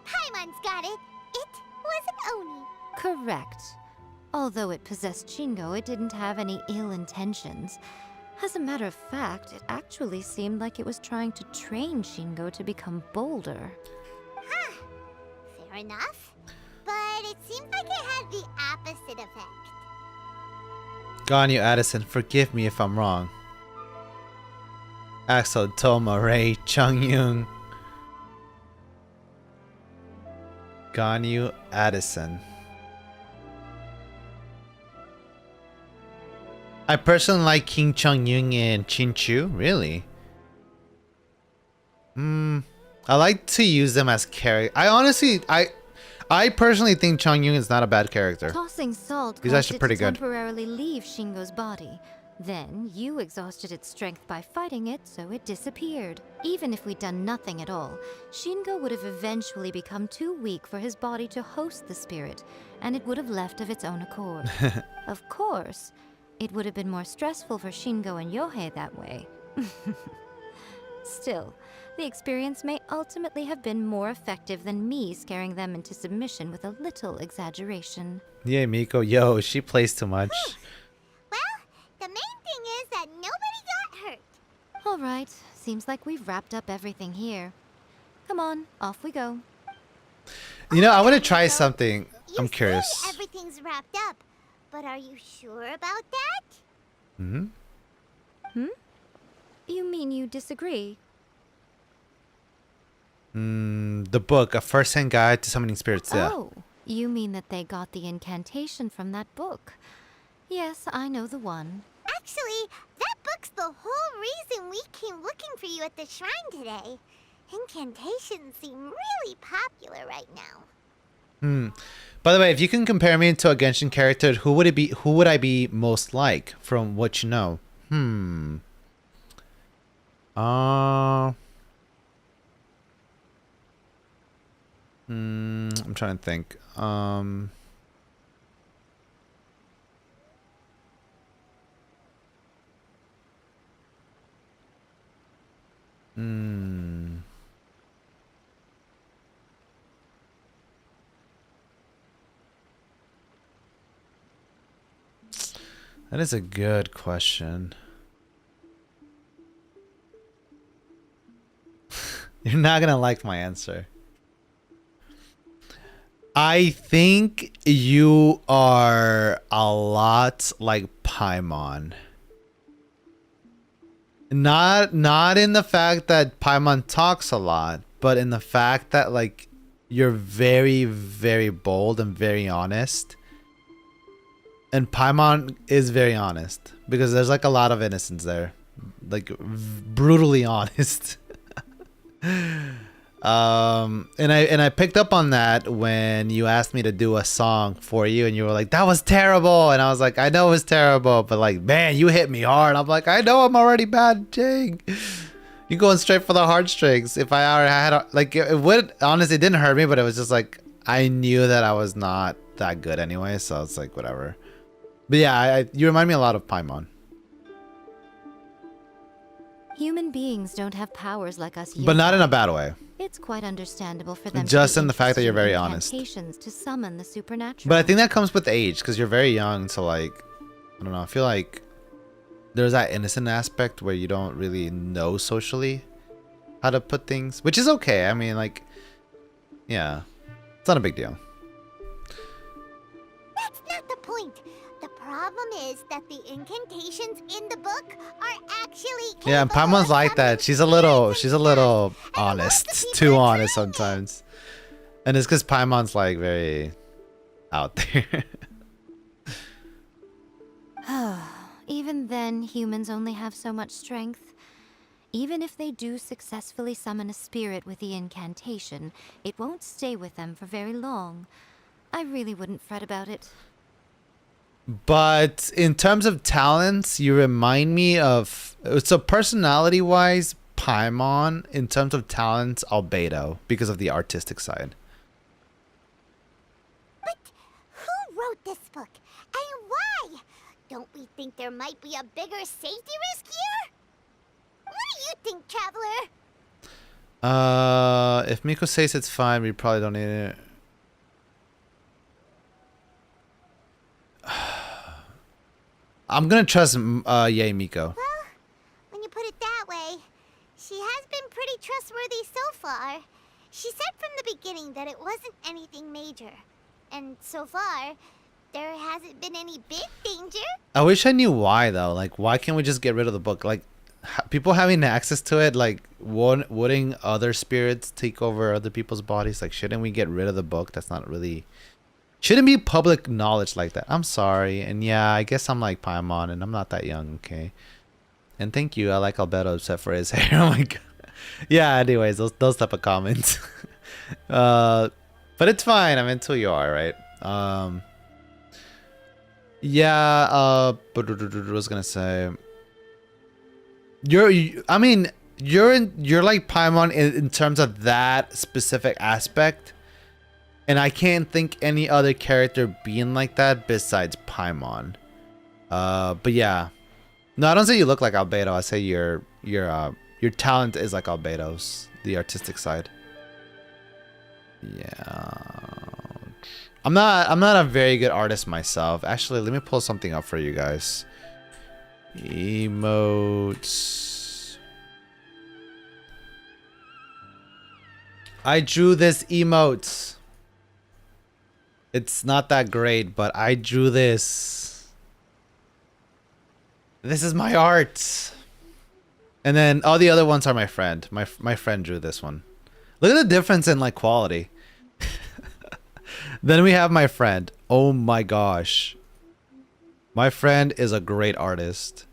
Paimon's got it. It was an Oni. Correct. Although it possessed Shingo, it didn't have any ill intentions. As a matter of fact, it actually seemed like it was trying to train Shingo to become bolder. Huh. Fair enough. But it seemed like it had the opposite effect. Ganyu Addison, forgive me if I'm wrong. Axel, Toma, Ray, Chung Young. Ganyu Addison. I personally like King Chung Young and Chin Chu. Really? I like to use them as character. I personally think Chung Young is not a bad character. Tossing salt He's caused actually it pretty to good. temporarily leave Shingo's body. Then you exhausted its strength by fighting it, so it disappeared. Even if we'd done nothing at all, Shingo would have eventually become too weak for his body to host the spirit, and it would have left of its own accord. Of course, it would have been more stressful for Shingo and Yohei that way. Still, the experience may ultimately have been more effective than me scaring them into submission with a little exaggeration. Yeah, Miko, yo, she plays too much. The main thing is that nobody got hurt. All right, seems like we've wrapped up everything here. Come on, off we go. You know, I want to try something. I'm You curious. say everything's wrapped up, but are you sure about that? Hmm? You mean you disagree? The book, A First-Hand Guide to Summoning Spirits. Yeah. Oh, you mean that they got the incantation from that book? Yes, I know the one. Actually, that book's the whole reason we came looking for you at the shrine today. Incantations seem really popular right now. By the way, if you can compare me to a Genshin character, who would it be? Who would I be most like from what you know? I'm trying to think. That is a good question. You're not gonna like my answer. I think you are a lot like Paimon. Not in the fact that Paimon talks a lot, but in the fact that like you're very, very bold and very honest. And Paimon is very honest because there's like a lot of innocence there, like brutally honest. And I picked up on that when you asked me to do a song for you, and you were like, "That was terrible," and I was like, "I know it was terrible, but like, man, you hit me hard." I'm like, "I know I'm already bad, Jing. You going straight for the heartstrings." If I already had like, it would honestly it didn't hurt me, but it was just like I knew that I was not that good anyway, so it's like whatever. But yeah, you remind me a lot of Paimon. Human beings don't have powers like us. But not in a bad way. It's quite understandable for them. Just to be in the fact that you're interested very in honest. incantations to summon the supernatural. But I think that comes with age, because you're very young, so like, I don't know, I feel like there's that innocent aspect where you don't really know socially how to put things, which is okay. I mean, like, yeah, it's not a big deal. That's not the point. The problem is that the incantations in the book are actually Yeah, and Paimon's like that. She's a little honest, too honest sometimes. And it's because Paimon's like very out there. Even then, humans only have so much strength. Even if they do successfully summon a spirit with the incantation, it won't stay with them for very long. I really wouldn't fret about it. But in terms of talents, you remind me of, so personality-wise, Paimon. In terms of talents, Albedo, because of the artistic side. think there might be a bigger safety risk here? What do you think, Traveler? If Miko says it's fine, we probably don't need it. I'm gonna trust Yay Miko. Well, when you put it that way, she has been pretty trustworthy so far. She said from the beginning that it wasn't anything major. And so far, there hasn't been any big danger. I wish I knew why though. Like, why can't we just get rid of the book? Like, people having access to it, like, wouldn't other spirits take over other people's bodies? Like, shouldn't we get rid of the book? That's not really... Shouldn't be public knowledge like that. I'm sorry. And yeah, I guess I'm like Paimon and I'm not that young, okay? And thank you. I like Albedo except for his hair. Oh my god. Yeah, anyways, those type of comments. But it's fine. I mean, until you are, right? Yeah, but what was gonna say? You're like Paimon in terms of that specific aspect. And I can't think any other character being like that besides Paimon. But yeah. No, I don't say you look like Albedo. I say your talent is like Albedo's, the artistic side. Yeah. I'm not a very good artist myself. Actually, let me pull something up for you guys. Emotes. I drew this emote. It's not that great, but I drew this. This is my art. And then all the other ones are my friend. My friend drew this one. Look at the difference in like quality. Then we have my friend. Oh my gosh. My friend is a great artist.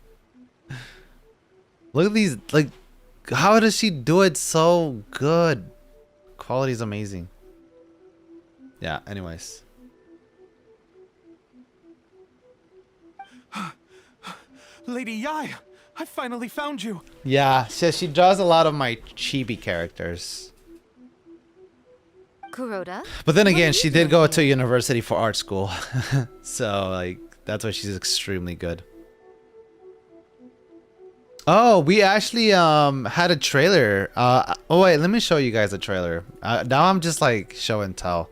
Look at these, like, how does she do it so good? Quality is amazing. Yeah, anyways. Lady Yai, I finally found you. Yeah, she draws a lot of my chibi characters. Kuroda? But then again, she did go to university for art school. So, like, that's why she's extremely good. Oh, we actually had a trailer. Oh wait, let me show you guys a trailer. Now I'm just like show and tell.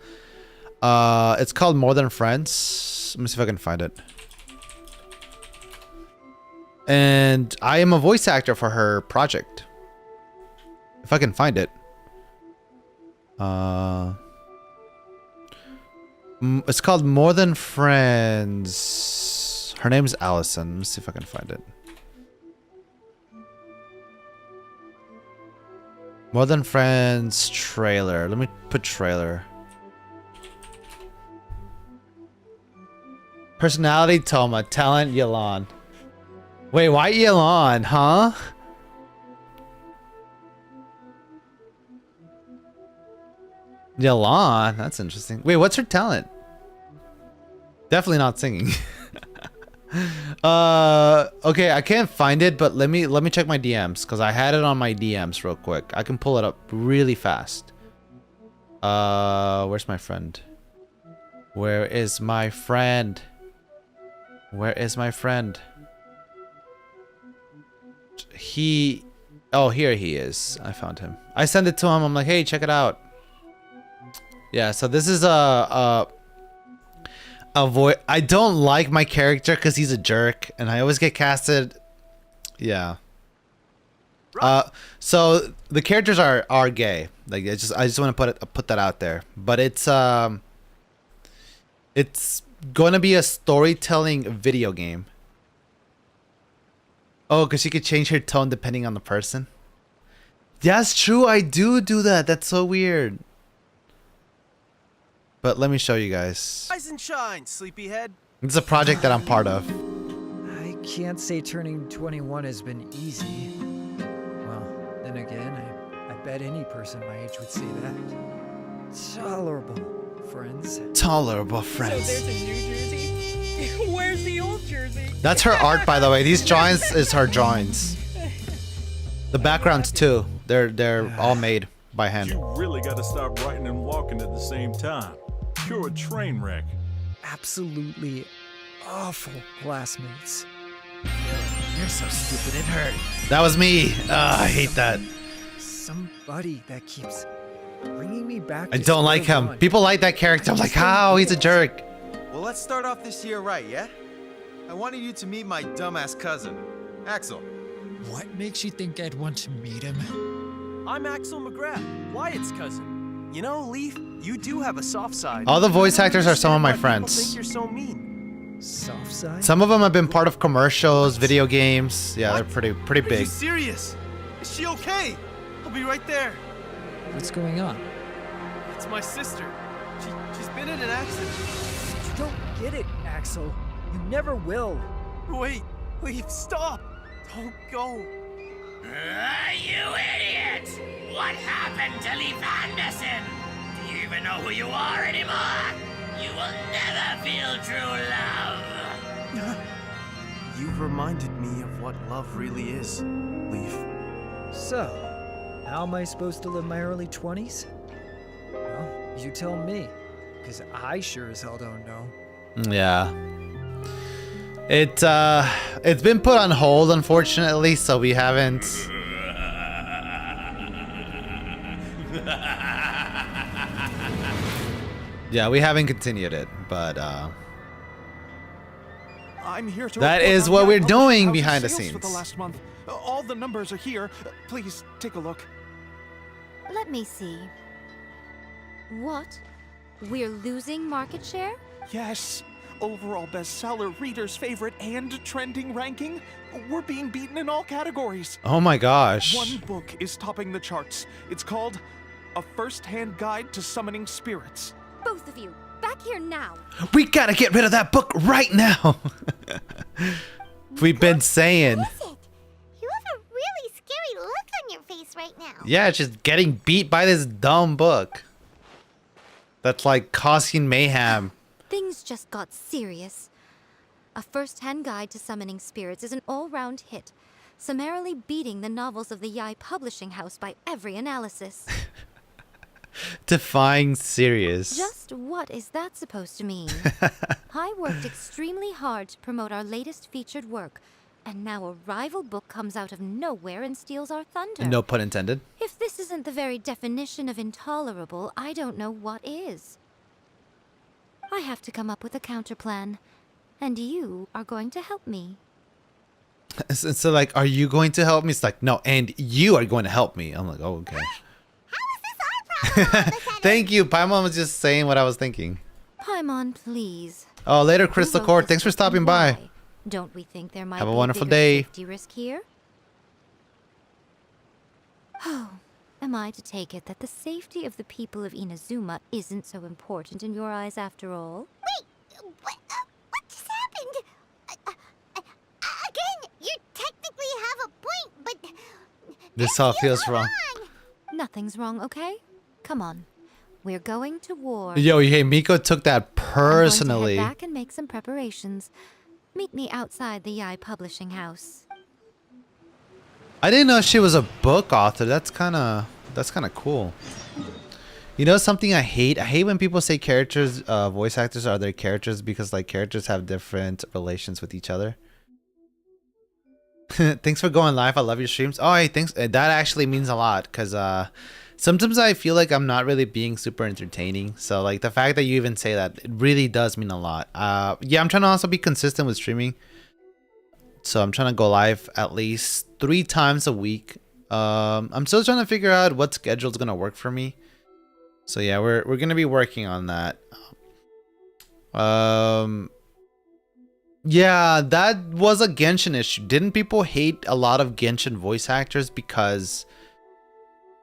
It's called More Than Friends. Let me see if I can find it. And I am a voice actor for her project. If I can find it. It's called More Than Friends. Her name is Allison. Let me see if I can find it. More Than Friends trailer. Let me put trailer. Personality Toma. Talent Yelan. Wait, why Yelan, huh? Yelan, that's interesting. Wait, what's her talent? Definitely not singing. Okay, I can't find it, but let me check my DMs because I had it on my DMs real quick. I can pull it up really fast. Where's my friend? Where is my friend? Where is my friend? Oh, here he is. I found him. I sent it to him. I'm like, hey, check it out. Yeah, so this is a voice. I don't like my character because he's a jerk, and I always get casted. Yeah. So the characters are gay. Like I just want to put that out there. But it's going to be a storytelling video game. Oh, because she could change her tone depending on the person. That's true. I do that. That's so weird. But let me show you guys. Rise and shine, sleepyhead. It's a project that I'm part of. I can't say turning 21 has been easy. Well, then again, I bet any person my age would say that. Tolerable friends. Tolerable friends. So there's a new jersey? Where's the old jersey? That's her art, by the way. These drawings is her drawings. The backgrounds too. They're all made by hand. You really got to stop writing and walking at the same time. You're a train wreck. Absolutely awful classmates. You're so stupid it hurt. That was me. I hate that. Somebody that keeps bringing me back. I to don't like square him. one. People like that character. I'm like, how? He's a jerk. Well, let's start off this year right, yeah? I wanted you to meet my dumbass cousin, Axel. What makes you think I'd want to meet him? I'm Axel McGrath, Wyatt's cousin. You know, Leaf, you do have a soft side. All the voice actors are some of my Why people friends. think you're so mean. Soft side? Some of them have been part of commercials, video games. Yeah, they're pretty Are you big. serious? Is she okay? I'll be right there. What's going on? It's my sister. She's been in an accident. You don't get it, Axel. You never will. Wait, Leaf, stop! Don't go. You idiot! What happened to Leif Anderson? Do you even know who you are anymore? You will never feel true love. You've reminded me of what love really is, Leaf. So, how am I supposed to live my early 20s? Well, you tell me, because I sure as hell don't know. Yeah. It's been put on hold, unfortunately, so we haven't. Yeah, we haven't continued it, but I'm here to that report is on what the we're unpublished doing house behind the sales for the scenes. last month. All the numbers are here. Please take a look. Let me see. What? We're losing market share? Yes. Overall bestseller, reader's favorite, and trending ranking. We're being beaten in all categories. Oh my gosh. One book is topping the charts. It's called A First-Hand Guide to Summoning Spirits. Both of you, back here now. We gotta get rid of that book right now. We've been saying. You have a really scary look on your face right now. Yeah, it's just getting beat by this dumb book. That's like causing mayhem. Things just got serious. A First-Hand Guide to Summoning Spirits is an all-round hit, summarily beating the novels of the Yai Publishing House by every analysis. Defying serious. Just what is that supposed to mean? I worked extremely hard to promote our latest featured work, and now a rival book comes out of nowhere and steals our thunder. No pun intended. If this isn't the very definition of intolerable, I don't know what is. I have to come up with a counterplan, and you are going to help me. So like, are you going to help me? It's like, no, and you are going to help me. I'm like, oh, okay. Thank you. Paimon was just saying what I was thinking. Paimon, please. Oh, later, Crystal Court. Thanks for stopping by. Don't we think there might Have a be wonderful bigger day. safety risk here? Oh, am I to take it that the safety of the people of Inazuma isn't so important in your eyes after all? Wait, what just happened? Again, you technically have a point, but This all feels wrong. Nothing's wrong, okay? Come on. We're going to war. Yo, hey, Miko took that I'm going personally. to head back and make some preparations. Meet me outside the Yai Publishing House. I didn't know she was a book author. That's kind of cool. You know something I hate? I hate when people say characters, voice actors are their characters because like characters have different relations with each other. Thanks for going live. I love your streams. Oh, hey, thanks. That actually means a lot because sometimes I feel like I'm not really being super entertaining. So like the fact that you even say that, it really does mean a lot. Yeah, I'm trying to also be consistent with streaming. So I'm trying to go live at least 3 times a week. I'm still trying to figure out what schedule is gonna work for me. So yeah, we're gonna be working on that. Yeah, that was a Genshin issue. Didn't people hate a lot of Genshin voice actors because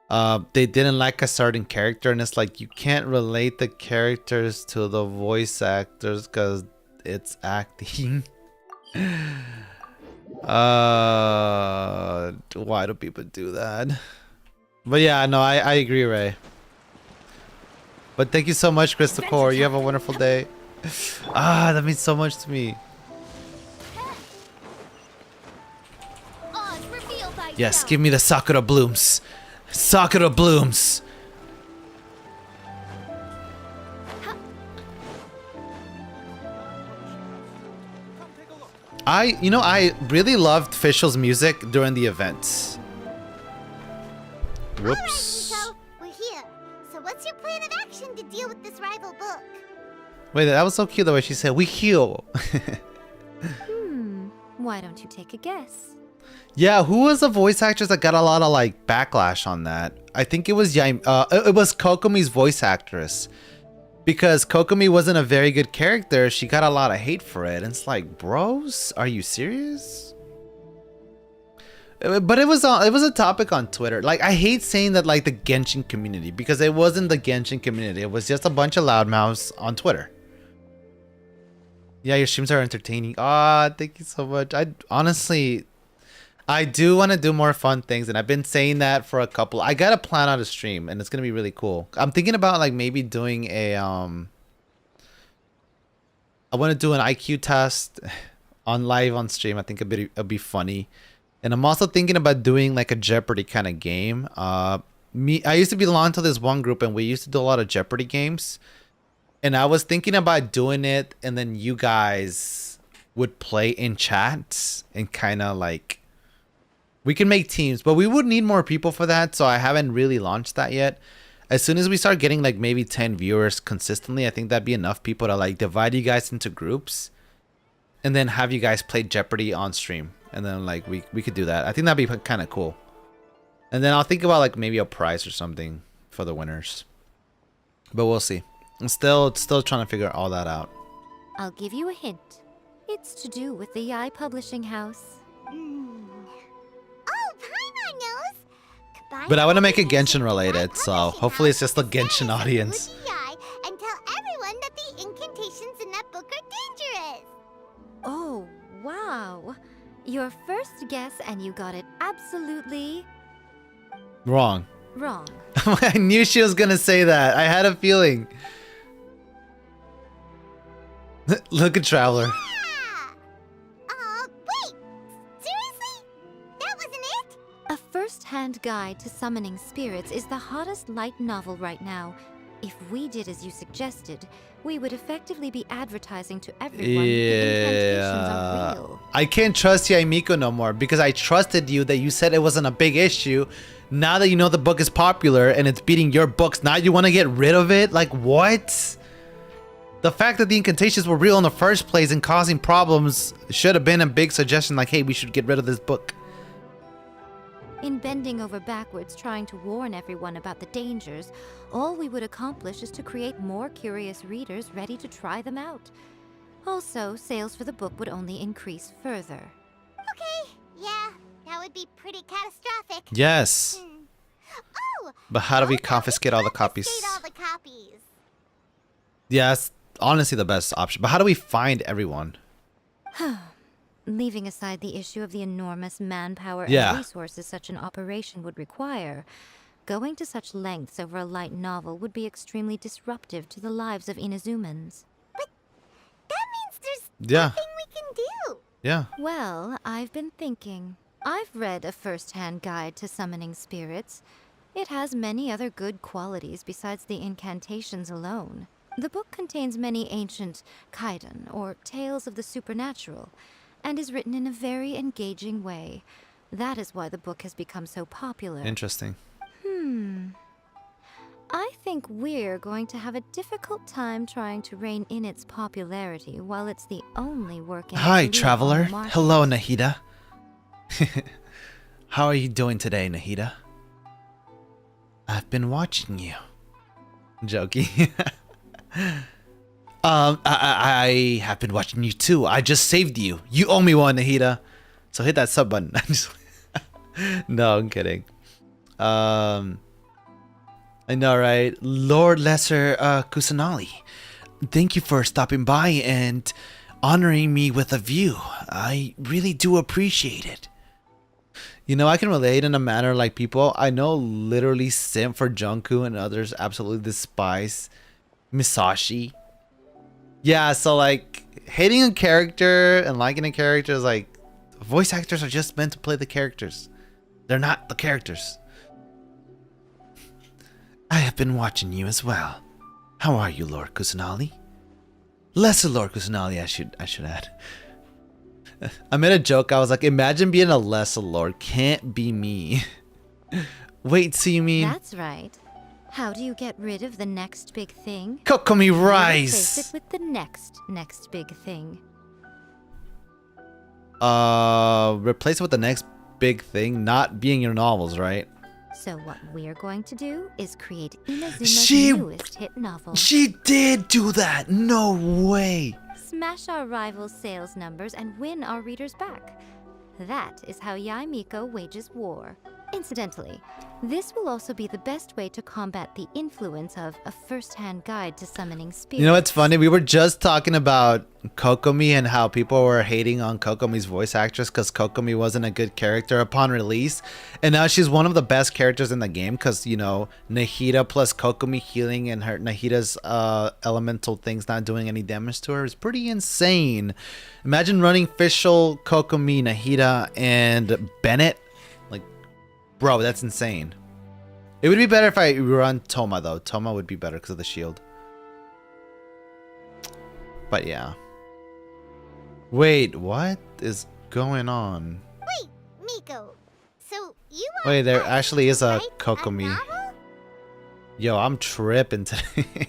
they didn't like a certain character? And it's like you can't relate the characters to the voice actors because it's acting. Why do people do that? But yeah, no, I agree, Ray. But thank you so much, Crystal Core. You have a wonderful day. That means so much to me. Yes, give me the Sakura blooms. Sakura blooms. I really loved Fischl's music during the events. Whoops. Alright, Nico, we're here. So what's your plan of action to deal with this rival book? Wait, that was so cute the way she said, we heal. Why don't you take a guess? Yeah, who was the voice actress that got a lot of like backlash on that? I think it was it was Kokomi's voice actress. Because Kokomi wasn't a very good character, she got a lot of hate for it. And it's like, bros, are you serious? But it was a topic on Twitter. Like, I hate saying that like the Genshin community, because it wasn't the Genshin community. It was just a bunch of loudmouths on Twitter. Yeah, your streams are entertaining. Ah, thank you so much. I do want to do more fun things, and I've been saying that for a couple. I gotta plan out a stream, and it's gonna be really cool. I'm thinking about like maybe doing a I want to do an IQ test on live on stream. I think it'd be funny, and I'm also thinking about doing like a Jeopardy kind of game. I used to belong to this one group, and we used to do a lot of Jeopardy games. And I was thinking about doing it, and then you guys would play in chats and kind of like, we can make teams, but we would need more people for that. So I haven't really launched that yet. As soon as we start getting like maybe 10 viewers consistently, I think that'd be enough people to like divide you guys into groups and then have you guys play Jeopardy on stream. And then like we could do that. I think that'd be kind of cool. And then I'll think about like maybe a prize or something for the winners. But we'll see. I'm still trying to figure all that out. I'll give you a hint. It's to do with the Yai Publishing House. Oh, Paimon knows! Combine But I want to make it Genshin related, so hopefully it's just a Genshin audience. Yai and tell everyone that the incantations in that book are dangerous! Oh, wow. Your first guess, and you got it absolutely Wrong. wrong. I knew she was gonna say that. I had a feeling. Look at Traveler. Wait! Seriously? That wasn't it? A first-hand guide to summoning spirits is the hottest light novel right now. If we did as you suggested, we would effectively be advertising to everyone that the incantations are real. I can't trust Yaimiko no more because I trusted you that you said it wasn't a big issue. Now that you know the book is popular and it's beating your books, now you want to get rid of it? Like, what? The fact that the incantations were real in the first place and causing problems should have been a big suggestion like, hey, we should get rid of this book. In bending over backwards trying to warn everyone about the dangers, all we would accomplish is to create more curious readers ready to try them out. Also, sales for the book would only increase further. Okay, yeah, that would be pretty catastrophic. Yes. Oh! But how do we confiscate all the copies? All the copies. Yeah, that's honestly the best option. But how do we find everyone? Leaving aside the issue of the enormous manpower Yeah. and resources such an operation would require, going to such lengths over a light novel would be extremely disruptive to the lives of Inazumans. That means there's Yeah. nothing we can do. Yeah. Well, I've been thinking. I've read a first-hand guide to summoning spirits. It has many other good qualities besides the incantations alone. The book contains many ancient kaidan, or tales of the supernatural, and is written in a very engaging way. That is why the book has become so popular. Interesting. I think we're going to have a difficult time trying to rein in its popularity while it's the only work in Hi, its lead on Traveler. the market. Hello, Nahida. How are you doing today, Nahida? I've been watching you. Joking. I have been watching you too. I just saved you. You owe me one, Nahida. So hit that sub button. No, I'm kidding. I know, right? Lord Lesser Kusanali, thank you for stopping by and honoring me with a view. I really do appreciate it. You know, I can relate in a manner like people I know literally simp for Junku and others absolutely despise Misashi. Yeah, so like hating a character and liking a character is like, voice actors are just meant to play the characters. They're not the characters. I have been watching you as well. How are you, Lord Kusanali? Lesser Lord Kusanali, I should add. I made a joke. I was like, imagine being a lesser lord. Can't be me. Wait, see me. That's right. How do you get rid of the next big thing? Kokomi You rice. replace it with the next big thing. Replace it with the next big thing, not being your novels, right? So what we're going to do is create Inazuma's newest hit novel. She did do that. No way. Smash our rivals' sales numbers and win our readers back. That is how Yae Miko wages war. Incidentally, this will also be the best way to combat the influence of a first-hand guide to summoning spirits. You know what's funny? We were just talking about Kokomi and how people were hating on Kokomi's voice actress because Kokomi wasn't a good character upon release. And now she's one of the best characters in the game because, you know, Nahida plus Kokomi healing and her Nahida's elemental things not doing any damage to her is pretty insane. Imagine running Fischl, Kokomi, Nahida, and Bennett. Bro, that's insane. It would be better if I run Toma, though. Toma would be better because of the shield. But yeah. Wait, what is going on? Wait, Miko. So you Wait, there actually is a Kokomi. Yo, I'm tripping today.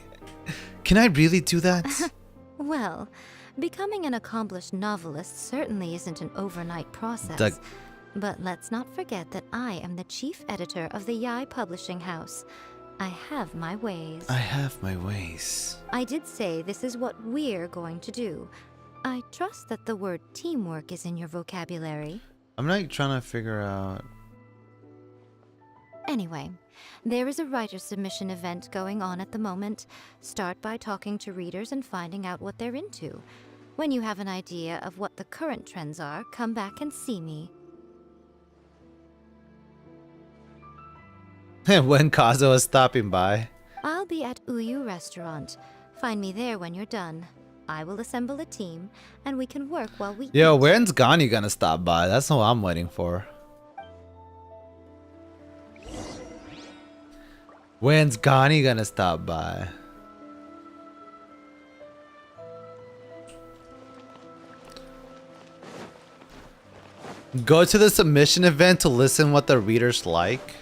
Can I really do that? Well, becoming an accomplished novelist certainly isn't an overnight process. But let's not forget that I am the chief editor of the Yae Publishing House. I have my ways. I have my ways. I did say this is what we're going to do. I trust that the word teamwork is in your vocabulary. I'm not trying to figure out... Anyway, there is a writer submission event going on at the moment. Start by talking to readers and finding out what they're into. When you have an idea of what the current trends are, come back and see me. When Kazo is stopping by. I'll be at Uyu Restaurant. Find me there when you're done. I will assemble a team, and we can work while we Yo, eat. when's Gani gonna stop by? That's what I'm waiting for. When's Gani gonna stop by? Go to the submission event to listen what the readers like.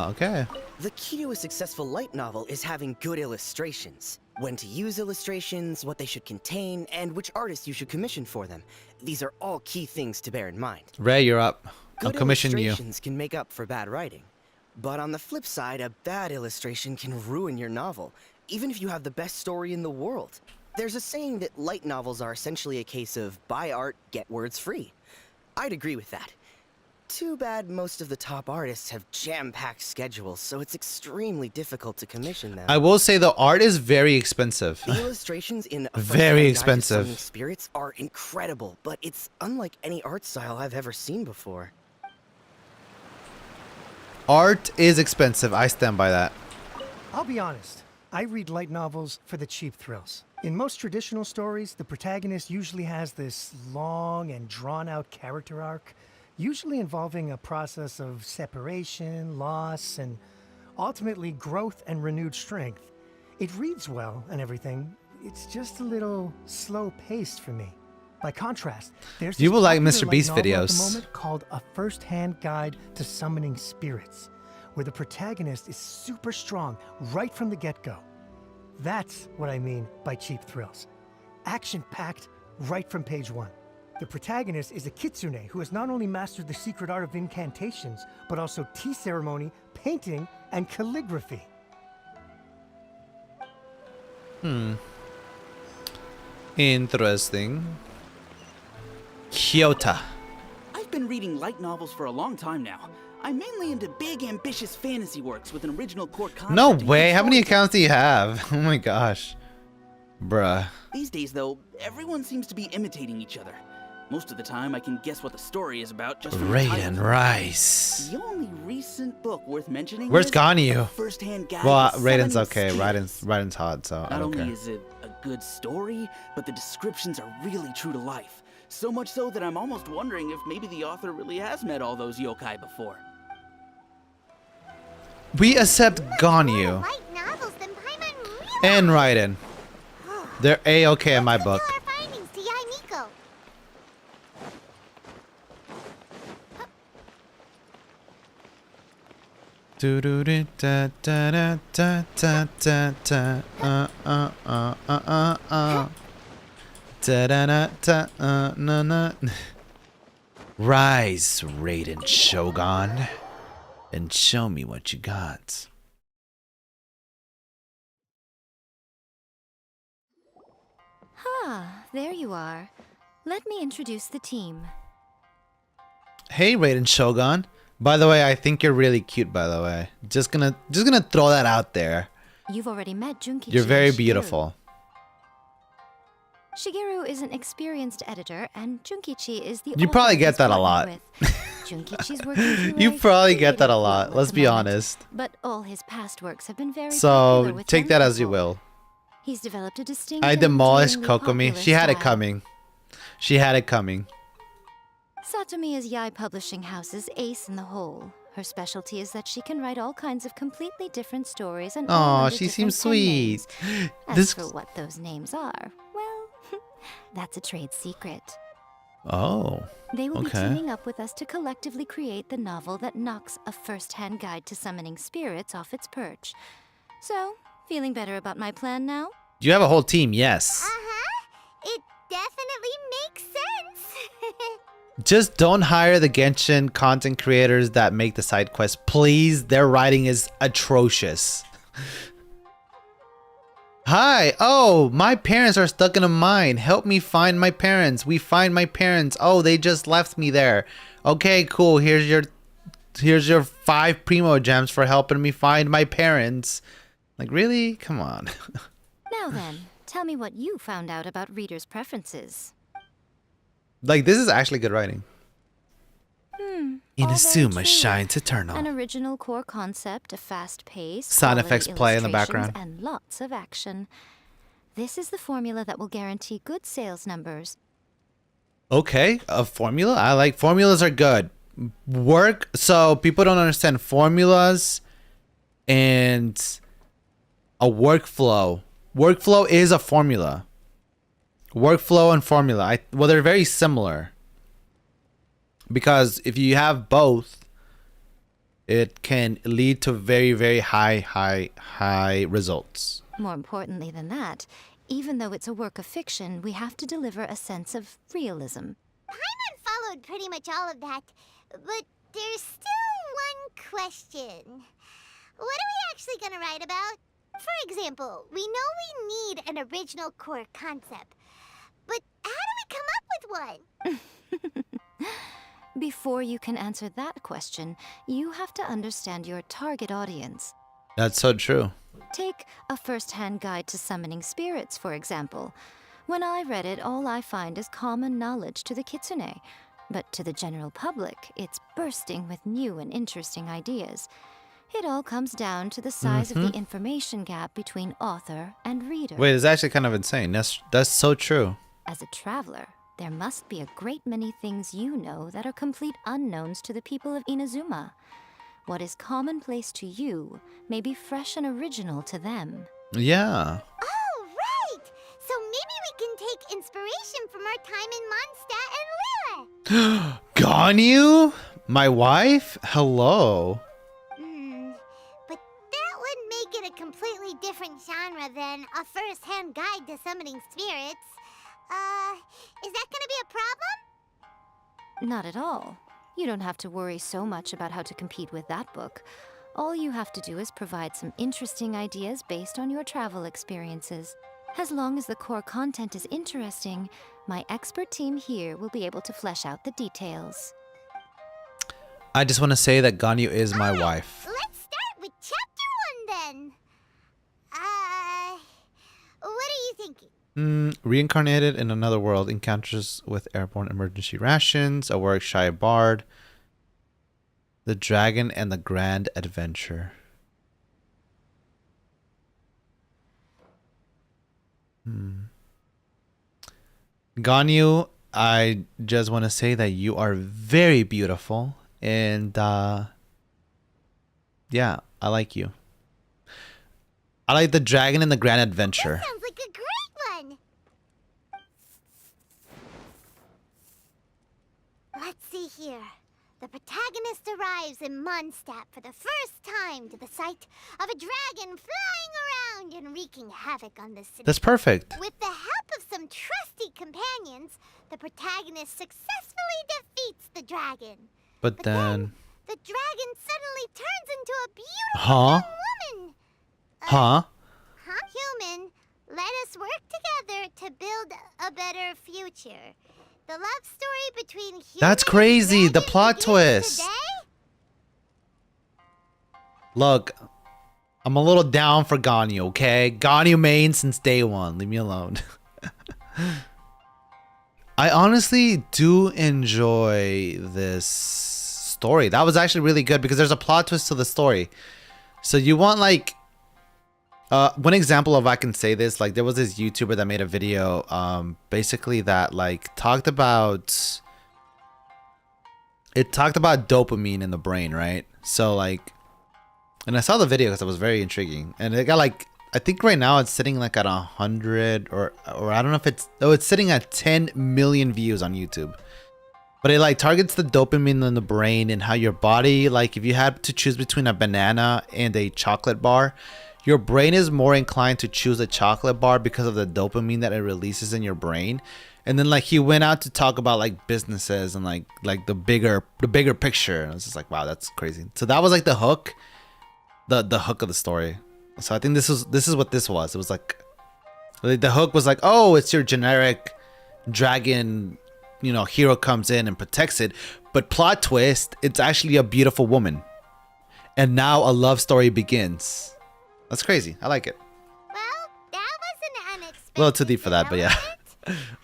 Okay. The key to a successful light novel is having good illustrations. When to use illustrations, what they should contain, and which artists you should commission for them. These are all key things to bear in mind. Ray, you're up. I'll Good commission you. illustrations can make up for bad writing. But on the flip side, a bad illustration can ruin your novel, even if you have the best story in the world. There's a saying that light novels are essentially a case of buy art, get words free. I'd agree with that. Too bad most of the top artists have jam-packed schedules, so it's extremely difficult to commission them. I will say the art is very expensive. The illustrations in A Very First-Hand Guide to Summoning expensive. Spirits are incredible, but it's unlike any art style I've ever seen before. Art is expensive. I stand by that. I'll be honest. I read light novels for the cheap thrills. In most traditional stories, the protagonist usually has this long and drawn-out character arc, usually involving a process of separation, loss, and ultimately growth and renewed strength. It reads well and everything. It's just a little slow-paced for me. By contrast, there's You this will like popular Mr. light Beast novel at the videos. moment called A First-Hand Guide to Summoning Spirits, where the protagonist is super strong right from the get-go. That's what I mean by cheap thrills. Action-packed right from page one. The protagonist is a kitsune who has not only mastered the secret art of incantations, but also tea ceremony, painting, and calligraphy. Interesting. Kyoto. I've been reading light novels for a long time now. I'm mainly into big, ambitious fantasy works with an original core concept. No and way. good How many storytelling. accounts do you have? Oh my gosh. Bruh. These days, though, everyone seems to be imitating each other. Most of the time, I can guess what the story is about just from the title. Raiden Rice. The only recent book worth mentioning Where's is Ganyu? A First-Hand Guide Well, to Raiden's Summoning okay. Spirits. Raiden's hot, so I Not don't only care. is it a good story, but the descriptions are really true to life. So much so that I'm almost wondering if maybe the author really has met all those yokai before. We accept Ganyu Light novels than Paimon really and Raiden. They're A-okay in my book. Our Do do do da da da da da da da da da da da na na. Rise, Raiden Shogun, and show me what you got. Ah, there you are. Let me introduce the team. Hey, Raiden Shogun. By the way, I think you're really cute. By the way, just gonna throw that out there. You've already met Junkichi. You're very and Shigeru. beautiful. Shigeru is an experienced editor, and Junkichi is the You author probably he's get that a lot. partnered with. Junkichi's working through You a probably get that a creative lot. lull at Let's the be moment, honest. But all his past works have been very popular So with take young that as you people. will. He's developed a distinct I and demolished enduringly Kokomi. popular She had it style. coming. She had it coming. Satomi is Yai Publishing House's ace in the hole. Her specialty is that she can write all kinds of completely different stories and all Aw, under she different seems pen names. sweet. As This. for what those names are, well, that's a trade secret. Oh. They will be Okay. teaming up with us to collectively create the novel that knocks a first-hand guide to summoning spirits off its perch. So, feeling better about my plan now? You have a whole team, yes. It definitely makes sense. Just don't hire the Genshin content creators that make the side quests. Please, their writing is atrocious. Hi. Oh, my parents are stuck in a mine. Help me find my parents. We find my parents. Oh, they just left me there. Okay, cool. Here's your 5 primo gems for helping me find my parents. Like, really? Come on. Now then, tell me what you found out about readers' preferences. Like, this is actually good writing. all very Inazuma true. shines eternal. An original core concept, a fast pace, Sound quality effects play in the illustrations, background. and lots of action. This is the formula that will guarantee good sales numbers. Okay, a formula? I like formulas are good. Work, so people don't understand formulas and a workflow. Workflow is a formula. Workflow and formula, well, they're very similar. Because if you have both, it can lead to very, very high results. More importantly than that, even though it's a work of fiction, we have to deliver a sense of realism. Paimon followed pretty much all of that, but there's still one question. What are we actually gonna write about? For example, we know we need an original core concept, but how do we come up with one? Before you can answer that question, you have to understand your target audience. That's so true. Take a first-hand guide to summoning spirits, for example. When I read it, all I find is common knowledge to the kitsune. But to the general public, it's bursting with new and interesting ideas. It all comes down to the size of the information gap between author and reader. Wait, it's actually kind of insane. That's so true. As a traveler, there must be a great many things you know that are complete unknowns to the people of Inazuma. What is commonplace to you may be fresh and original to them. Yeah. Oh, right! So maybe we can take inspiration from our time in Mondstadt and Lille. Ganyu? My wife? Hello. But that would make it a completely different genre than a first-hand guide to summoning spirits. Is that gonna be a problem? Not at all. You don't have to worry so much about how to compete with that book. All you have to do is provide some interesting ideas based on your travel experiences. As long as the core content is interesting, my expert team here will be able to flesh out the details. I just want to say that Ganyu is my wife. Let's start with chapter 1 then. What are you thinking? Reincarnated in another world, encounters with airborne emergency rations, a work shy bard, the dragon and the grand adventure. Ganyu, I just want to say that you are very beautiful, and yeah, I like you. I like the dragon and the grand adventure. Sounds like a great one. Let's see here. The protagonist arrives arrives in Mondstadt for the first time to the sight of a dragon flying around and wreaking havoc on the city. That's perfect. With the help of some trusty companions, the protagonist successfully defeats the dragon. But then... The dragon suddenly turns into a beautiful Huh? young woman. Huh? Human, let us work together to build a better future. The love story between human That's crazy. The plot twist. today? Look, I'm a little down for Ganyu, okay? Ganyu main since day one. Leave me alone. I honestly do enjoy this story. That was actually really good because there's a plot twist to the story. So you want like... one example of I can say this, like there was this YouTuber that made a video basically that like talked about dopamine in the brain, right? So like, and I saw the video because it was very intriguing, and it got like, I think right now it's sitting like at 100 or I don't know if it's sitting at 10 million views on YouTube. But it like targets the dopamine in the brain and how your body, like if you had to choose between a banana and a chocolate bar, your brain is more inclined to choose a chocolate bar because of the dopamine that it releases in your brain. And then like he went out to talk about like businesses and like the bigger picture. And I was just like, wow, that's crazy. So that was like the hook, the hook of the story. So I think this is what this was. It was like the hook was like, oh, it's your generic dragon, you know, hero comes in and protects it. But plot twist, it's actually a beautiful woman. And now a love story begins. That's crazy. I like it. Well, that was an unexpected. A little too deep for that, but yeah.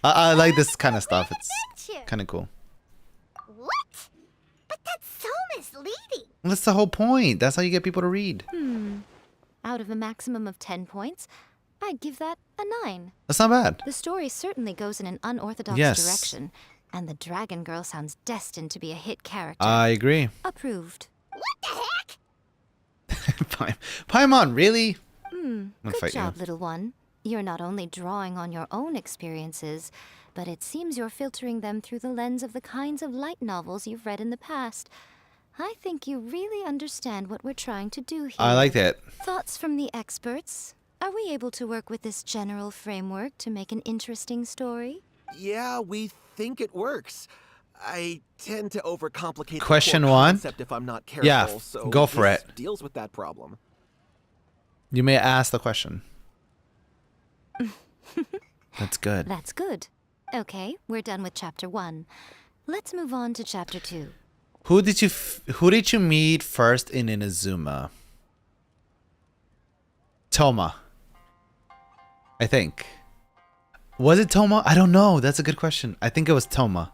I like this kind of stuff. It's kind of cool. What? But that's so misleading. That's the whole point. That's how you get people to read. Out of a maximum of 10 points, I'd give that a 9. That's not bad. The story certainly goes in an unorthodox direction, and the Dragon Girl sounds destined to be a hit character. I agree. Approved. What the heck? Paimon, really? Good job, little one. You're not only drawing on your own experiences, but it seems you're filtering them through the lens of the kinds of light novels you've read in the past. I think you really understand what we're trying to do here. I like that. Thoughts from the experts? Are we able to work with this general framework to make an interesting story? Yeah, we think it works. I tend to overcomplicate Question the core one? concept if I'm not careful. Yeah, so go for this it. Deals with that problem. You may ask the question. That's good. That's good. Okay, we're done with chapter 1. Let's move on to chapter 2. Who did you meet first in Inazuma? Toma. I think. Was it Toma? I don't know. That's a good question. I think it was Toma.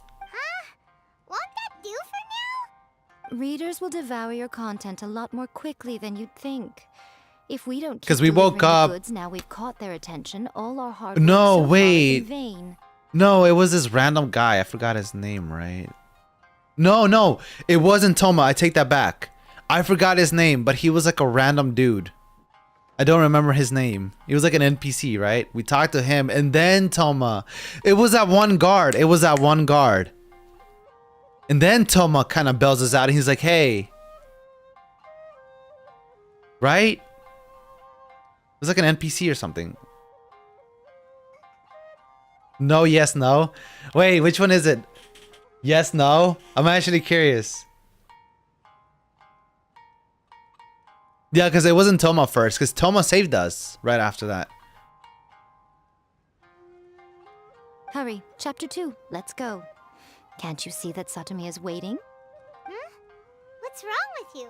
Won't that do for now? Readers will devour your content a lot more quickly than you'd think. If we don't keep 'Cause we woke delivering the up- goods, now we've caught their attention, all our hard work No, so far is wait. in vain. No, it was this random guy. I forgot his name, right? No. It wasn't Toma. I take that back. I forgot his name, but he was like a random dude. I don't remember his name. He was like an NPC, right? We talked to him and then Toma. It was that one guard. And then Toma kind of bells us out and he's like, hey. Right? It was like an NPC or something. No, yes, no. Wait, which one is it? Yes, no? I'm actually curious. Yeah, because it wasn't Toma first, because Toma saved us right after that. Hurry, chapter 2, let's go. Can't you see that Satomi is waiting? What's wrong with you?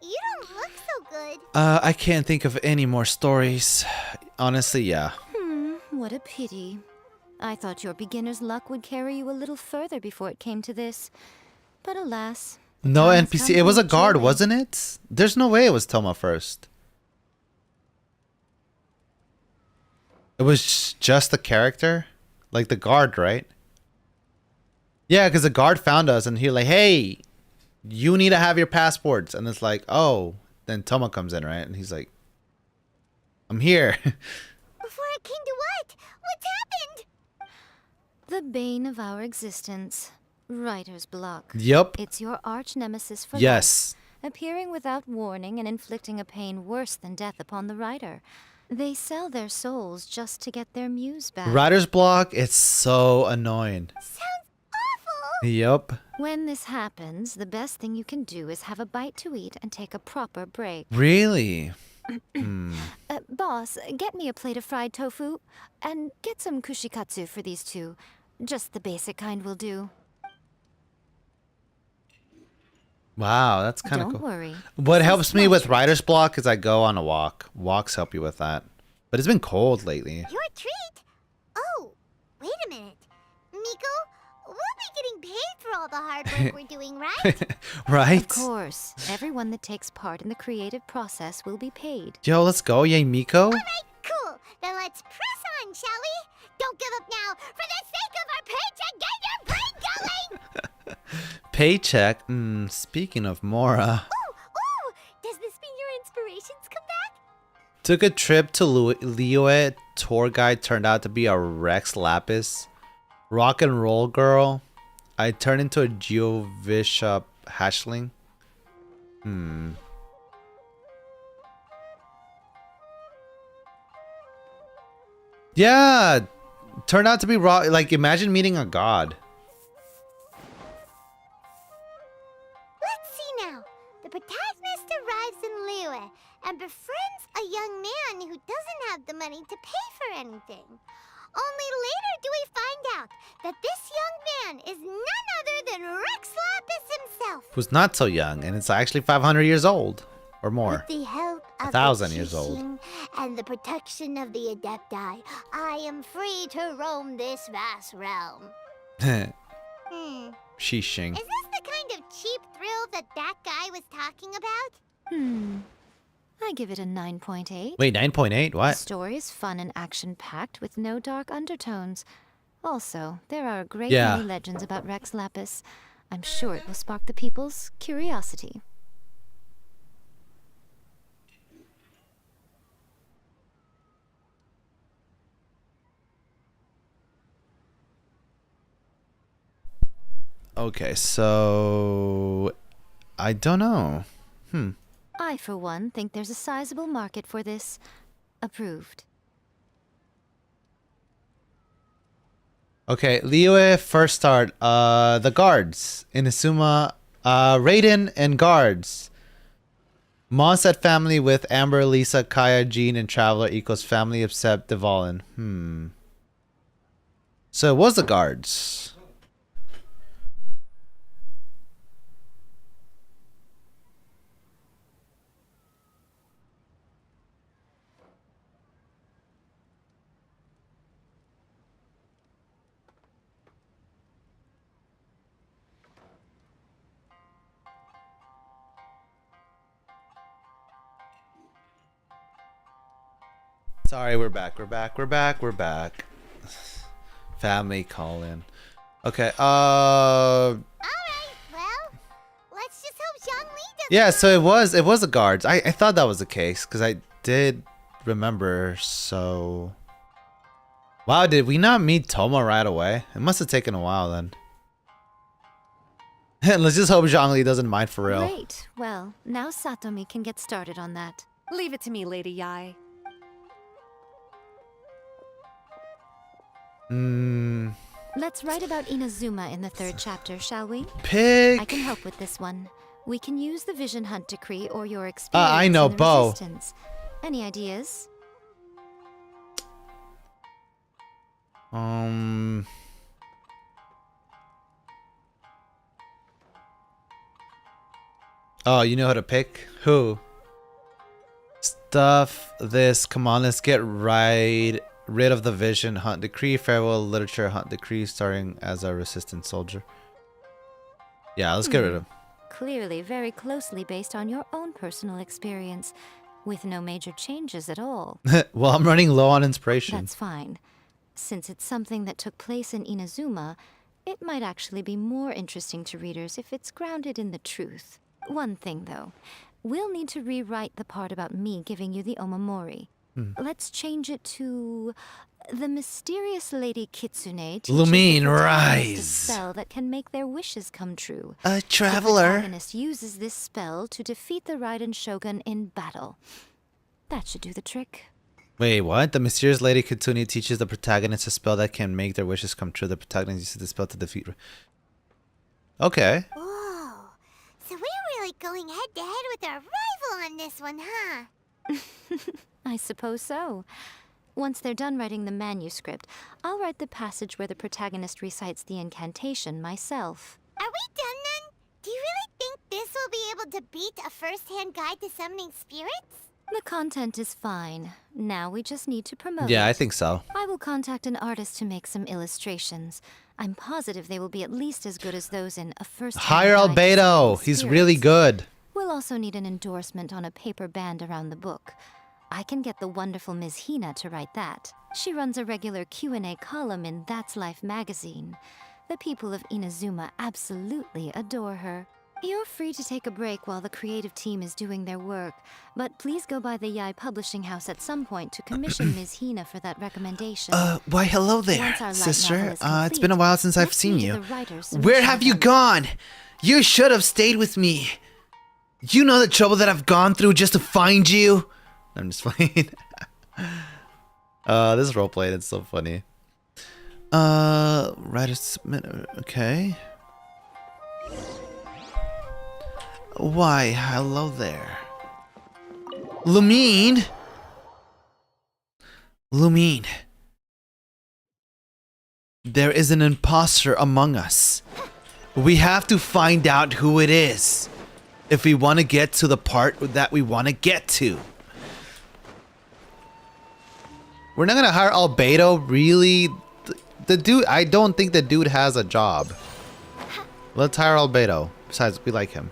You don't look so good. I can't think of any more stories. Honestly, yeah. What a pity. I thought your beginner's luck would carry you a little further before it came to this. But alas. No time has NPC. come It was to a guard, enjoy. wasn't it? There's no way it was Toma first. It was just the character? Like the guard, right? Yeah, because the guard found us and he like, hey, you need to have your passports. And it's like, oh. Then Toma comes in, right? And he's like, I'm here. Before it came to what? What's happened? The bane of our existence. Writer's block. Yup. It's your arch nemesis for Yes. life, appearing without warning and inflicting a pain worse than death upon the writer. They sell their souls just to get their muse back. Writer's block, it's so annoying. Sounds awful! Yup. When this happens, the best thing you can do is have a bite to eat and take a proper break. Really? Boss, get me a plate of fried tofu, and get some kushikatsu for these two. Just the basic kind will do. Wow, that's kind of Don't cool. worry. What helps me with writer's block is I go on a walk. Walks help you with that. But it's been cold lately. Your treat? Oh, wait a minute. Miko, we'll be getting paid for all the hard work we're doing, right? Right? Of course. Everyone that takes part in the creative process will be paid. Yo, let's go, yay Miko. Alright, cool. Then let's press on, shall we? Don't give up now. For the sake of our paycheck, get your brain going! Paycheck. Speaking of Mora. Ooh, does this mean your inspirations come back? Took a trip to Liyue. Tour guide turned out to be a Rex Lapis. Rock and roll girl. I turned into a Geovisha hatchling. Yeah. Turned out to be rock. Like, imagine meeting a god. Let's see now. The protagonist arrives in Liyue and befriends a young man who doesn't have the money to pay for anything. Only later do we find out that this young man is none other than Rex Lapis himself. Who's not so young, and it's actually 500 years old. Or more. With the help of 1,000 the years old. Shishin and the protection of the Adepti, I am free to roam this vast realm. Shishing. Is this the kind of cheap thrill that guy was talking about? I give it a 9.8. Wait, 9.8? The What? story is fun and action-packed with no dark undertones. Also, there are a great Yeah. many legends about Rex Lapis. I'm sure it will spark the people's curiosity. Okay, so I don't know. I, for one, think there's a sizable market for this. Approved. Okay, Liyue first start. The guards. Inazuma, Raiden and guards. Monset family with Amber, Lisa, Kaya, Jean, and Traveler equals family except Devalin. So it was the guards. Sorry, we're back. We're back. Family call in. Okay, Alright, well, let's just hope Zhang Li doesn't. yeah, so it was the guards. I thought that was the case because I did remember. So wow, did we not meet Toma right away? It must have taken a while then. Let's just hope Zhangli doesn't mind for real. Great. Well, now Satomi can get started on that. Leave it to me, Lady Yai. Let's write about Inazuma in the 3rd chapter, shall we? Pick. I can help with this one. We can use the Vision Hunt decree or your experience I know, in the Bo. Resistance. Any ideas? Oh, you know how to pick? Who? Stuff this. Come on, let's get rid of the Vision Hunt decree. Farewell literature hunt decree starting as a resistance soldier. Yeah, let's get rid of him. Clearly very closely based on your own personal experience, with no major changes at all. Well, I'm running low on inspiration. That's fine. Since it's something that took place in Inazuma, it might actually be more interesting to readers if it's grounded in the truth. One thing, though. We'll need to rewrite the part about me giving you the Omamori. Let's change it to The mysterious Lady Kitsune teaches Lumine, the protagonist rise. a spell that can make their wishes come true. A The traveler. protagonist uses this spell to defeat the Raiden Shogun in battle. That should do the trick. Wait, what? The mysterious Lady Kitsune teaches the protagonist a spell that can make their wishes come true. The protagonist uses the spell to defeat. Okay. Whoa. So we're really going head to head with our rival on this one, huh? I suppose so. Once they're done writing the manuscript, I'll write the passage where the protagonist recites the incantation myself. Are we done then? Do you really think this will be able to beat a first-hand guide to summoning spirits? The content is fine. Now we just need to promote Yeah, it. I think so. I will contact an artist to make some illustrations. I'm positive they will be at least as good as those in a first. Hire Albedo. He's really good. We'll also need an endorsement on a paper band around the book. I can get the wonderful Ms. Hina to write that. She runs a regular Q&A column in That's Life magazine. The people of Inazuma absolutely adore her. You're free to take a break while the creative team is doing their work, but please go by the Yai Publishing House at some point to commission Ms. Hina for that recommendation. Why hello there, Once our light sister. novel is It's been a while since I've seen meet you. the writer's Where have you gone? You should have stayed with me. You know the trouble that I've gone through just to find you? I'm just playing. This roleplay, it's so funny. Writer submit. Okay. Why, hello there. Lumine! Lumine. There is an imposter among us. We have to find out who it is if we want to get to the part that we want to get to. We're not gonna hire Albedo, really? The dude, I don't think the dude has a job. Let's hire Albedo. Besides, we like him.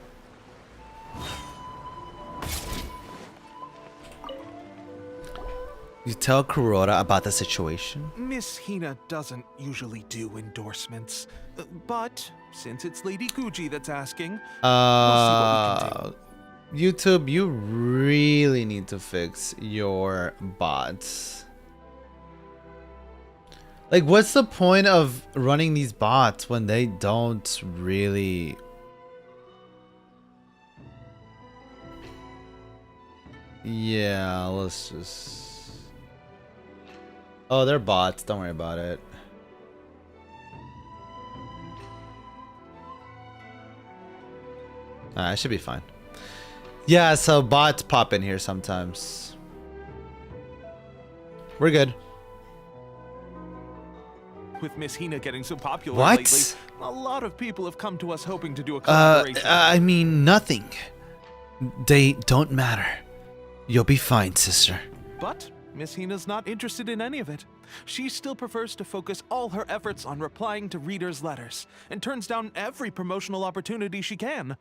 You tell Kuroda about the situation? Miss Hina doesn't usually do endorsements, but since it's Lady Guji that's asking, we'll see what we can do. YouTube, you really need to fix your bots. Like, what's the point of running these bots when they don't really... Yeah, let's just... Oh, they're bots. Don't worry about it. I should be fine. Yeah, so bots pop in here sometimes. We're good. With Miss Hina getting so popular What? lately, a lot of people have come to us hoping to do a collaboration. I mean, nothing. They don't matter. You'll be fine, sister. But Miss Hina's not interested in any of it. She still prefers to focus all her efforts on replying to readers' letters, and turns down every promotional opportunity she can.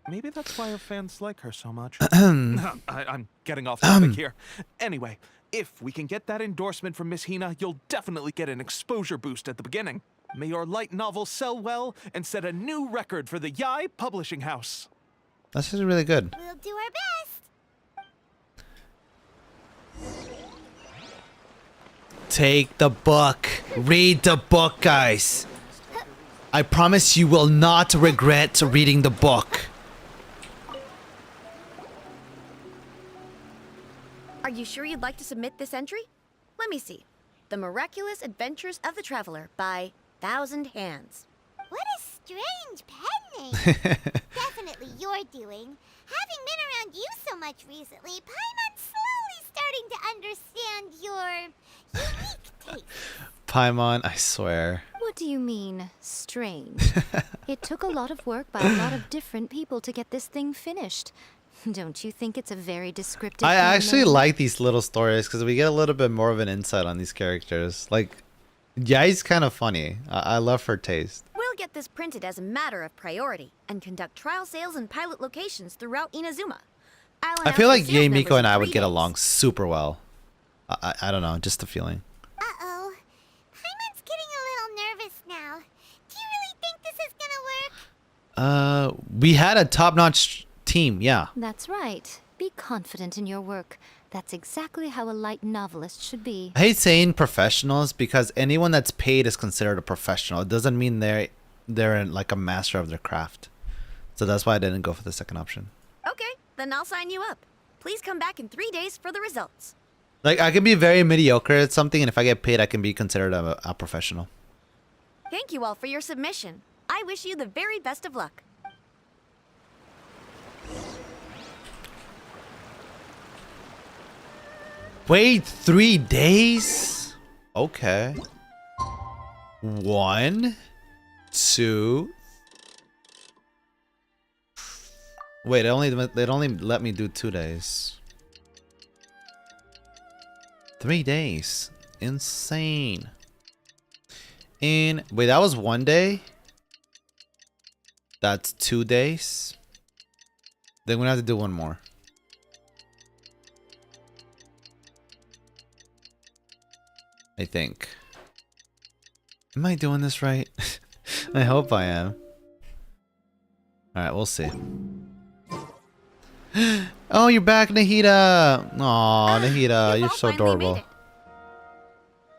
Maybe that's why her fans like her so much. I'm getting off topic here. Anyway, if we can get that endorsement from Miss Hina, you'll definitely get an exposure boost at the beginning. May your light novel sell well and set a new record for the Yai Publishing House. That's just really good. We'll do our best. Take the book. Read the book, guys. I promise you will not regret reading the book. Are you sure you'd like to submit this entry? Let me see. The Miraculous Adventures of the Traveler by Thousand Hands. What a strange pen name. Definitely your doing. Having been around you so much recently, Paimon's slowly starting to understand your unique taste. Paimon, I swear. What do you mean, strange? It took a lot of work by a lot of different people to get this thing finished. Don't you think it's a very descriptive I actually name? like these little stories because we get a little bit more of an insight on these characters. Like, Yai's kind of funny. I love her taste. We'll get this printed as a matter of priority and conduct trial sales in pilot locations throughout Inazuma. I feel like Yae, Miko, and I would get along super well. I don't know, just a feeling. Uh-oh. Paimon's getting a little nervous now. Do you really think this is gonna work? We had a top-notch team, yeah. That's right. Be confident in your work. That's exactly how a light novelist should be. I hate saying professionals because anyone that's paid is considered a professional. It doesn't mean they're like a master of their craft. So that's why I didn't go for the second option. Okay, then I'll sign you up. Please come back in 3 days for the results. Like, I can be very mediocre at something, and if I get paid, I can be considered a professional. Thank you all for your submission. I wish you the very best of luck. Wait, 3 days? Okay. 1, 2. Wait, they only let me do 2 days. 3 days. Insane. Wait, that was 1 day? That's 2 days? Then we're gonna have to do one more. I think. Am I doing this right? I hope I am. Alright, we'll see. Oh, you're back, Nahida! Aw, Nahida, you're so adorable.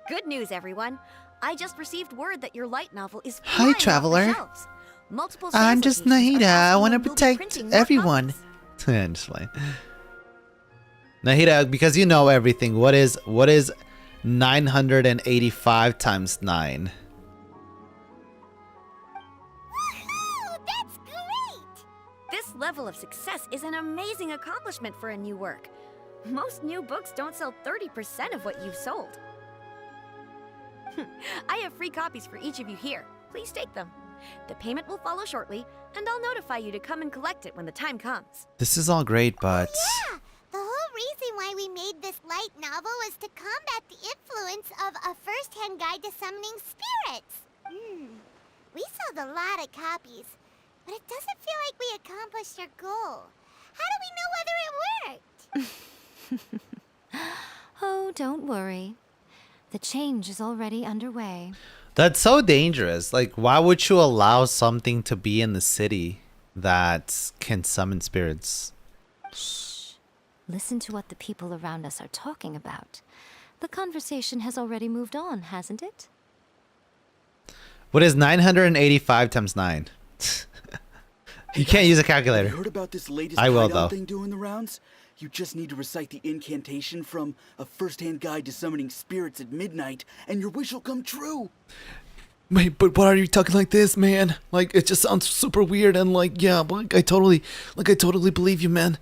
Good news, everyone. I just received word that your light novel is Hi, flying off the traveler. shelves. Multiple I'm sales just locations Nahida. are I asking want to when we'll be protect printing more everyone. copies. I'm just playing. Nahida, because you know everything, what is 985 times 9? That's great! This level of success is an amazing accomplishment for a new work. Most new books don't sell 30% of what you've sold. I have free copies for each of you here. Please take them. The payment will follow shortly, and I'll notify you to come and collect it when the time comes. This is all great, but... Yeah! The whole reason why we made this light novel was to combat the influence of a first-hand guide to summoning spirits. We sold a lot of copies, but it doesn't feel like we accomplished our goal. How do we know whether it worked? Oh, don't worry. The change is already underway. That's so dangerous. Like, why would you allow something to be in the city that can summon spirits? Shh. Listen to what the people around us are talking about. The conversation has already moved on, hasn't it? What is 985 times 9? You can't use a calculator. Have you heard about this latest I will, hideout though. thing doing the rounds? You just need to recite the incantation from A First-Hand Guide to Summoning Spirits at midnight, and your wish will come true. Wait, but why are you talking like this, man? Like, it just sounds super weird, and like, yeah, like I totally believe you, man.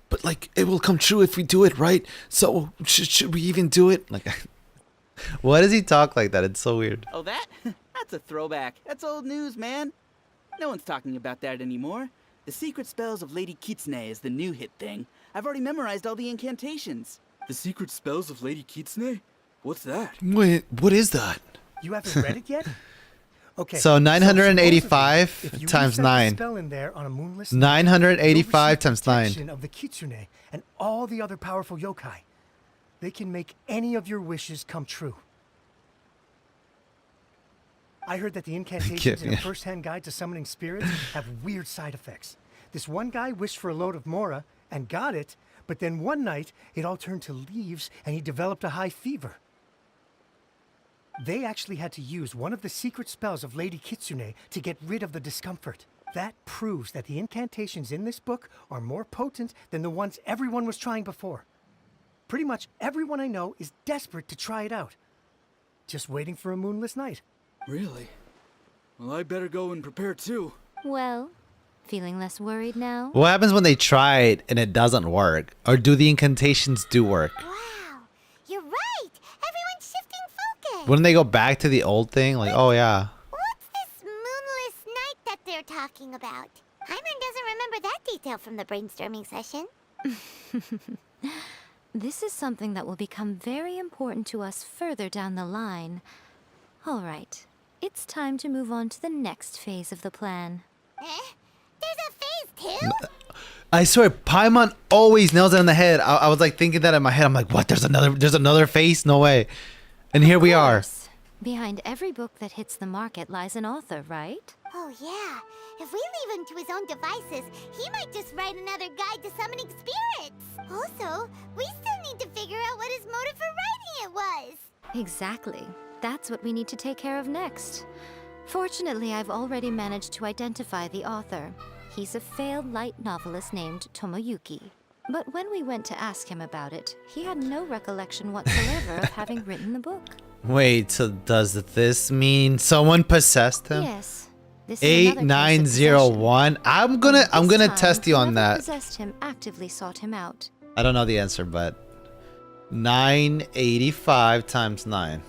But like, it will come true if we do it, right? So should we even do it? Like, why does he talk like that? It's so weird. Oh, that? That's a throwback. That's old news, man. No one's talking about that anymore. The Secret Spells of Lady Kitsune is the new hit thing. I've already memorized all the incantations. The Secret Spells of Lady Kitsune? What's that? Wait, what is that? You haven't read it yet? Okay. So 985 if you times reset the 9. spell in there on a moonless 985 times 9. protection of the Kitsune and all the other powerful yokai. They can make any of your wishes come true. I heard that the incantations in a first-hand guide to summoning spirits have weird side effects. This one guy wished for a load of Mora and got it, but then one night it all turned to leaves and he developed a high fever. They actually had to use one of the secret spells of Lady Kitsune to get rid of the discomfort. That proves that the incantations in this book are more potent than the ones everyone was trying before. Pretty much everyone I know is desperate to try it out. Just waiting for a moonless night. Really? Well, I better go and prepare too. Well, feeling less worried now? What happens when they try it and it doesn't work? Or do the incantations do work? Wow, you're right. Everyone's shifting focus. Wouldn't they go back to the old thing? Like, oh yeah. What's this moonless night that they're talking about? Hyman doesn't remember that detail from the brainstorming session. This is something that will become very important to us further down the line. All right, it's time to move on to the next phase of the plan. There's a phase 2? I swear, Paimon always nails it in the head. I was like thinking that in my head. I'm like, what? There's another face? No way. And here we are. Behind every book that hits the market lies an author, right? Oh yeah, if we leave him to his own devices, he might just write another guide to summoning spirits. Also, we still need to figure out what his motive for writing it was. Exactly. That's what we need to take care of next. Fortunately, I've already managed to identify the author. He's a failed light novelist named Tomoyuki. But when we went to ask him about it, he had no recollection whatsoever of having written the book. Wait, so does this mean someone possessed him? Yes. This is another case of 8901. I'm gonna test you on whoever that. Possessed him actively sought him out. I don't know the answer, but 985 times 9.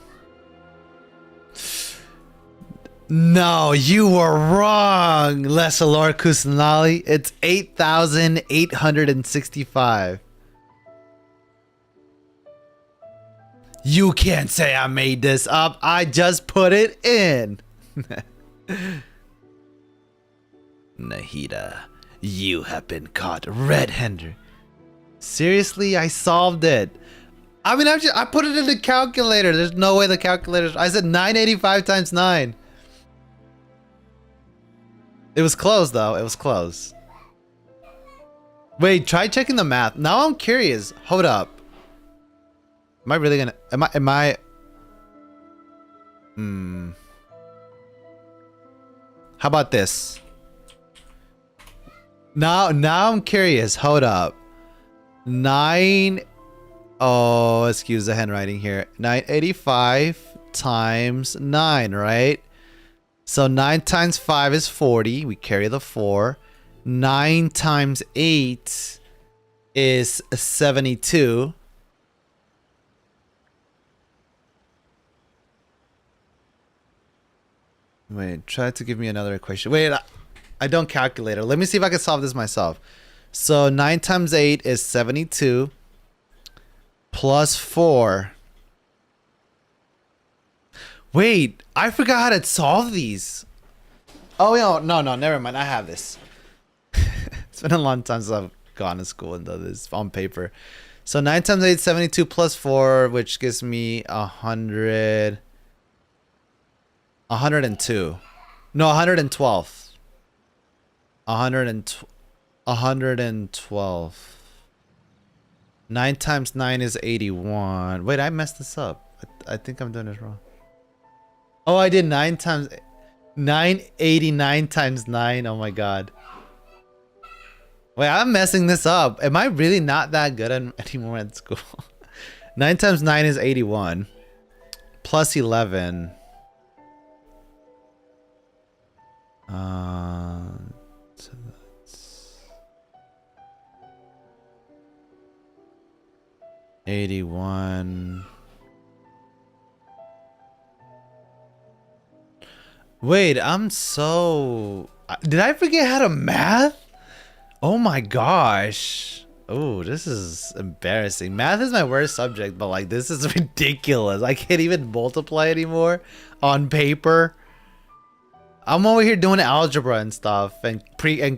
No, you were wrong, Lesalor Kusanali. It's 8,865. You can't say I made this up. I just put it in. Nahida, you have been caught red-handed. Seriously, I solved it. I mean, I put it in the calculator. There's no way the calculator. I said 985 times 9. It was close though. It was close. Wait, try checking the math. Now I'm curious. Hold up. Am I really gonna? Am I? How about this? Now I'm curious. Hold up. 9. Oh, excuse the handwriting here. 985 times 9, right? So 9 times 5 is 40. We carry the 4. 9 times 8 is 72. Wait, try to give me another equation. Wait, I don't calculate it. Let me see if I can solve this myself. So 9 times 8 is 72. Plus 4. Wait, I forgot how to solve these. Oh, no, never mind. I have this. It's been a long time since I've gone to school and done this on paper. So 9 times 8 is 72 plus 4, which gives me 100. 102. No, 112. 112. 9 times 9 is 81. Wait, I messed this up. I think I'm doing this wrong. Oh, I did 989 times 9. Oh my god. Wait, I'm messing this up. Am I really not that good anymore at school? 9 times 9 is 81. Plus 11. So that's 81. Wait, I'm so... Did I forget how to math? Oh my gosh. Oh, this is embarrassing. Math is my worst subject, but like this is ridiculous. I can't even multiply anymore on paper. I'm over here doing algebra and stuff and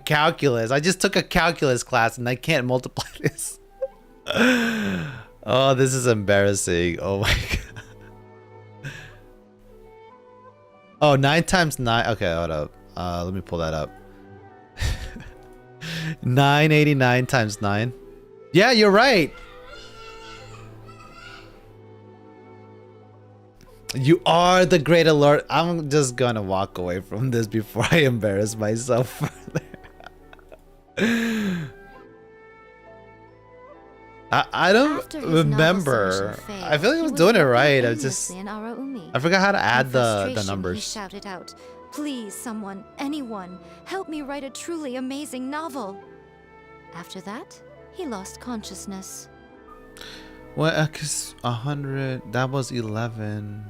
calculus. I just took a calculus class and I can't multiply this. Oh, this is embarrassing. Oh my god. Oh, 9 times 9. Okay, hold up. Let me pull that up. 989 times 9. Yeah, you're right. You are the great alert. I'm just gonna walk away from this before I embarrass myself further. I don't remember. I feel like I was doing it right. I forgot how to add the numbers. He shouted out, "Please, someone, anyone, help me write a truly amazing novel." After that, he lost consciousness. Well, cause 100. That was 11.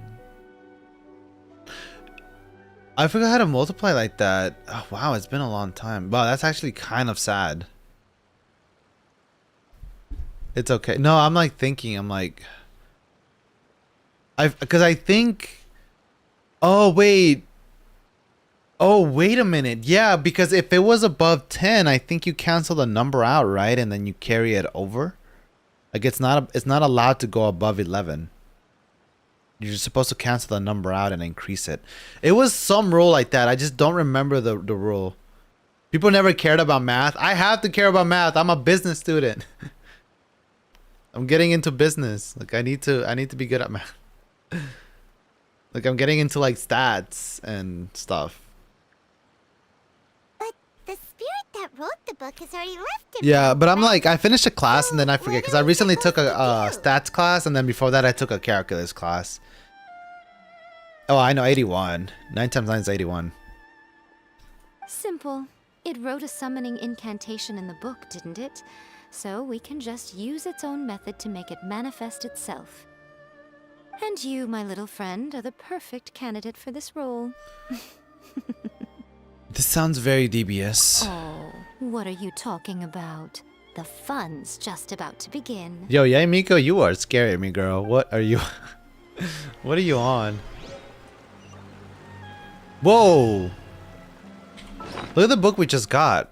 I forgot how to multiply like that. Oh, wow, it's been a long time. Wow, that's actually kind of sad. It's okay. No, I'm like thinking. I'm like, because I think. Oh wait. Oh wait a minute. Yeah, because if it was above 10, I think you cancel the number out, right? And then you carry it over. Like it's not allowed to go above 11. You're supposed to cancel the number out and increase it. It was some rule like that. I just don't remember the rule. People never cared about math. I have to care about math. I'm a business student. I'm getting into business. Like I need to be good at math. Like I'm getting into like stats and stuff. But the spirit that wrote the book has already left it. Yeah, but I'm like I finished a class and then I forget because I recently took a stats class and then before that I took a calculus class. Oh, I know, 81. 9 times 9 is 81. Simple. It wrote a summoning incantation in the book, didn't it? So we can just use its own method to make it manifest itself. And you, my little friend, are the perfect candidate for this role. This sounds very devious. Oh, what are you talking about? The fun's just about to begin. Yo, yeah, Miko, you are scaring me, girl. What are you... What are you on? Whoa! Look at the book we just got.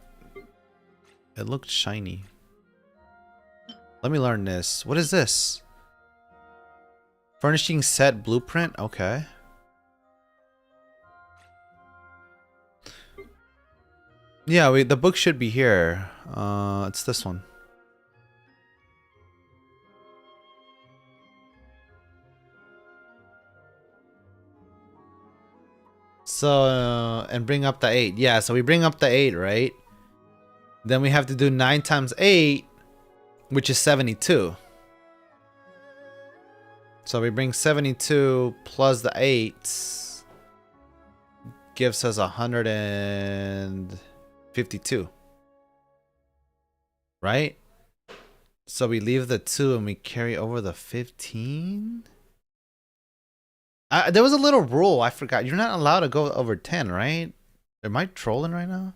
It looked shiny. Let me learn this. What is this? Furnishing set blueprint? Okay. Yeah, the book should be here. It's this one. So, and bring up the 8. Yeah, so we bring up the 8, right? Then we have to do 9 times 8, which is 72. So we bring 72 plus the 8 gives us 152. Right? So we leave the 2 and we carry over the 15? There was a little rule, I forgot. You're not allowed to go over 10, right? Am I trolling right now?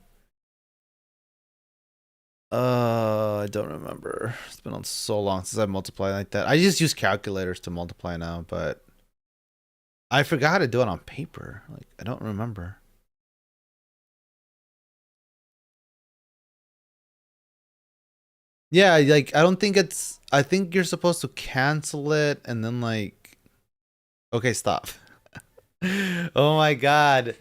I don't remember. It's been on so long since I multiplied like that. I just use calculators to multiply now, but I forgot how to do it on paper. Like, I don't remember. Yeah, like, I don't think it's... I think you're supposed to cancel it and then, like... Okay, stop. Oh my god.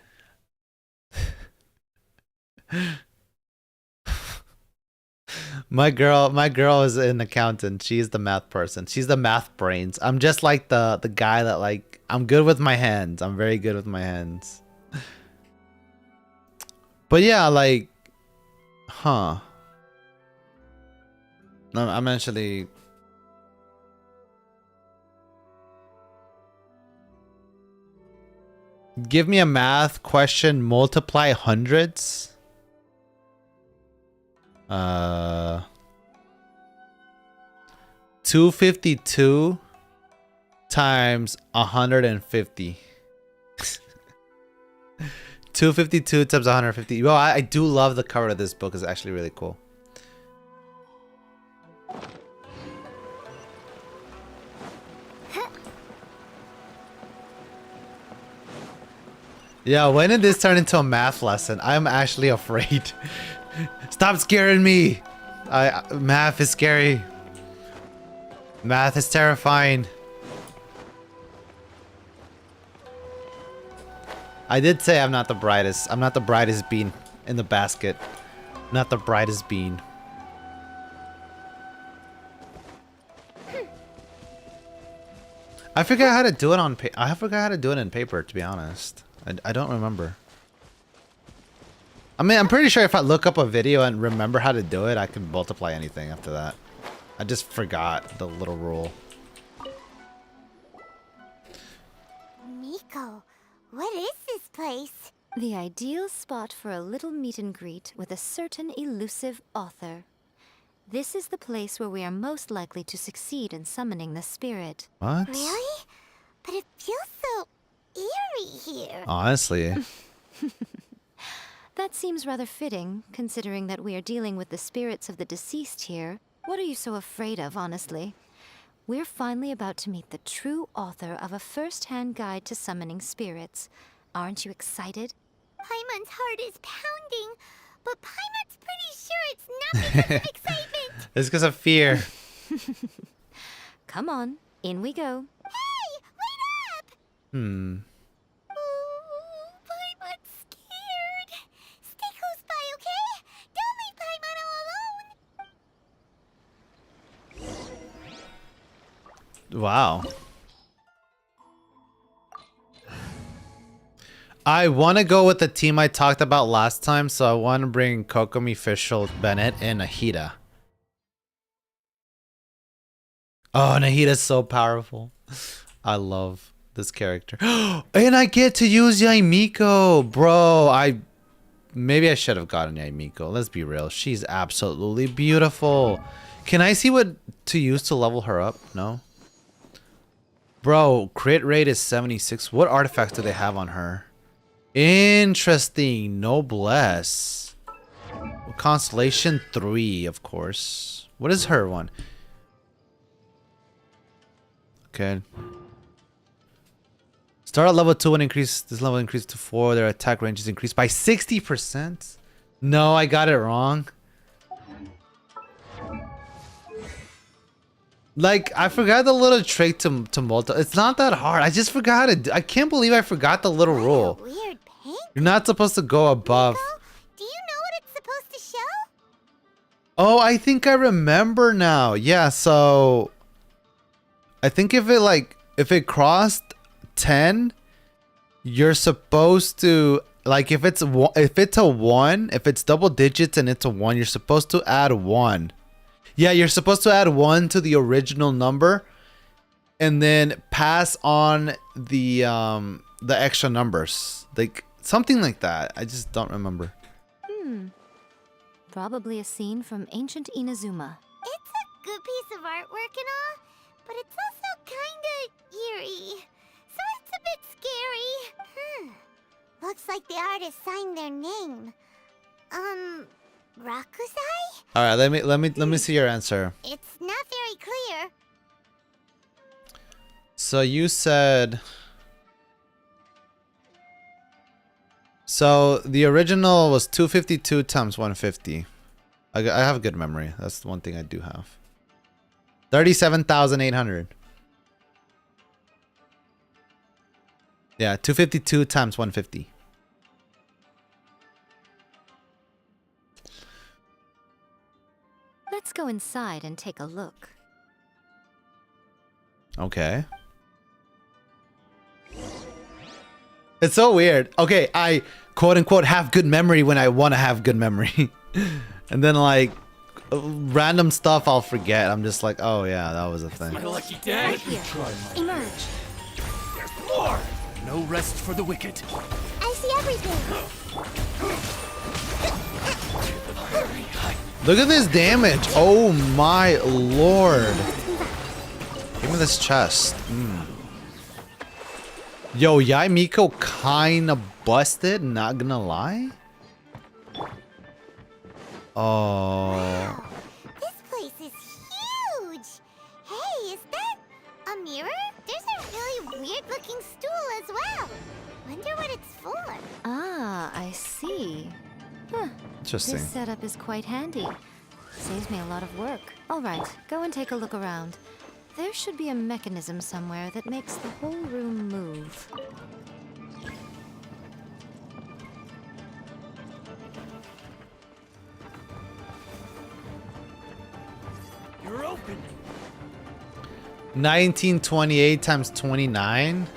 My girl is an accountant. She's the math person. She's the math brains. I'm just like the guy that like I'm good with my hands. I'm very good with my hands. But yeah, like I'm actually give me a math question, multiply hundreds. 252 times 150. 252 times 150. Well, I do love the cover of this book. It's actually really cool. Yeah, when did this turn into a math lesson? I'm actually afraid. Stop scaring me. Math is scary. Math is terrifying. I did say I'm not the brightest. I'm not the brightest bean in the basket. Not the brightest bean. I forgot how to do it on I forgot how to do it in paper, to be honest. I don't remember. I mean, I'm pretty sure if I look up a video and remember how to do it, I can multiply anything after that. I just forgot the little rule. Miko, what is this place? The ideal spot for a little meet and greet with a certain elusive author. This is the place where we are most likely to succeed in summoning the spirit. What? Really? But it feels so eerie here. Honestly. That seems rather fitting, considering that we are dealing with the spirits of the deceased here. What are you so afraid of, honestly? We're finally about to meet the true author of a first-hand guide to summoning spirits. Aren't you excited? Paimon's heart is pounding, but Paimon's pretty sure it's not because of excitement. It's because of fear. Come on, in we go. Hey, wait up! Hmm. Paimon's scared. Stay close by, okay? Don't leave Paimon all alone. Wow. I want to go with the team I talked about last time, so I want to bring Kokomi, Fischl, Bennett, and Nahida. Oh, Nahida's so powerful. I love this character. And I get to use Yaimiko. Bro, maybe I should have gotten Yaimiko. Let's be real. She's absolutely beautiful. Can I see what to use to level her up? No? Bro, crit rate is 76. What artifacts do they have on her? Interesting. Noblesse. Constellation 3, of course. What is her one? Okay. Start at level 2 and increase this level increase to 4. Their attack range is increased by 60%. No, I got it wrong. Like, I forgot the little trick to multi. It's not that hard. I just forgot it. I can't believe I forgot the little rule. Weird paint. You're not supposed to go above. Do you know what it's supposed to show? Oh, I think I remember now. Yeah, so I think if it crossed 10, you're supposed to, like, if it's a 1, if it's double digits and it's a 1, you're supposed to add 1. Yeah, you're supposed to add 1 to the original number and then pass on the extra numbers. Like something like that. I just don't remember. Probably a scene from ancient Inazuma. It's a good piece of artwork and all, but it's also kinda eerie. So it's a bit scary. Looks like the artist signed their name. Rakusai? All right, let me see your answer. It's not very clear. So you said, so the original was 252 times 150. I have a good memory. That's the one thing I do have. 37,800. Yeah, 252 times 150. Let's go inside and take a look. Okay. It's so weird. Okay, I quote unquote have good memory when I want to have good memory. And then like random stuff I'll forget. I'm just like, oh yeah, that was a thing. My lucky day. Right here. Emerge. There's more. No rest for the wicked. I see everything. Look at this damage. Oh my lord. Give me this chest. Yo, Yaimiko kinda busted, not gonna lie. Oh. Wow, this place is huge. Hey, is that a mirror? There's a really weird looking stool as well. Wonder what it's for. Ah, I see. Huh. Interesting. This setup is quite handy. Saves me a lot of work. All right, go and take a look around. There should be a mechanism somewhere that makes the whole room move. You're open. 1928 times 29.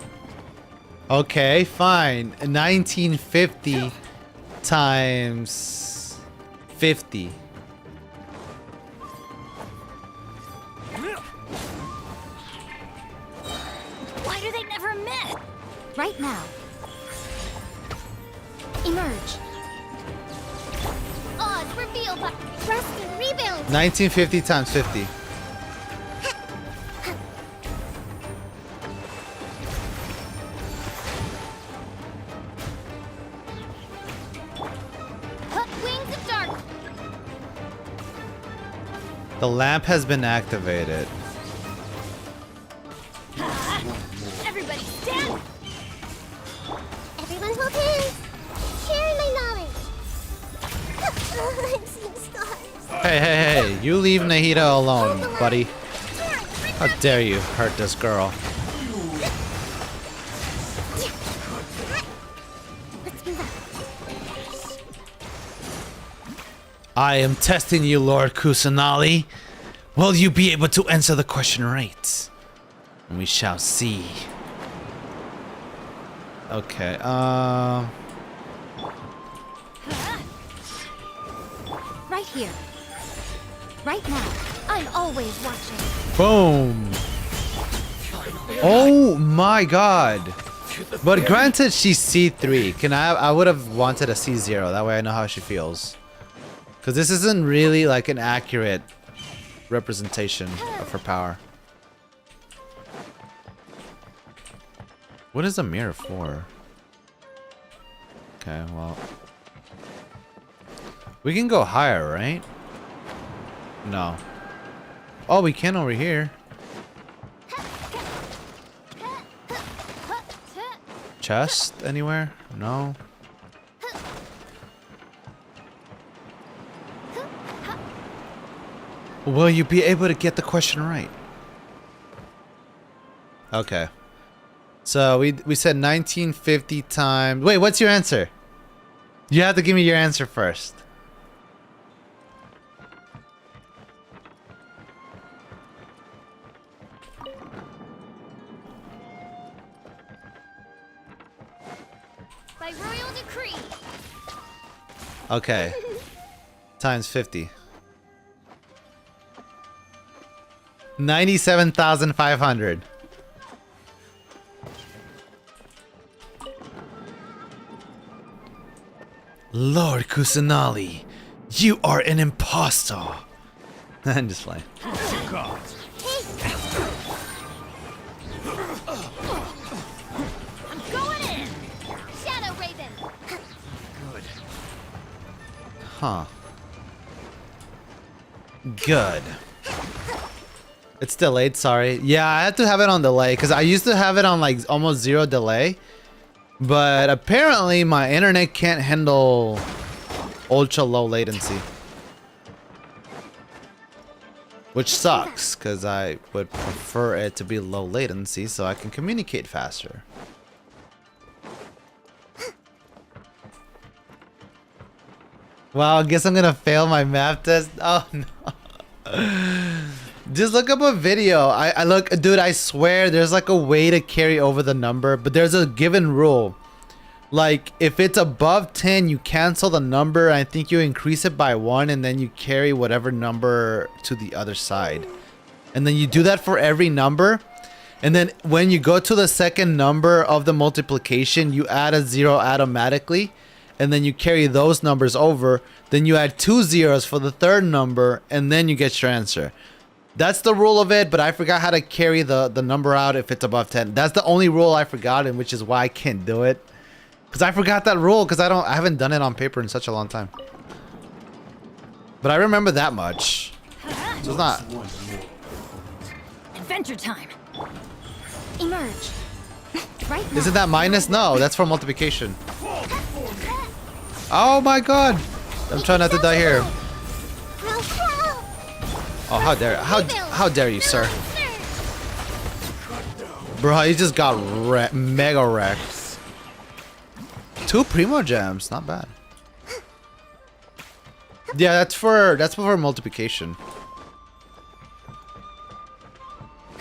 Okay, fine. 1950 times 50. Why do they never met? Right now. Emerge. Odds revealed by rest and rebuild. 1950 times 50. Wings of dark. The lamp has been activated. Everybody stand. Everyone hold hands. Sharing my knowledge. I'm seeing stars. Hey, you leave Nahida alone, buddy. How dare you hurt this girl? I am testing you, Lord Kusanali. Will you be able to answer the question right? We shall see. Okay, Right here. Right now. I'm always watching. boom. Oh my god. But granted, she's C3. I would have wanted a C0. That way I know how she feels. Because this isn't really like an accurate representation of her power. What is the mirror for? Okay, well. We can go higher, right? No. Oh, we can over here. Chest anywhere? No. Will you be able to get the question right? Okay. So we said 1950 times. Wait, what's your answer? You have to give me your answer first. By royal decree. Okay. Times 50. 97,500. Lord Kusanali, you are an impostor. I'm just playing. I'm going in. Shadow Raven. Huh. Good. It's delayed, sorry. Yeah, I had to have it on delay because I used to have it on like almost 0 delay. But apparently my internet can't handle ultra low latency. Which sucks because I would prefer it to be low latency so I can communicate faster. Wow, I guess I'm gonna fail my math test. Oh no. Just look up a video. I look, dude, I swear there's like a way to carry over the number, but there's a given rule. Like if it's above 10, you cancel the number. I think you increase it by 1 and then you carry whatever number to the other side. And then you do that for every number. And then when you go to the second number of the multiplication, you add a 0 automatically. And then you carry those numbers over. Then you add 2 zeros for the third number and then you get your answer. That's the rule of it, but I forgot how to carry the number out if it's above 10. That's the only rule I forgot, and which is why I can't do it. Because I forgot that rule, because I haven't done it on paper in such a long time. But I remember that much. So it's not... Adventure time. Emerge. Right now. Isn't that minus? No, that's for multiplication. Oh my god! I'm trying not to die here. Oh, how dare you, sir? Bro, he just got mega wrecked. 2 Primo Gems, not bad. Yeah, that's for multiplication.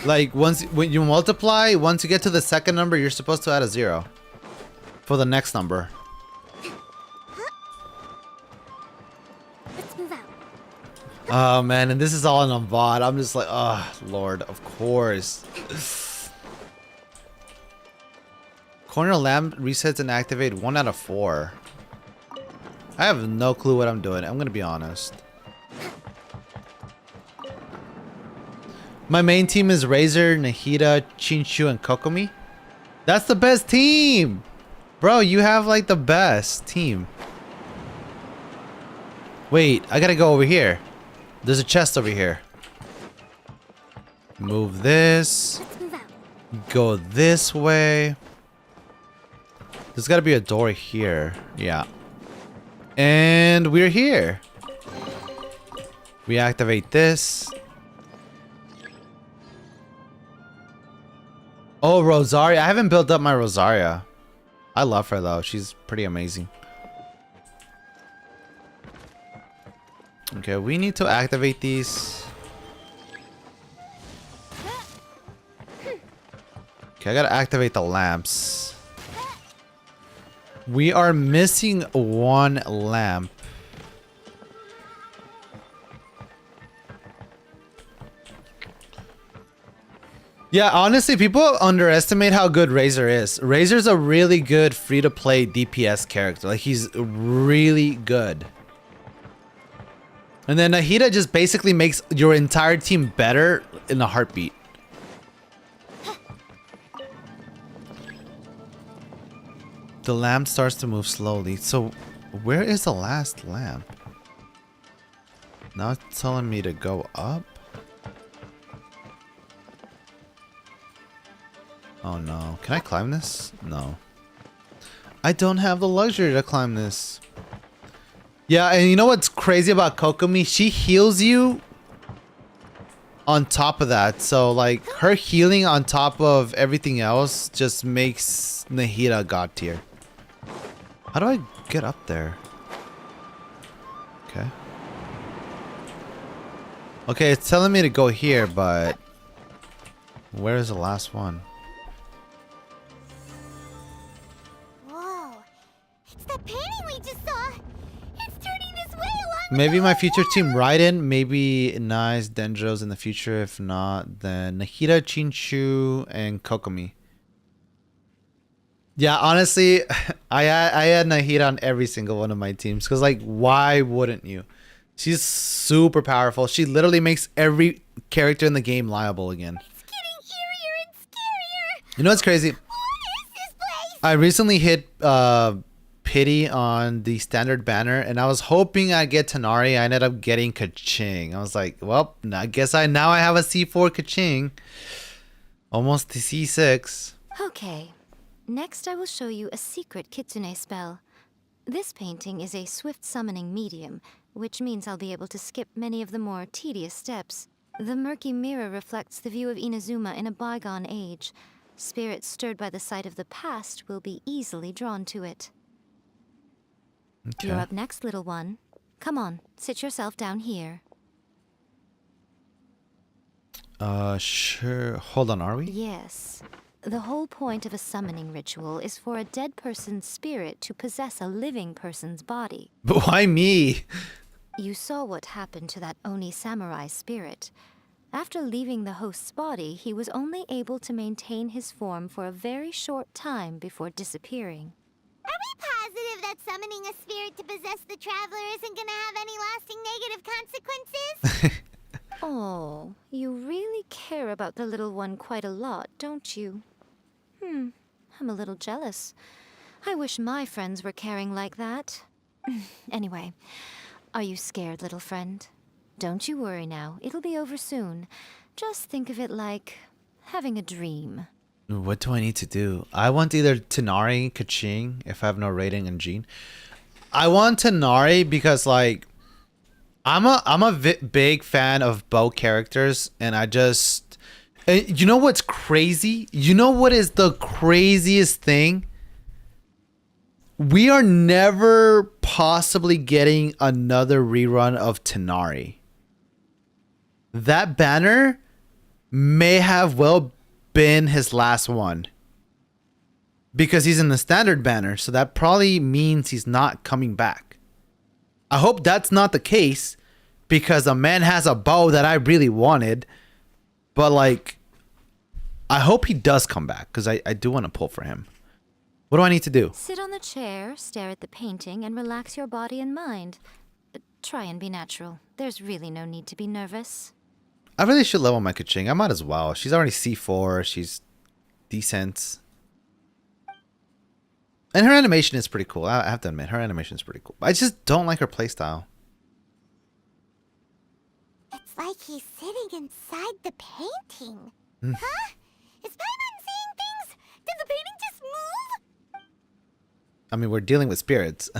Like when you multiply, once you get to the second number, you're supposed to add a 0 for the next number. Oh man, and this is all in a bot. I'm just like, oh lord, of course. Corner lamp resets and activate 1 out of 4. I have no clue what I'm doing. I'm gonna be honest. My main team is Razor, Nahida, Chinchu, and Kokomi. That's the best team! Bro, you have like the best team. Wait, I gotta go over here. There's a chest over here. Move this. Go this way. There's gotta be a door here. Yeah. And we're here. We activate this. Oh, Rosaria. I haven't built up my Rosaria. I love her though. She's pretty amazing. Okay, we need to activate these. Okay, I gotta activate the lamps. We are missing one lamp. Yeah, honestly, people underestimate how good Razor is. Razor's a really good free-to-play DPS character. Like, he's really good. And then Nahida just basically makes your entire team better in a heartbeat. The lamp starts to move slowly. So, where is the last lamp? Now it's telling me to go up? Oh no. Can I climb this? No. I don't have the luxury to climb this. Yeah, and you know what's crazy about Kokomi? She heals you on top of that. So, like, her healing on top of everything else just makes Nahida god tier. How do I get up there? Okay. Okay, it's telling me to go here, but where is the last one? Whoa. It's that painting we just saw. It's turning this way along. Maybe my future team Raiden, maybe Nice, Dendros in the future. If not, then Nahida, Chinchu, and Kokomi. Yeah, honestly, I had Nahida on every single one of my teams. Because, like, why wouldn't you? She's super powerful. She literally makes every character in the game liable again. It's getting eerier and scarier. You know what's crazy? What is this place? I recently hit pity on the standard banner, and I was hoping I'd get Tanari. I ended up getting Kaching. I was like, well, I guess now I have a C4 Kaching. Almost to C6. Okay. Next, I will show you a secret Kitsune spell. This painting is a swift summoning medium, which means I'll be able to skip many of the more tedious steps. The murky mirror reflects the view of Inazuma in a bygone age. Spirits stirred by the sight of the past will be easily drawn to it. Okay. You're up next, little one. Come on, sit yourself down here. Sure. Hold on, are we? Yes. The whole point of a summoning ritual is for a dead person's spirit to possess a living person's body. But why me? You saw what happened to that Oni samurai spirit. After leaving the host's body, he was only able to maintain his form for a very short time before disappearing. Are we positive that summoning a spirit to possess the traveler isn't gonna have any lasting negative consequences? Oh, you really care about the little one quite a lot, don't you? I'm a little jealous. I wish my friends were caring like that. Anyway, are you scared, little friend? Don't you worry now, it'll be over soon. Just think of it like having a dream. What do I need to do? I want either Tanari, Kaching, if I have no rating, and Jean. I want Tanari because, like, I'm a big fan of bow characters, and I just... you know what's crazy? You know what is the craziest thing? We are never possibly getting another rerun of Tanari. That banner may have well been his last one. Because he's in the standard banner, so that probably means he's not coming back. I hope that's not the case, because a man has a bow that I really wanted. But, like, I hope he does come back, because I do want to pull for him. What do I need to do? Sit on the chair, stare at the painting, and relax your body and mind. Try and be natural. There's really no need to be nervous. I really should level my Kaching. I might as well. She's already C4. She's decent. And her animation is pretty cool. I have to admit, her animation is pretty cool. I just don't like her playstyle. It's like he's sitting inside the painting. Huh? Is Paimon seeing things? Did the painting just move? I mean, we're dealing with spirits.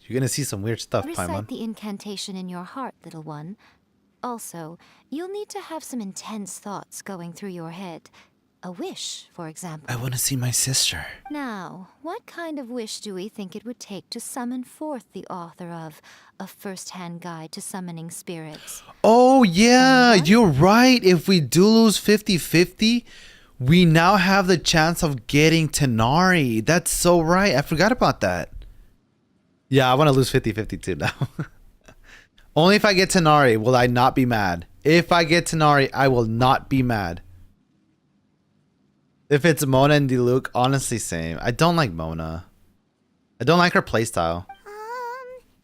You're gonna see some weird stuff, Recite Paimon. the incantation in your heart, little one. Also, you'll need to have some intense thoughts going through your head. A wish, for example. I want to see my sister. Now, what kind of wish do we think it would take to summon forth the author of A First-Hand Guide to Summoning Spirits? Oh, yeah, you're right. If we do lose 50-50, we now have the chance of getting Tenari. That's so right. I forgot about that. Yeah, I want to lose 50-50 too now. Only if I get Tenari will I not be mad. If I get Tenari, I will not be mad. If it's Mona and Diluc, honestly, same. I don't like Mona. I don't like her playstyle.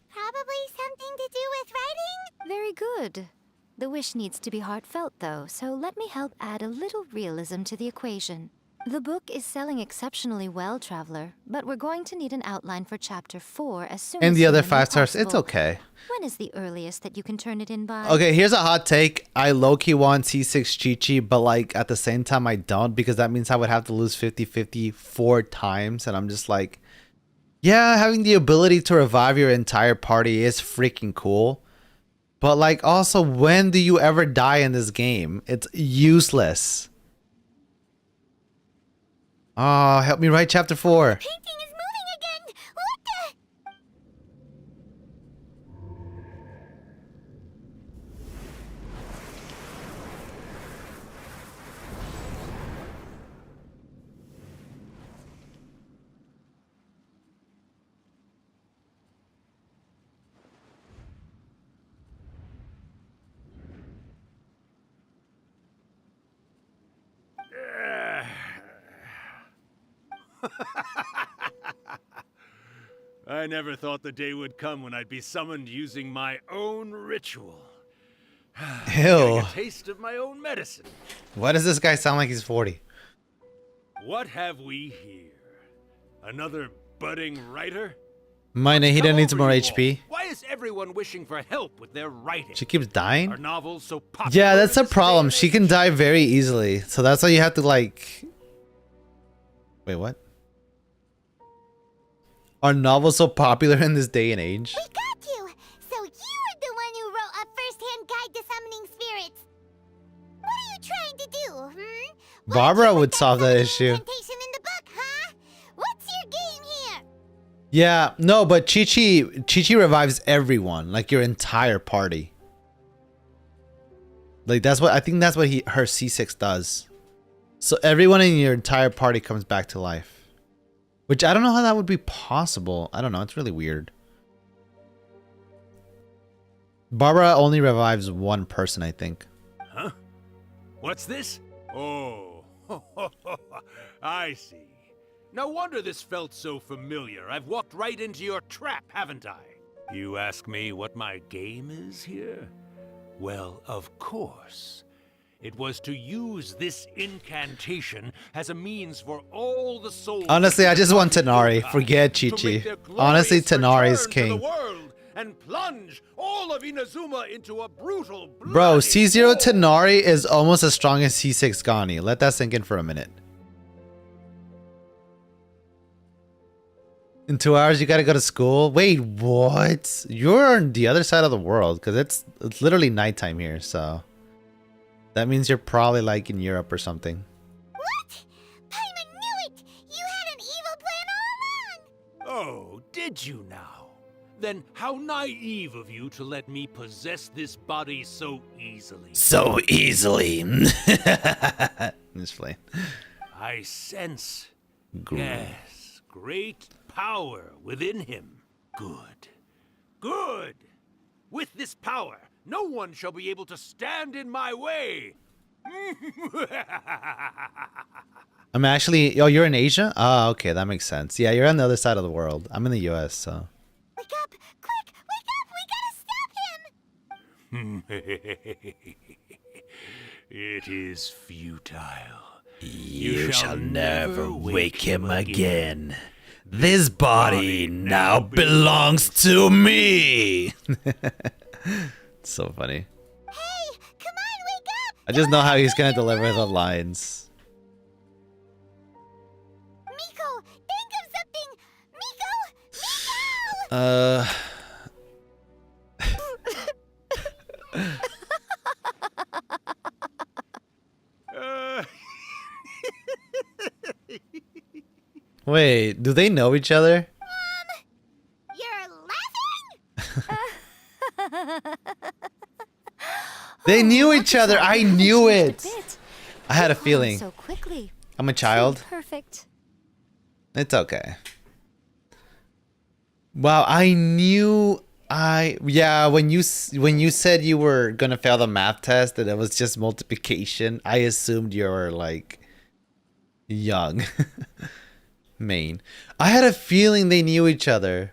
Probably something to do with writing? Very good. The wish needs to be heartfelt, though, so let me help add a little realism to the equation. The book is selling exceptionally well, Traveler, but we're going to need an outline for Chapter 4 as soon as And the other humanly 5 stars, it's possible. okay. When is the earliest that you can turn it in by? Okay, here's a hot take. I low-key want C6 Chi-Chi, but like at the same time I don't, because that means I would have to lose 50-50 4 times. And I'm just like, yeah, having the ability to revive your entire party is freaking cool. But like also, when do you ever die in this game? It's useless. Oh, help me write chapter 4. Painting is moving again! What the? I never thought the day would come when I'd be summoned using my own ritual. Getting Ew. a taste of my own medicine. Why does this guy sound like he's 40? What have we here? Another budding writer? Mine, he Come needs over, more you HP. all. Why is everyone wishing for help with their writing? She keeps dying? Are novels so popular? Yeah, that's in a this day problem. and She age? can die very easily. So that's why you have to like... Wait, what? Are novels so popular in this day and age? We got you! So you were the one who wrote A First-Hand Guide to Summoning Spirits. What are you trying to do, hmm? Barbara would solve that issue. Incantation in the book, huh? What's your game here? Yeah, no, but Chi-Chi revives everyone, like your entire party. Like that's what I think that's what her C6 does. So everyone in your entire party comes back to life. Which I don't know how that would be possible. I don't know, it's really weird. Barbara only revives one person, I think. Huh? What's this? Oh, I see. No wonder this felt so familiar. I've walked right into your trap, haven't I? You ask me what my game is here? Well, of course. It was to use this incantation as a means for all the souls. Honestly, I just want Tenari. Forget Chi-Chi. Honestly, Tenari is king. And plunge all of Inazuma into a brutal Bro, C0 Tenari is almost as strong as C6 Gani. Let that sink in for a minute. In 2 hours, you gotta go to school? Wait, what? You're on the other side of the world, because it's literally nighttime here, so... That means you're probably like in Europe or something. What? Paimon knew it! You had an evil plan all along! Oh, did you now? Then how naive of you to let me possess this body so easily. So easily. Just playing. I sense. Yes, great power within him. Good. Good! With this power, no one shall be able to stand in my way. I'm actually... Oh, you're in Asia? Oh, okay, that makes sense. Yeah, you're on the other side of the world. I'm in the US, so... Wake up! Quick! Wake up! We gotta stop him! It is futile. You shall never wake him again. This body now belongs to me. So funny. Hey! Come on, wake up! I just know how he's gonna deliver the lines. Miko! Think of something! Miko! Miko! Wait, do they know each other? You're laughing? They knew each other. I knew it. I had a Oh, feeling. so quickly. I'm a child. Perfect. It's okay. Wow, I knew. Yeah, when you said you were gonna fail the math test and it was just multiplication, I assumed you were like young. Maine. I had a feeling they knew each other.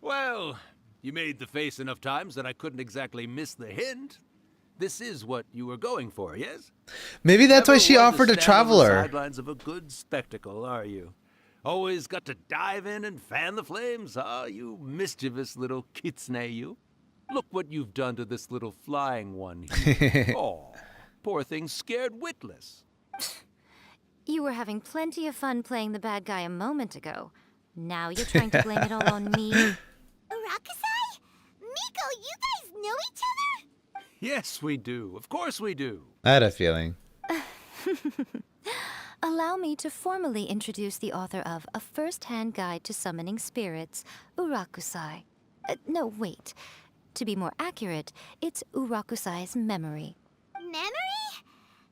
Well, you made the face enough times that I couldn't exactly miss the hint. This is what you were going for, yes? Maybe that's why she Never one offered to a stand on the traveler. sidelines of a good spectacle, are you? Always got to dive in and fan the flames, huh? You mischievous little kitsune, you. Look what you've done to this little flying one here. Oh, poor thing scared witless. You were having plenty of fun playing the bad guy a moment ago. Now you're trying to blame it all on me? Urakusai? Miko, you guys know each other? Yes, we do. Of course we do. I had a feeling. Allow me to formally introduce the author of A First-Hand Guide to Summoning Spirits, Urakusai. No, wait. To be more accurate, it's Urakusai's memory. Memory?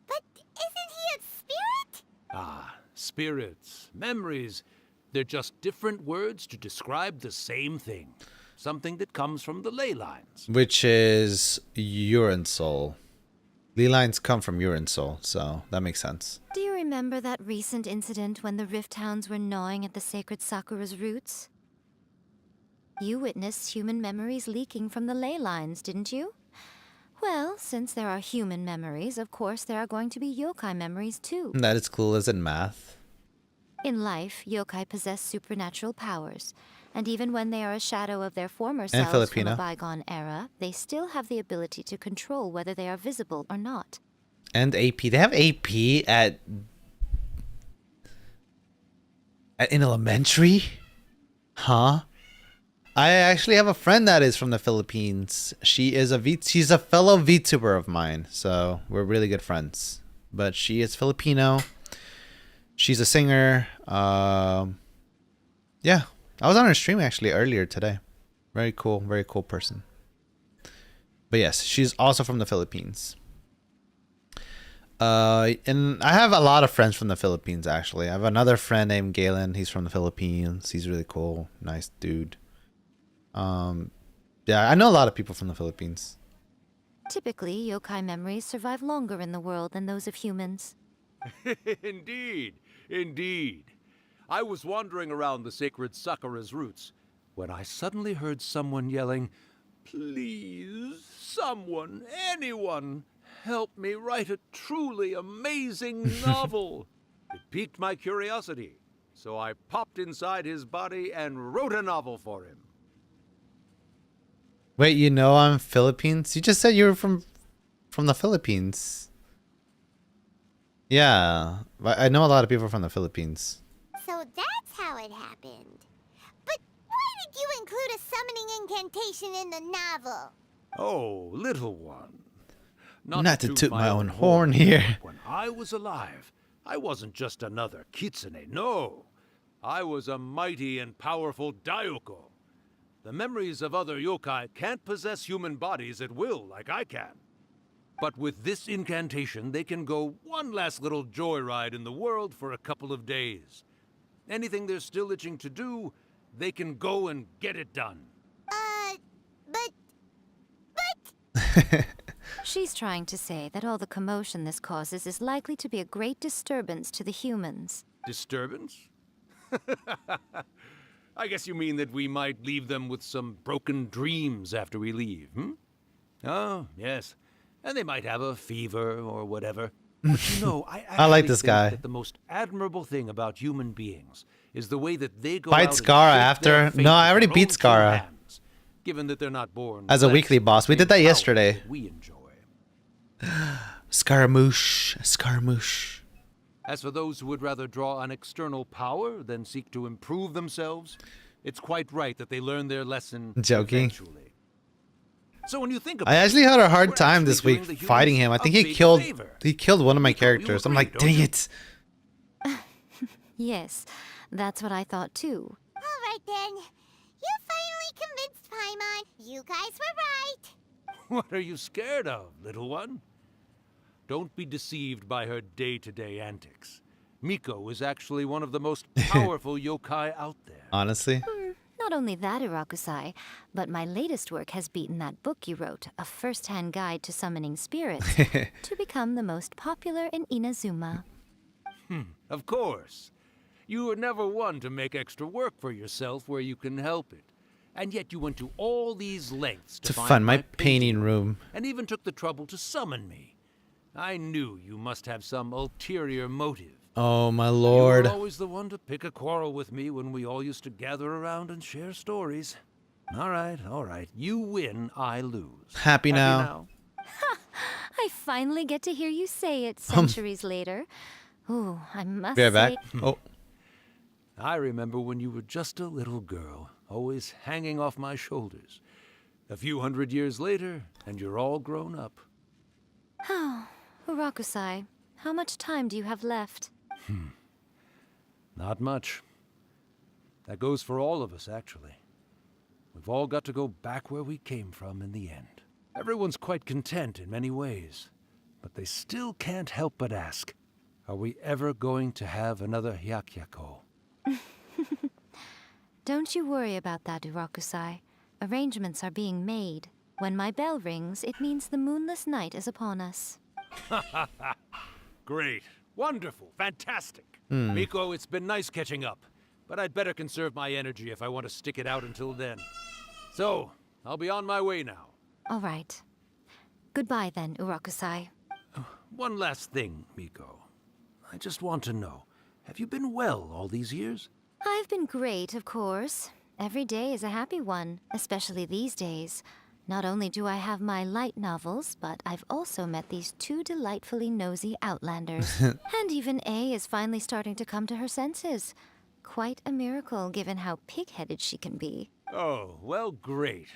But isn't he a spirit? Ah, spirits, memories. They're just different words to describe the same thing. Something that comes from the ley lines. Which is urine soul. Ley lines come from urine soul, so that makes sense. Do you remember that recent incident when the Rift Hounds were gnawing at the sacred Sakura's roots? You witnessed human memories leaking from the ley lines, didn't you? Well, since there are human memories, of course there are going to be yokai memories too. That is cool as in math. In life, yokai possess supernatural powers, and even when they are a shadow of their former selves from Filipino. a bygone era, they still have the ability to control whether they are visible or not. And AP. They have AP at in elementary? Huh? I actually have a friend that is from the Philippines. She's a fellow VTuber of mine, so we're really good friends. But she is Filipino. She's a singer. Yeah. I was on her stream actually earlier today. Very cool person. But yes, she's also from the Philippines. And I have a lot of friends from the Philippines actually. I have another friend named Galen. He's from the Philippines. He's really cool. Nice dude. Yeah, I know a lot of people from the Philippines. Typically, yokai memories survive longer in the world than those of humans. Indeed, indeed. I was wandering around the sacred Sakura's roots when I suddenly heard someone yelling, "Please, someone, anyone, help me write a truly amazing novel." It piqued my curiosity, so I popped inside his body and wrote a novel for him. Wait, you know I'm Philippines? You just said you were from the Philippines. Yeah, I know a lot of people from the Philippines. So that's how it happened. But why did you include a summoning incantation in the novel? Oh, little one. Not to toot my own horn here. When I was alive, I wasn't just another kitsune, no. I was a mighty and powerful Daioko. The memories of other yokai can't possess human bodies at will like I can. But with this incantation, they can go one last little joyride in the world for a couple of days. Anything they're still itching to do, they can go and get it done. But... She's trying to say that all the commotion this causes is likely to be a great disturbance to the humans. Disturbance? I guess you mean that we might leave them with some broken dreams after we leave, hmm? Oh, yes. And they might have a fever or whatever. But you know, I actually like this think guy. that the most admirable thing about human beings is the way that they go Fight out and Skara shape their after? fate No, I with already their beat own two Skara. hands, given that they're not born As a blessed weekly with boss. We the did that same yesterday. powers that we enjoy. Scaramouche. As for those who would rather draw on external power than seek to improve themselves, it's quite right that they learn their lesson Joking. eventually. So when you think about I actually had a hard we're time actually this week doing the fighting humans him. I think a he big killed favor. one of my characters. I'm agree, like, don't dang you? it. Yes, that's what I thought too. Alright then. You finally convinced Paimon. You guys were right. What are you scared of, little one? Don't be deceived by her day-to-day antics. Miko is actually one of the most powerful yokai out there. Honestly? Not only that, Irakusai, but my latest work has beaten that book you wrote, A First-Hand Guide to Summoning Spirits, to become the most popular in Inazuma. Of course. You were never one to make extra work for yourself where you can help it. And yet you went to all these lengths To find find my painting room. and even took the trouble to summon me. I knew you must have some ulterior motive. Oh my You lord. were always the one to pick a quarrel with me when we all used to gather around and share stories. All right. You win, I lose. Happy now. I finally get to hear you say it centuries later. Ooh, I must Be right back. say... Oh. I remember when you were just a little girl, always hanging off my shoulders. A few hundred years later, and you're all grown up. Oh, Urakusai, how much time do you have left? Not much. That goes for all of us, actually. We've all got to go back where we came from in the end. Everyone's quite content in many ways, but they still can't help but ask, are we ever going to have another Hyakyako? Don't you worry about that, Urakusai. Arrangements are being made. When my bell rings, it means the moonless night is upon us. Great. Wonderful. Fantastic. Hmm. Miko, it's been nice catching up, but I'd better conserve my energy if I want to stick it out until then. So, I'll be on my way now. All right. Goodbye then, Urakusai. One last thing, Miko. I just want to know, have you been well all these years? I've been great, of course. Every day is a happy one, especially these days. Not only do I have my light novels, but I've also met these two delightfully nosy outlanders. And even A is finally starting to come to her senses. Quite a miracle, given how pig-headed she can be. Oh, well, great.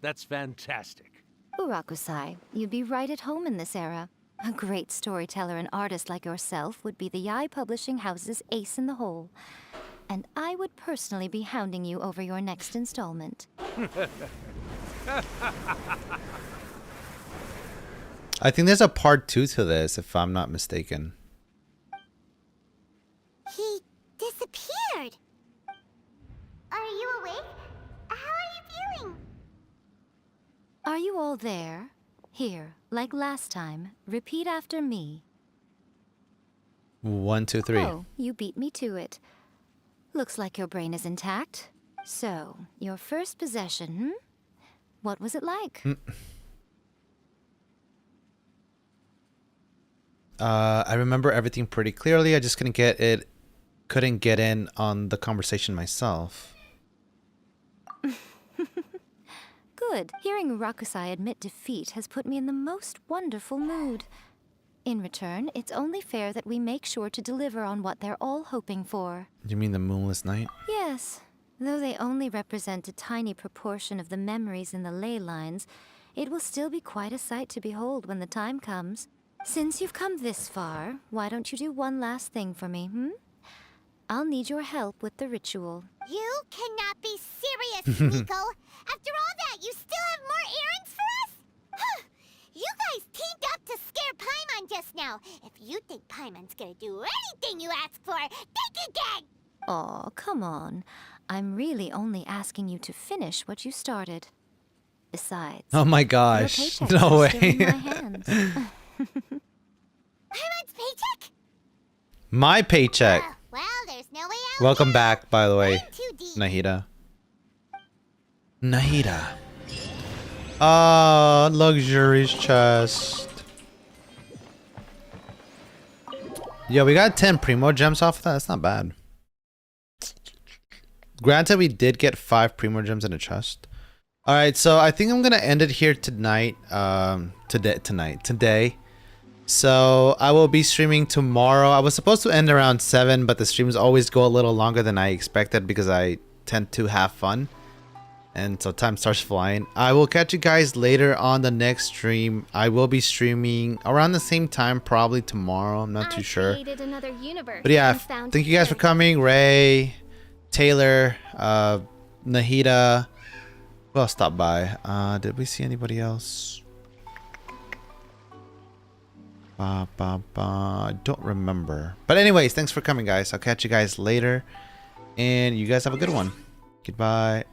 That's fantastic. Urakusai, you'd be right at home in this era. A great storyteller and artist like yourself would be the Yae Publishing House's ace in the hole. And I would personally be hounding you over your next installment. I think there's a part 2 to this, if I'm not mistaken. He disappeared. Are you awake? How are you feeling? Are you all there? Here, like last time, repeat after me. 1, 2, 3. Oh, you beat me to it. Looks like your brain is intact. So, your first possession, What was it like? I remember everything pretty clearly. I just couldn't get in on the conversation myself. Good. Hearing Rakusai admit defeat has put me in the most wonderful mood. In return, it's only fair that we make sure to deliver on what they're all hoping for. You mean the moonless night? Yes. Though they only represent a tiny proportion of the memories in the ley lines, it will still be quite a sight to behold when the time comes. Since you've come this far, why don't you do one last thing for me, I'll need your help with the ritual. You cannot be serious, Nico. After all that, you still have more errands for us? Huh. You guys teamed up to scare Paimon just now. If you think Paimon's gonna do anything you ask for, think again! Aw, come on. I'm really only asking you to finish what you started. Besides, Oh my your gosh. paychecks No are way. still in my hands. Paimon's paycheck? My paycheck. Well, there's no way out. Welcome back, by the way, too deep. Nahida. Nahida. Ah, luxuries chest. Yeah, we got 10 Primo gems off of that. That's not bad. Granted, we did get 5 Primo gems in a chest. All right, so I think I'm gonna end it here tonight. Today. So I will be streaming tomorrow. I was supposed to end around 7, but the streams always go a little longer than I expected because I tend to have fun. And so time starts flying. I will catch you guys later on the next stream. I will be streaming around the same time, probably tomorrow. I'm not too sure. Another universe But yeah, and found thank you guys for coming. Ray, Taylor, Nahida. Who else stopped by? Did we see anybody else? I don't remember. But anyways, thanks for coming, guys. I'll catch you guys later. And you guys have a good one. Goodbye.